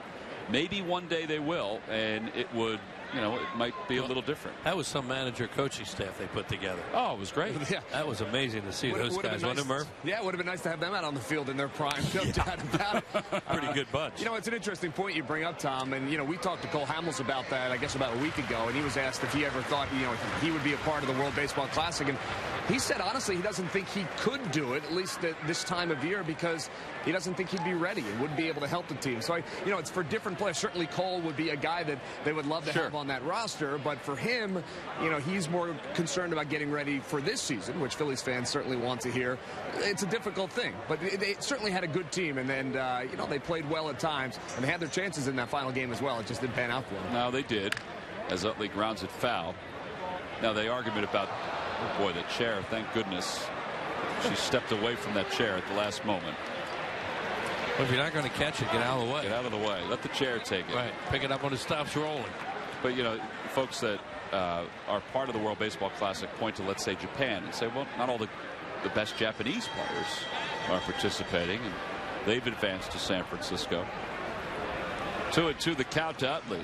Maybe one day they will, and it would, you know, it might be a little different. That was some manager coaching staff they put together. Oh, it was great. Yeah. That was amazing to see those guys. Wasn't it, Murph? Yeah, it would have been nice to have them out on the field in their prime. No doubt about it. Pretty good bunch. You know, it's an interesting point you bring up, Tom. And, you know, we talked to Cole Hamels about that, I guess, about a week ago. And he was asked if he ever thought, you know, he would be a part of the World Baseball Classic. And he said, honestly, he doesn't think he could do it, at least at this time of year, because he doesn't think he'd be ready and wouldn't be able to help the team. So, you know, it's for different players. Certainly Cole would be a guy that they would love to have on that roster. But for him, you know, he's more concerned about getting ready for this season, which Phillies fans certainly want to hear. It's a difficult thing. But they certainly had a good team. And you know, they played well at times. And they had their chances in that final game as well. It just didn't pan out for them. No, they did, as Utley grounds it foul. Now, the argument about, oh boy, the chair, thank goodness she stepped away from that chair at the last moment. Well, if you're not going to catch it, get out of the way. Get out of the way. Let the chair take it. Right. Pick it up when it stops rolling. But, you know, folks that are part of the World Baseball Classic point to, let's say, Japan and say, well, not all the best Japanese players are participating, and they've advanced to San Francisco. 2-2 the count to Utley.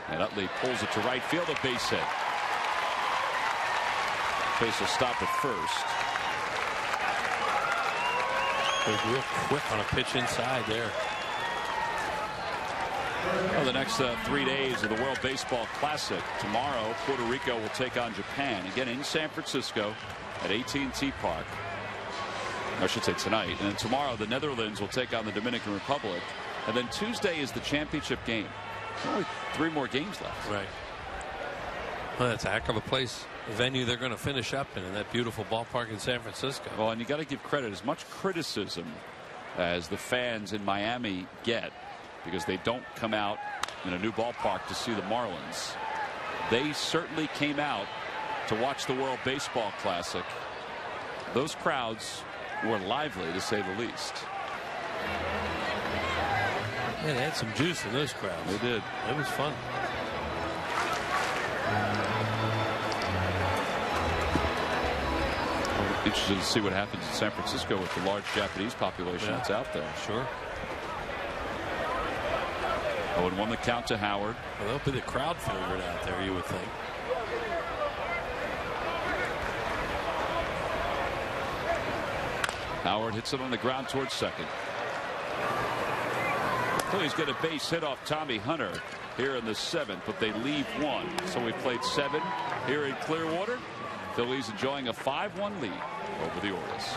And Utley pulls it to right field, a base hit. Chase will stop at first. They're real quick on a pitch inside there. Well, the next 3 days of the World Baseball Classic. Tomorrow, Puerto Rico will take on Japan, again in San Francisco at AT&T Park. I should say tonight. And then tomorrow the Netherlands will take on the Dominican Republic. And then Tuesday is the championship game. Only 3 more games left. Right. Well, that's a heck of a place, a venue they're going to finish up in that beautiful ballpark in San Francisco. Well, and you got to give credit, as much criticism as the fans in Miami get, because they don't come out in a new ballpark to see the Marlins. They certainly came out to watch the World Baseball Classic. Those crowds were lively, to say the least. Yeah, they had some juice in those crowds. They did. It was fun. Interested to see what happens in San Francisco with the large Japanese population that's out there. Sure. 0-1 the count to Howard. Well, they'll be the crowd favorite out there, you would think. Howard hits it on the ground towards second. Phillies get a base hit off Tommy Hunter here in the 7th, but they leave 1. So we played 7 here in Clearwater. Phillies enjoying a 5-1 lead over the Orioles.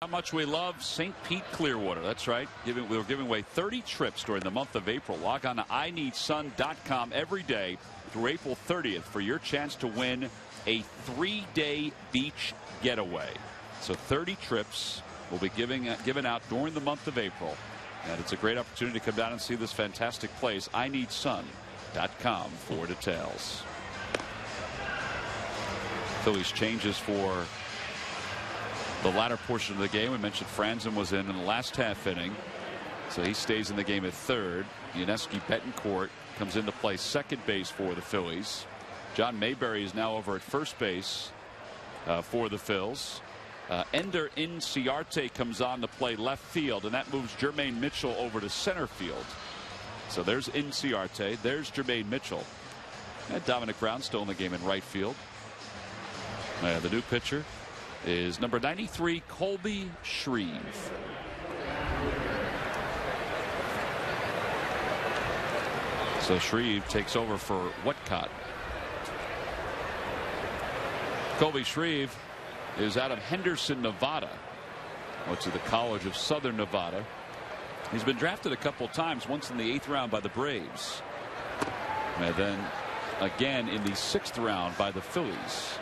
How much we love St. Pete Clearwater. That's right. We were giving away 30 trips during the month of April. Log on to ineedsun.com every day through April 30th for your chance to win a 3-day beach getaway. So 30 trips will be given out during the month of April. And it's a great opportunity to come down and see this fantastic place. ineedsun.com for details. Phillies changes for the latter portion of the game. We mentioned Franzen was in the last half inning, so he stays in the game at third. Yuniesky Betancourt comes into play second base for the Phillies. John Mayberry is now over at first base for the Phils. Ender Inciarte comes on to play left field, and that moves Jermaine Mitchell over to center field. So there's Inciarte, there's Jermaine Mitchell, and Dominic Brown still in the game in right field. The new pitcher is number 93, Colby Shreve. So Shreve takes over for Whatcott. Colby Shreve is out of Henderson, Nevada. Went to the College of Southern Nevada. He's been drafted a couple times, once in the 8th round by the Braves, and then again in the 6th round by the Phillies.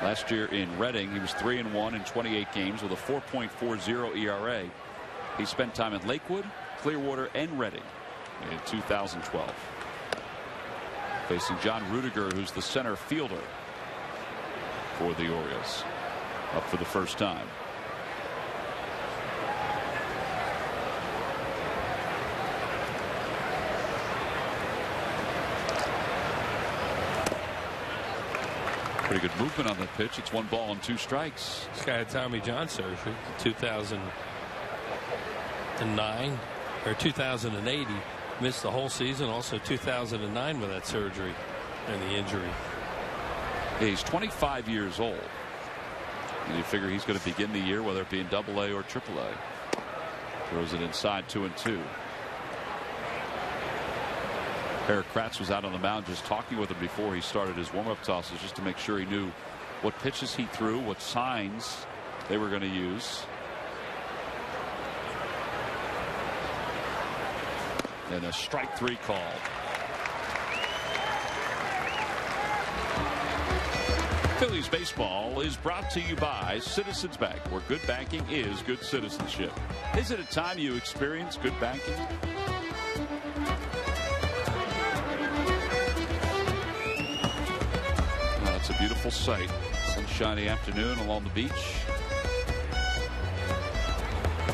Last year in Reading, he was 3-1 in 28 games with a 4.40 ERA. He spent time in Lakewood, Clearwater, and Reading in 2012. Facing John Rudiger, who's the center fielder for the Orioles, up for the first time. Pretty good movement on that pitch. It's 1 ball and 2 strikes. This guy had Tommy John surgery in 2009 or 2008. He missed the whole season. Also 2009 with that surgery and the injury. He's 25 years old. And you figure he's going to begin the year, whether it be in AA or AAA. Throws it inside 2-2. Eric Kratz was out on the mound just talking with him before he started his warm-up tosses, just to make sure he knew what pitches he threw, what signs they were going to use. And a strike 3 called. Phillies baseball is brought to you by Citizens Bank, where good banking is good citizenship. Is it a time you experience good banking? Well, it's a beautiful sight. Sunshiny afternoon along the beach.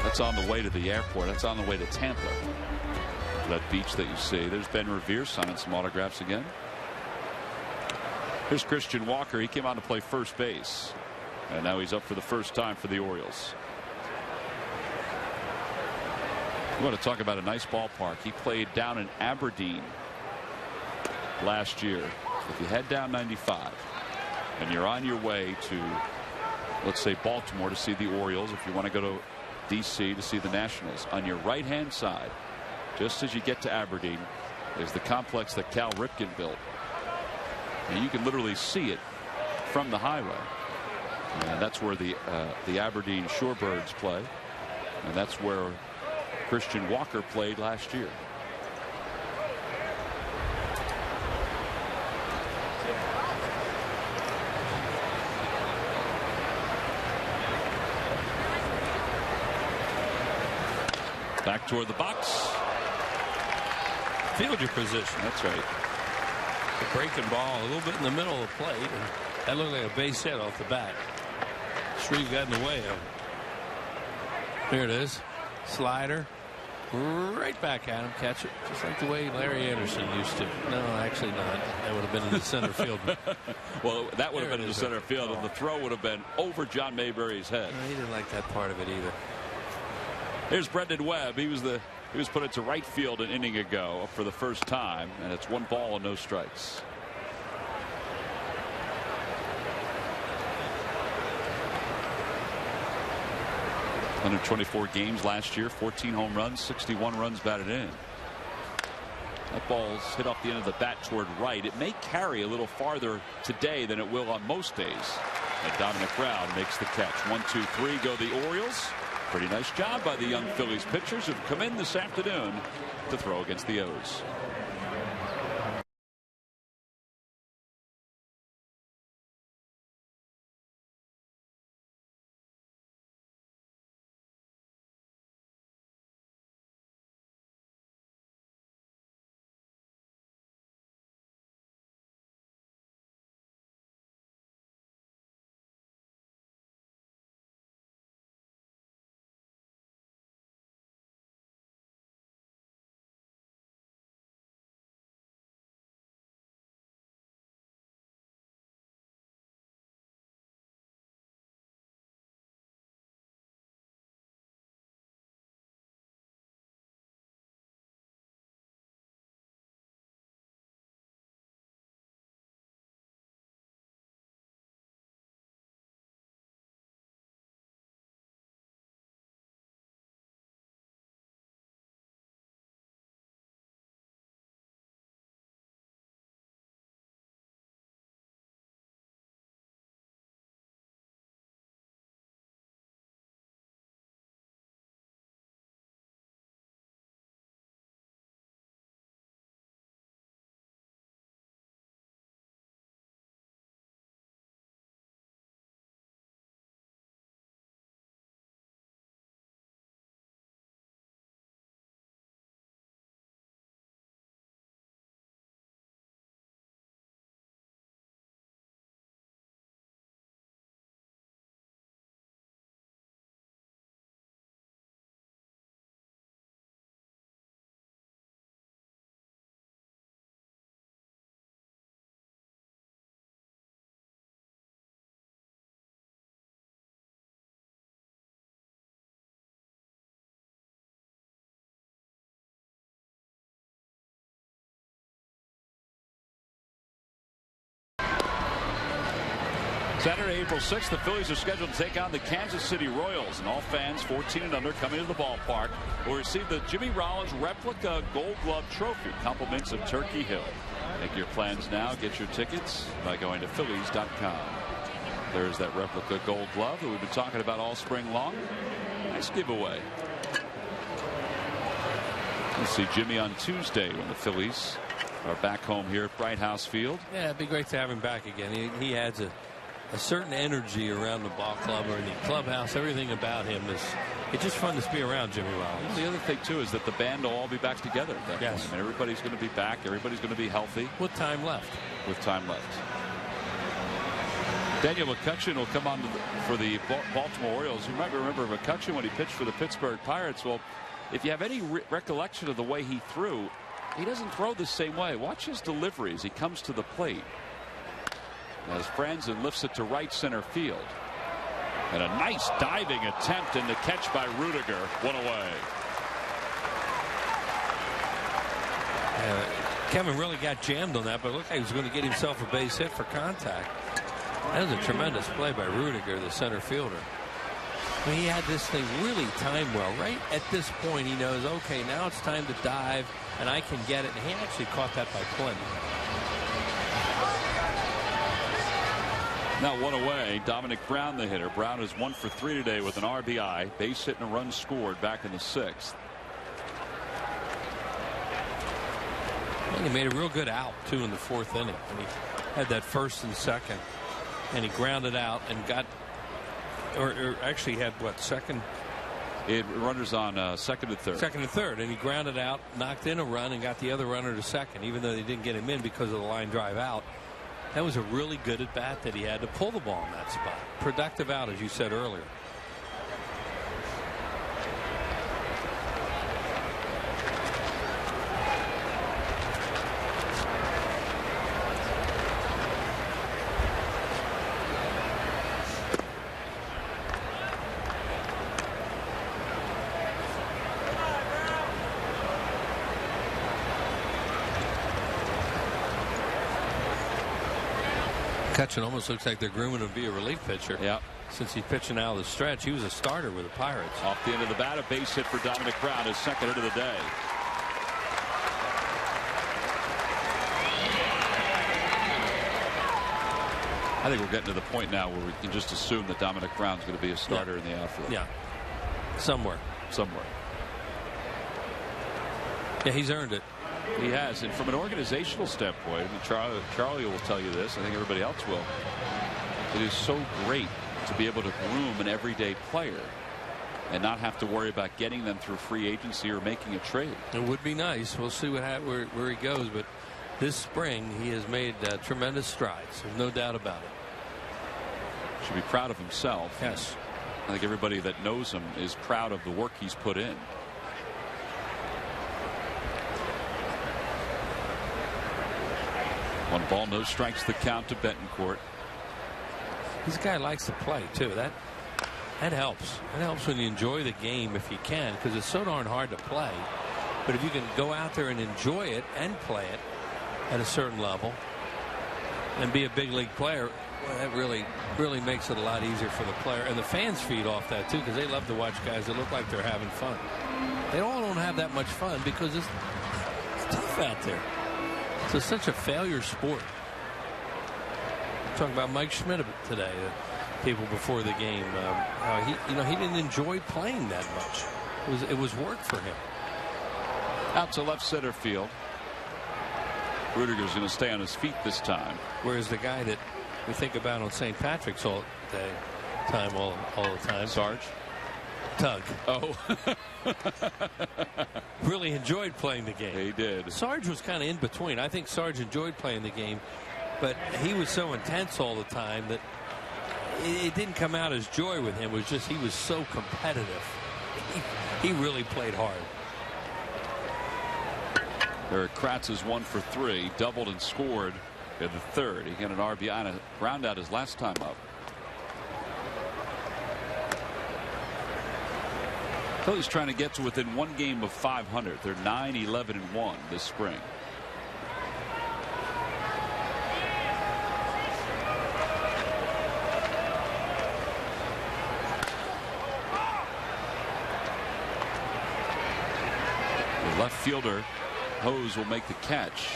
That's on the way to the airport. That's on the way to Tampa. That beach that you see. There's Ben Revere signing some autographs again. Here's Christian Walker. He came on to play first base, and now he's up for the first time for the Orioles. You want to talk about a nice ballpark. He played down in Aberdeen last year. If you head down 95 and you're on your way to, let's say, Baltimore to see the Orioles, if you want to go to DC to see the Nationals, on your right hand side, just as you get to Aberdeen, is the complex that Cal Ripken built. And you can literally see it from the highway. And that's where the Aberdeen Shorebirds play. And that's where Christian Walker played last year. Back toward the box. Field your position. That's right. The breaking ball a little bit in the middle of the plate, and that looked like a base hit off the bat. Shreve got in the way of it. Here it is. Slider. Right back at him. Catch it. Just like the way Larry Anderson used to. No, actually not. That would have been in the center field. Well, that would have been in the center field, and the throw would have been over John Mayberry's head. No, he didn't like that part of it either. Here's Brendan Webb. He was put into right field an inning ago for the first time, and it's 1 ball and no strikes. Under 24 games last year, 14 home runs, 61 runs batted in. That ball's hit off the end of the bat toward right. It may carry a little farther today than it will on most days. And Dominic Brown makes the catch. 1, 2, 3 go the Orioles. Pretty nice job by the young Phillies pitchers who've come in this afternoon to throw against the O's. Saturday, April 6th, the Phillies are scheduled to take on the Kansas City Royals, and all fans 14 and under coming to the ballpark will receive the Jimmy Rollins replica Gold Glove Trophy, compliments of Turkey Hill. Make your plans now. Get your tickets by going to Phillies.com. There's that replica Gold Glove that we've been talking about all spring long. Nice giveaway. We'll see Jimmy on Tuesday when the Phillies are back home here at Bright House Field. Yeah, it'd be great to have him back again. He adds a certain energy around the ball club or in the clubhouse. Everything about him is, it's just fun to be around Jimmy Rollins. The other thing too is that the band will all be back together at that point. I mean, everybody's going to be back. Everybody's going to be healthy. With time left. With time left. Daniel McCutcheon will come on for the Baltimore Orioles. You might remember McCutcheon when he pitched for the Pittsburgh Pirates. Well, if you have any recollection of the way he threw, he doesn't throw the same way. Watch his delivery as he comes to the plate. As Franzen lifts it to right center field. And a nice diving attempt and the catch by Rudiger. One away. Kevin really got jammed on that, but it looked like he was going to get himself a base hit for contact. That was a tremendous play by Rudiger, the center fielder. I mean, he had this thing really timed well. Right at this point, he knows, okay, now it's time to dive, and I can get it. And he actually caught that by plenty. Now one away. Dominic Brown, the hitter. Brown is 1 for 3 today with an RBI, base hit and a run scored back in the 6th. And he made a real good out too in the 4th inning, and he had that 1st and 2nd, and he grounded out and got, or actually had what, 2nd? Runners on 2nd and 3rd. 2nd and 3rd, and he grounded out, knocked in a run, and got the other runner to 2nd, even though they didn't get him in because of the line drive out. That was a really good at bat that he had to pull the ball in that spot. Productive out, as you said earlier. McCutcheon almost looks like they're grooming him to be a relief pitcher. Yeah. Since he's pitching out of the stretch, he was a starter with the Pirates. Off the end of the bat, a base hit for Dominic Brown, his 2nd hit of the day. I think we're getting to the point now where we can just assume that Dominic Brown's going to be a starter in the outfield. Yeah. Somewhere. Yeah, he's earned it. He has, and from an organizational standpoint, Charlie will tell you this, I think everybody else will, it is so great to be able to groom an everyday player and not have to worry about getting them through free agency or making a trade. It would be nice. We'll see where he goes, but this spring he has made tremendous strides. There's no doubt about it. Should be proud of himself. Yes. I think everybody that knows him is proud of the work he's put in. One ball, no strikes, the count to Betancourt. This guy likes to play too. That helps. It helps when you enjoy the game if you can, because it's so darn hard to play. But if you can go out there and enjoy it and play it at a certain level and be a big league player, well, that really makes it a lot easier for the player. And the fans feed off that too, because they love to watch guys that look like they're having fun. They all don't have that much fun because it's tough out there. It's such a failure sport. Talking about Mike Schmidt today, people before the game, how he didn't enjoy playing that much. It was work for him. Out to left center field. Rudiger's going to stay on his feet this time. Whereas the guy that we think about on St. Patrick's all the time, Sarge. Tug. Oh. Really enjoyed playing the game. He did. Sarge was kind of in between. I think Sarge enjoyed playing the game, but he was so intense all the time that it didn't come out as joy with him. It was just he was so competitive. He really played hard. Eric Kratz is 1 for 3, doubled and scored in the 3rd. He got an RBI and a ground out his last time up. Phillies trying to get to within 1 game of 500. They're 9-11-1 this spring. left fielder Hose will make the catch.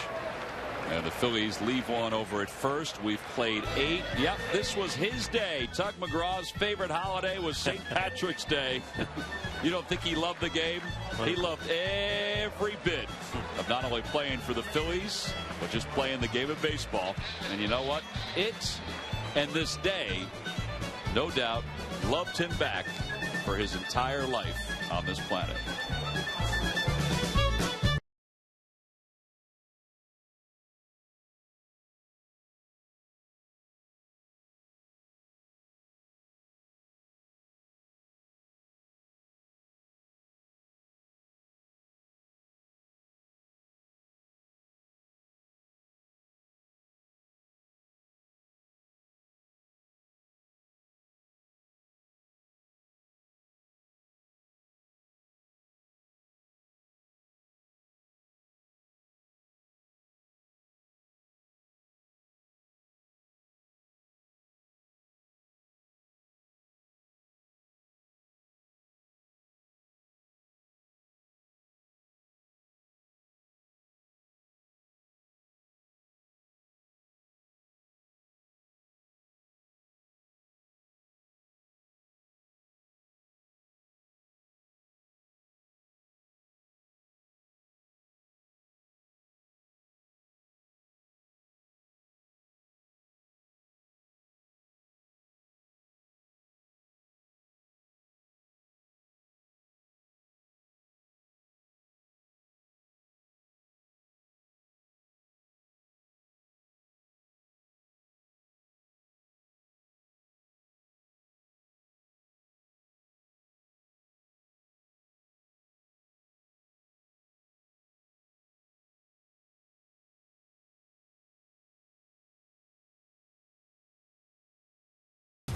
And the Phillies leave one over at first. We've played 8. Yep, this was his day. Tug McGraw's favorite holiday was St. Patrick's Day. You don't think he loved the game? He loved every bit of not only playing for the Phillies, but just playing the game of baseball. And you know what? It and this day, no doubt, loved him back for his entire life on this planet.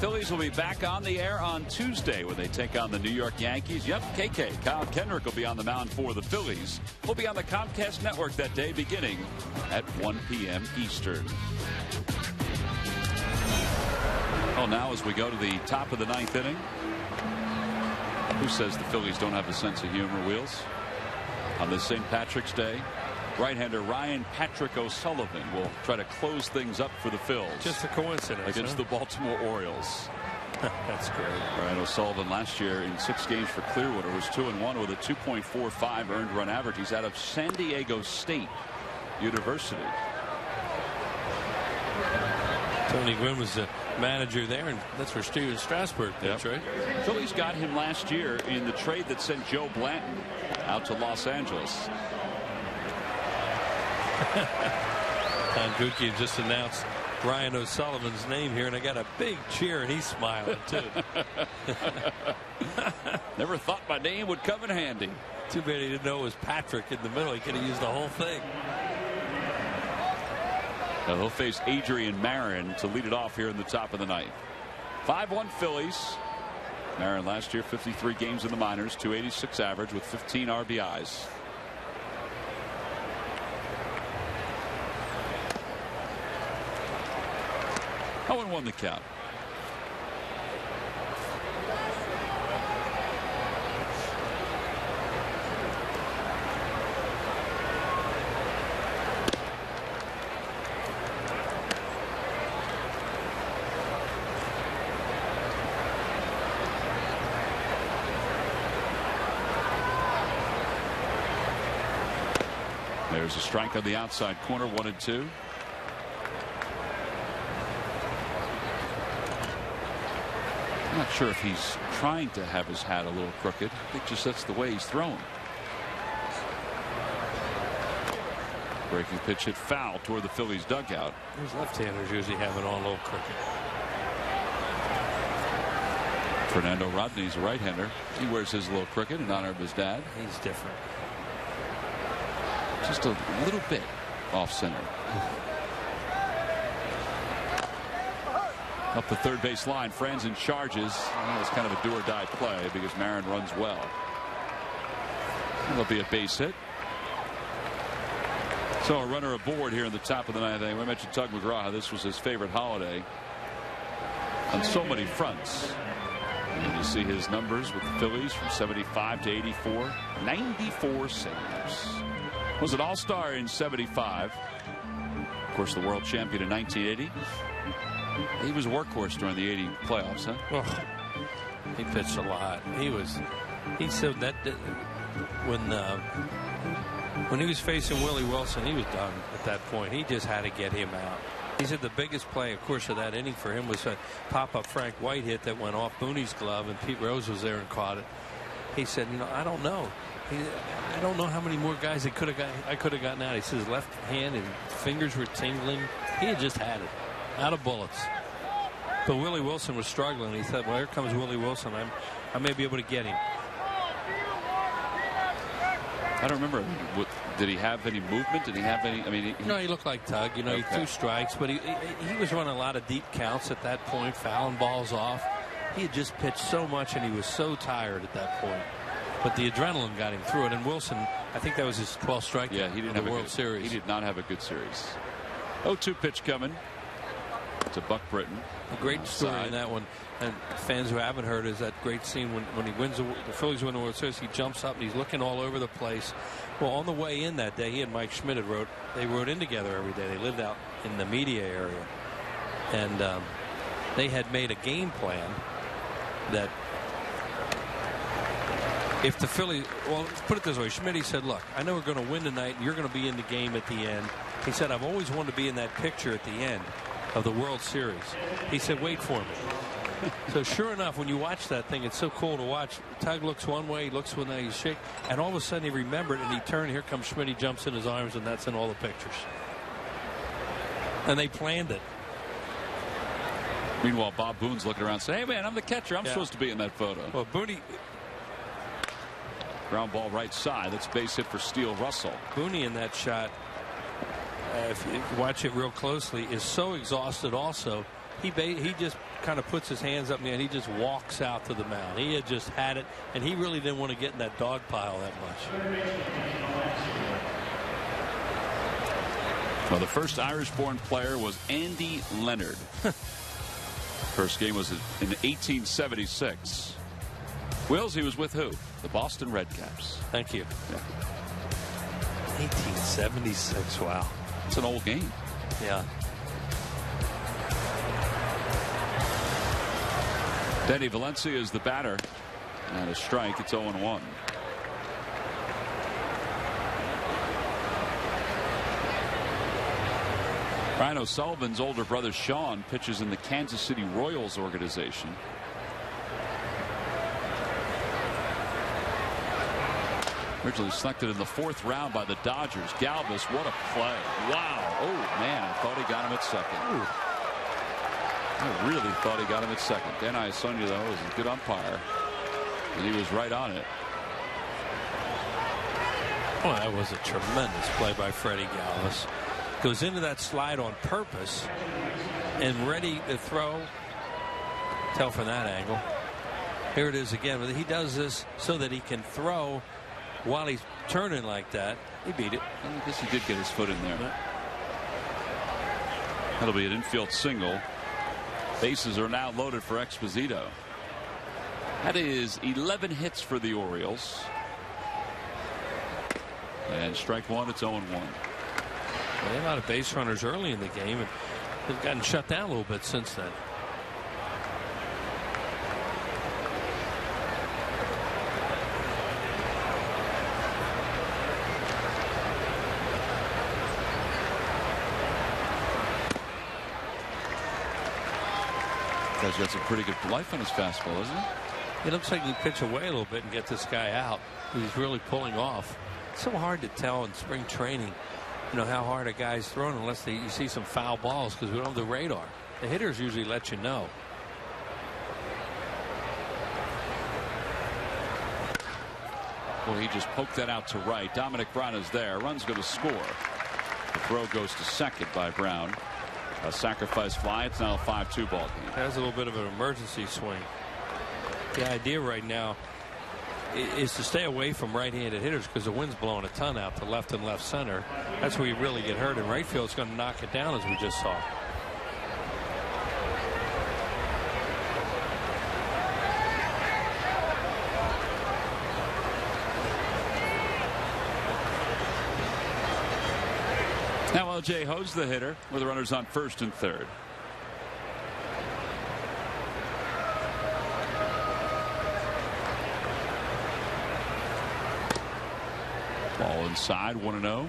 Phillies will be back on the air on Tuesday when they take on the New York Yankees. Yep, KK, Kyle Kendrick will be on the mound for the Phillies. We'll be on the Comcast Network that day beginning at 1 p.m. Eastern. Well, now as we go to the top of the 9th inning, who says the Phillies don't have a sense of humor, Wheels? On this St. Patrick's Day, right-hander Ryan Patrick O'Sullivan will try to close things up for the Phils. Just a coincidence against the Baltimore Orioles. That's great. Ryan O'Sullivan last year in 6 games for Clearwater was 2-1 with a 2.45 earned run average. He's out of San Diego State University. Tony Gwynn was the manager there, and that's where Steven Strasburg pitched, right? Phillies got him last year in the trade that sent Joe Blanton out to Los Angeles. Don Gucci just announced Ryan O'Sullivan's name here, and I got a big cheer, and he's smiling too. Never thought my name would come in handy. Too bad he didn't know it was Patrick in the middle. He could have used the whole thing. Now he'll face Adrian Marin to lead it off here in the top of the 9th. 5-1 Phillies. Marin last year 53 games in the minors, 286 average with 15 RBIs. Owen won the count. There's a strike on the outside corner, 1-2. I'm not sure if he's trying to have his hat a little crooked. I think just that's the way he's throwing. Breaking pitch hit foul toward the Phillies dugout. Those left-handers usually have it all a little crooked. Fernando Rodney's a right-hander. He wears his a little crooked in honor of his dad. He's different. Just a little bit off center. Up the third base line, Franzen charges. It's kind of a do or die play because Marin runs well. There'll be a base hit. So a runner aboard here in the top of the 9th inning. We mentioned Tug McGraw. This was his favorite holiday on so many fronts. In his see his numbers with the Phillies from 75 to 84. 94 saves. Was an all-star in 75. Of course, the world champion in 1980. He was a workhorse during the 80 playoffs, huh? Oh, he pitched a lot. He said that when he was facing Willie Wilson, he was done at that point. He just had to get him out. He said the biggest play, of course, of that inning for him was a pop-up Frank White hit that went off Booney's glove, and Pete Rose was there and caught it. He said, I don't know. I don't know how many more guys I could have gotten out. He says his left hand and fingers were tingling. He had just had it. Out of bullets. But Willie Wilson was struggling. He said, well, here comes Willie Wilson. I may be able to get him. I don't remember. Did he have any movement? Did he have any? I mean, no, he looked like Tug. He threw strikes, but he was running a lot of deep counts at that point, fouling balls off. He had just pitched so much, and he was so tired at that point. But the adrenaline got him through it. And Wilson, I think that was his 12th strike. Yeah, he didn't have the World Series. He did not have a good series. 0-2 pitch coming to Buck Britton. A great story in that one. And fans who haven't heard is that great scene when he wins the Phillies win the World Series. He jumps up and he's looking all over the place. Well, on the way in that day, he and Mike Schmidt they rode in together every day. They lived out in the media area, and they had made a game plan that if the Phillies, well, put it this way, Schmidt, he said, look, I know we're going to win tonight, and you're going to be in the game at the end. He said, I've always wanted to be in that picture at the end of the World Series. He said, wait for me. So sure enough, when you watch that thing, it's so cool to watch. Tug looks one way, he looks one way, he's shaking, and all of a sudden he remembered and he turned. Here comes Schmidt, he jumps in his arms, and that's in all the pictures. And they planned it. Meanwhile, Bob Boone's looking around saying, hey man, I'm the catcher, I'm supposed to be in that photo. Well, Booney, ground ball right side. That's base hit for Steele Russell. Booney in that shot, if you watch it real closely, is so exhausted also. He just kind of puts his hands up in the air and he just walks out to the mound. He had just had it, and he really didn't want to get in that dog pile that much. Well, the first Irish-born player was Andy Leonard. First game was in 1876. Wills, he was with who? The Boston Red Caps. Thank you. Yeah. 1876. Wow. It's an old game. Yeah. Denny Valencia is the batter. And a strike. It's 0-1. Ryan O'Sullivan's older brother Sean pitches in the Kansas City Royals organization. Originally selected in the 4th round by the Dodgers. Galvis, what a play. Wow. Oh, man, I thought he got him at second. Ooh. I really thought he got him at second. Dan Iasonia, though, was a good umpire, and he was right on it. Oh, that was a tremendous play by Freddie Galvis. Goes into that slide on purpose and ready to throw. Tell from that angle. Here it is again. He does this so that he can throw while he's turning like that. He beat it. I guess he did get his foot in there. That'll be an infield single. Bases are now loaded for Exposito. That is 11 hits for the Orioles. And strike one, it's 0-1. Well, they had a lot of base runners early in the game, and they've gotten shut down a little bit since then. Guy's got some pretty good life on his fastball, isn't he? It looks like he can pitch away a little bit and get this guy out. He's really pulling off. It's so hard to tell in spring training, you know, how hard a guy's throwing unless you see some foul balls, because we don't have the radar. The hitters usually let you know. Well, he just poked that out to right. Dominic Brown is there. Run's going to score. The throw goes to second by Brown. A sacrifice fly. It's now a 5-2 ball game. That's a little bit of an emergency swing. The idea right now is to stay away from right-handed hitters because the wind's blowing a ton out to left and left center. That's where you really get hurt. And right field's going to knock it down, as we just saw. J.Ho's the hitter with the runners on first and third. Ball inside, 1-0.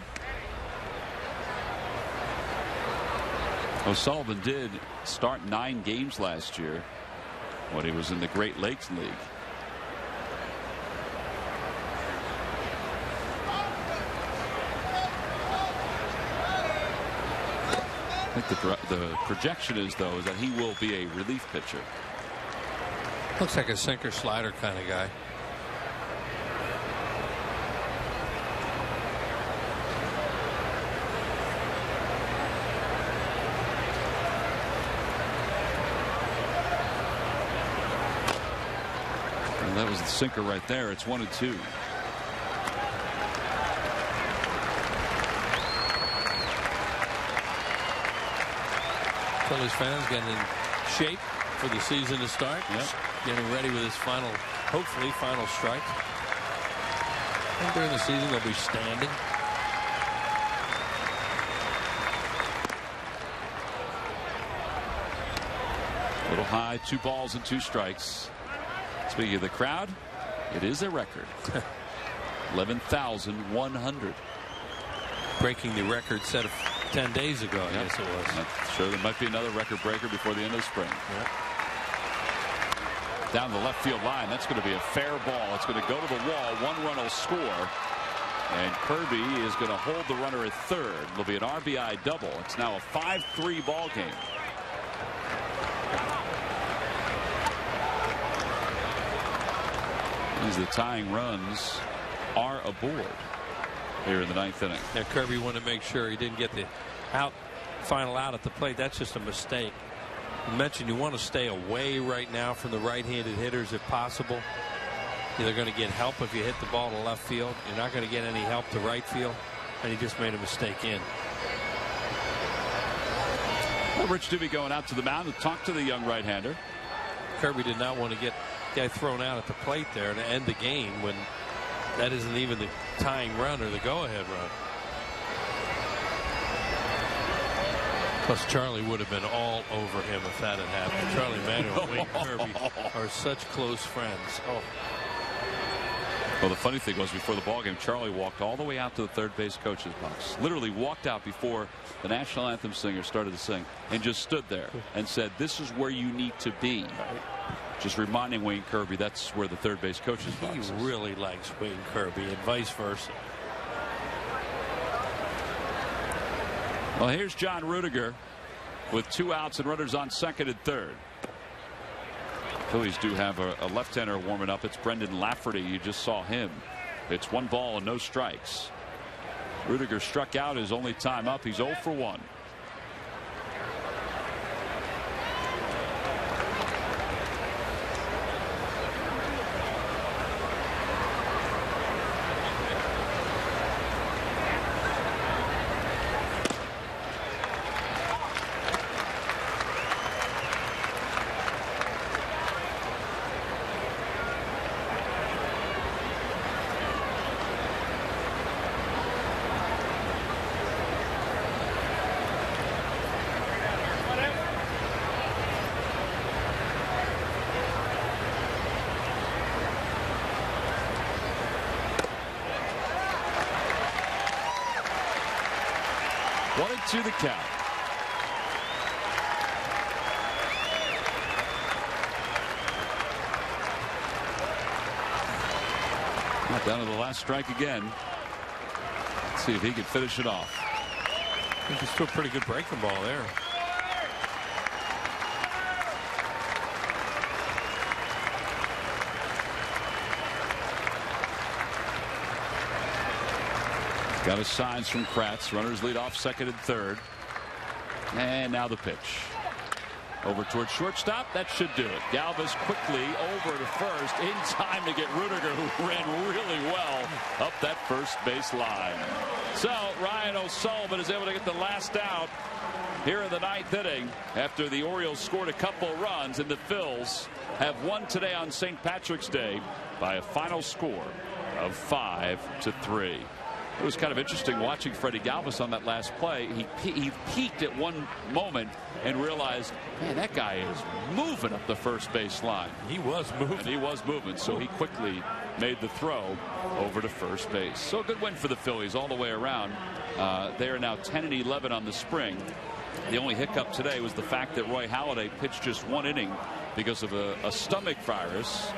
O'Sullivan did start 9 games last year when he was in the Great Lakes League. I think the projection is, though, is that he will be a relief pitcher. Looks like a sinker slider kind of guy. And that was the sinker right there. It's 1-2. Phillies fans getting in shape for the season to start. Yep. Getting ready with his final, hopefully final strike. And during the season they'll be standing. A little high, 2 balls and 2 strikes. Speaking of the crowd, it is a record. 11,100. Breaking the record set of 10 days ago, I guess it was. I'm sure there might be another record breaker before the end of spring. Yep. Down the left field line, that's going to be a fair ball. It's going to go to the wall. 1 run will score. And Kirby is going to hold the runner at third. It'll be an RBI double. It's now a 5-3 ball game. As the tying runs are aboard here in the 9th inning. Yeah, Kirby wanted to make sure he didn't get the final out at the plate. That's just a mistake. You mentioned you want to stay away right now from the right-handed hitters if possible. You're going to get help if you hit the ball to left field. You're not going to get any help to right field. And he just made a mistake in. Well, Rich Doobie going out to the mound to talk to the young right-hander. Kirby did not want to get the guy thrown out at the plate there to end the game when that isn't even the tying run or the go-ahead run. Plus, Charlie would have been all over him if that had happened. Charlie Manuel and Wayne Kirby are such close friends. Oh. Well, the funny thing was, before the ballgame, Charlie walked all the way out to the third base coach's box. Literally walked out before the national anthem singer started to sing and just stood there and said, "This is where you need to be." Just reminding Wayne Kirby that's where the third base coach's box is. He really likes Wayne Kirby and vice versa. Well, here's John Rudiger with 2 outs and runners on second and third. Phillies do have a left-hander warming up. It's Brendan Lafferty. You just saw him. It's 1 ball and no strikes. Rudiger struck out his only time up. He's 0 for 1. To the count. Down to the last strike again. Let's see if he can finish it off. I think he's still a pretty good breaking ball there. Got his signs from Kratz. Runners lead off second and third. And now the pitch. Over towards shortstop. That should do it. Galvis quickly over to first in time to get Rudiger, who ran really well up that first base line. So Ryan O'Sullivan is able to get the last out here in the 9th inning after the Orioles scored a couple runs, and the Phils have won today on St. Patrick's Day by a final score of 5-3. It was kind of interesting watching Freddie Galvis on that last play. He peaked at one moment and realized, man, that guy is moving up the first base line. He was moving. And he was moving, so he quickly made the throw over to first base. So a good win for the Phillies all the way around. They are now 10-11 on the spring. The only hiccup today was the fact that Roy Halladay pitched just one inning because of a stomach virus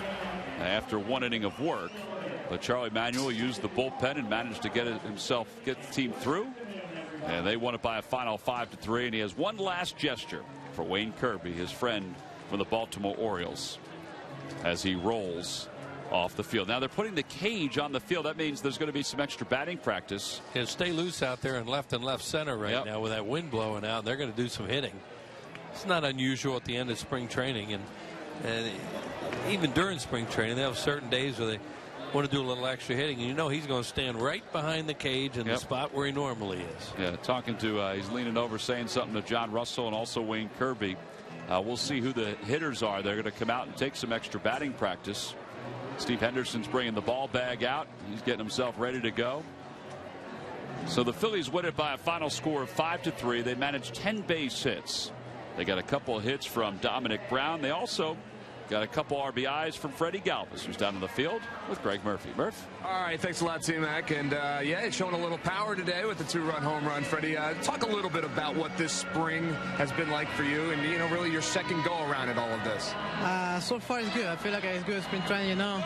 after one inning of work. But Charlie Manuel used the bullpen and managed to get the team through. And they won it by a final 5-3. And he has one last gesture for Wayne Kirby, his friend from the Baltimore Orioles, as he rolls off the field. Now they're putting the cage on the field. That means there's going to be some extra batting practice. Yeah, stay loose out there in left and left center right now with that wind blowing out. They're going to do some hitting. It's not unusual at the end of spring training, and even during spring training they have certain days where they want to do a little extra hitting, and you know he's going to stand right behind the cage in the spot where he normally is. Yeah, talking to he's leaning over saying something to John Russell and also Wayne Kirby. We'll see who the hitters are. They're going to come out and take some extra batting practice. Steve Henderson's bringing the ball bag out. He's getting himself ready to go. So the Phillies win it by a final score of 5-3. They managed 10 base hits. They got a couple of hits from Dominic Brown. They also got a couple RBIs from Freddie Galvis, who's down in the field with Greg Murphy. Murph? All right, thanks a lot, T-Mac. And, yeah, it's showing a little power today with the 2-run home run. Freddie, talk a little bit about what this spring has been like for you and, you know, really your second go-around at all of this. So far it's good. I feel like it's good spring training, you know.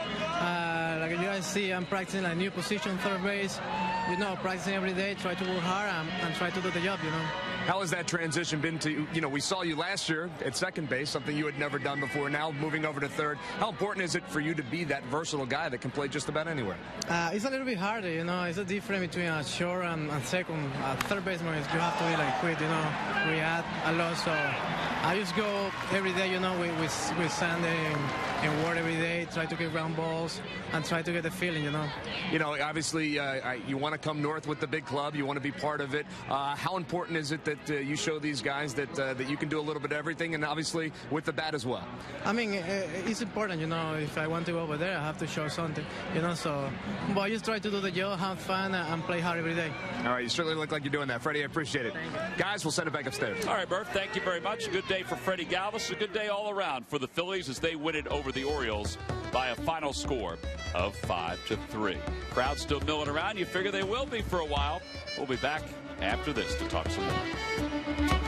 Like you guys see, I'm practicing a new position, third base. You know, practicing every day, try to work hard and try to do the job, you know. How has that transition been to, you know, we saw you last year at second base, something you had never done before. Now moving over to third. How important is it for you to be that versatile guy that can play just about anywhere? It's a little bit harder, you know. It's a difference between a short and second. Third baseman, you have to be like quick, you know, react a lot. So I just go every day, you know, with Sunday and work every day, try to get ground balls and try to get the feeling, you know. You know, obviously you want to come north with the big club. You want to be part of it. How important is it that you show these guys that you can do a little bit of everything, and obviously with the bat as well? I mean, it's important, you know. If I want to go over there, I have to show something, you know. So, but I just try to do the job, have fun, and play hard every day. All right, you certainly look like you're doing that, Freddie. I appreciate it. Guys, we'll send it back upstairs. All right, Murph, thank you very much. A good day for Freddie Galvis. A good day all around for the Phillies as they win it over the Orioles by a final score of 5-3. Crowd still milling around. You figure they will be for a while. We'll be back after this to talk some more.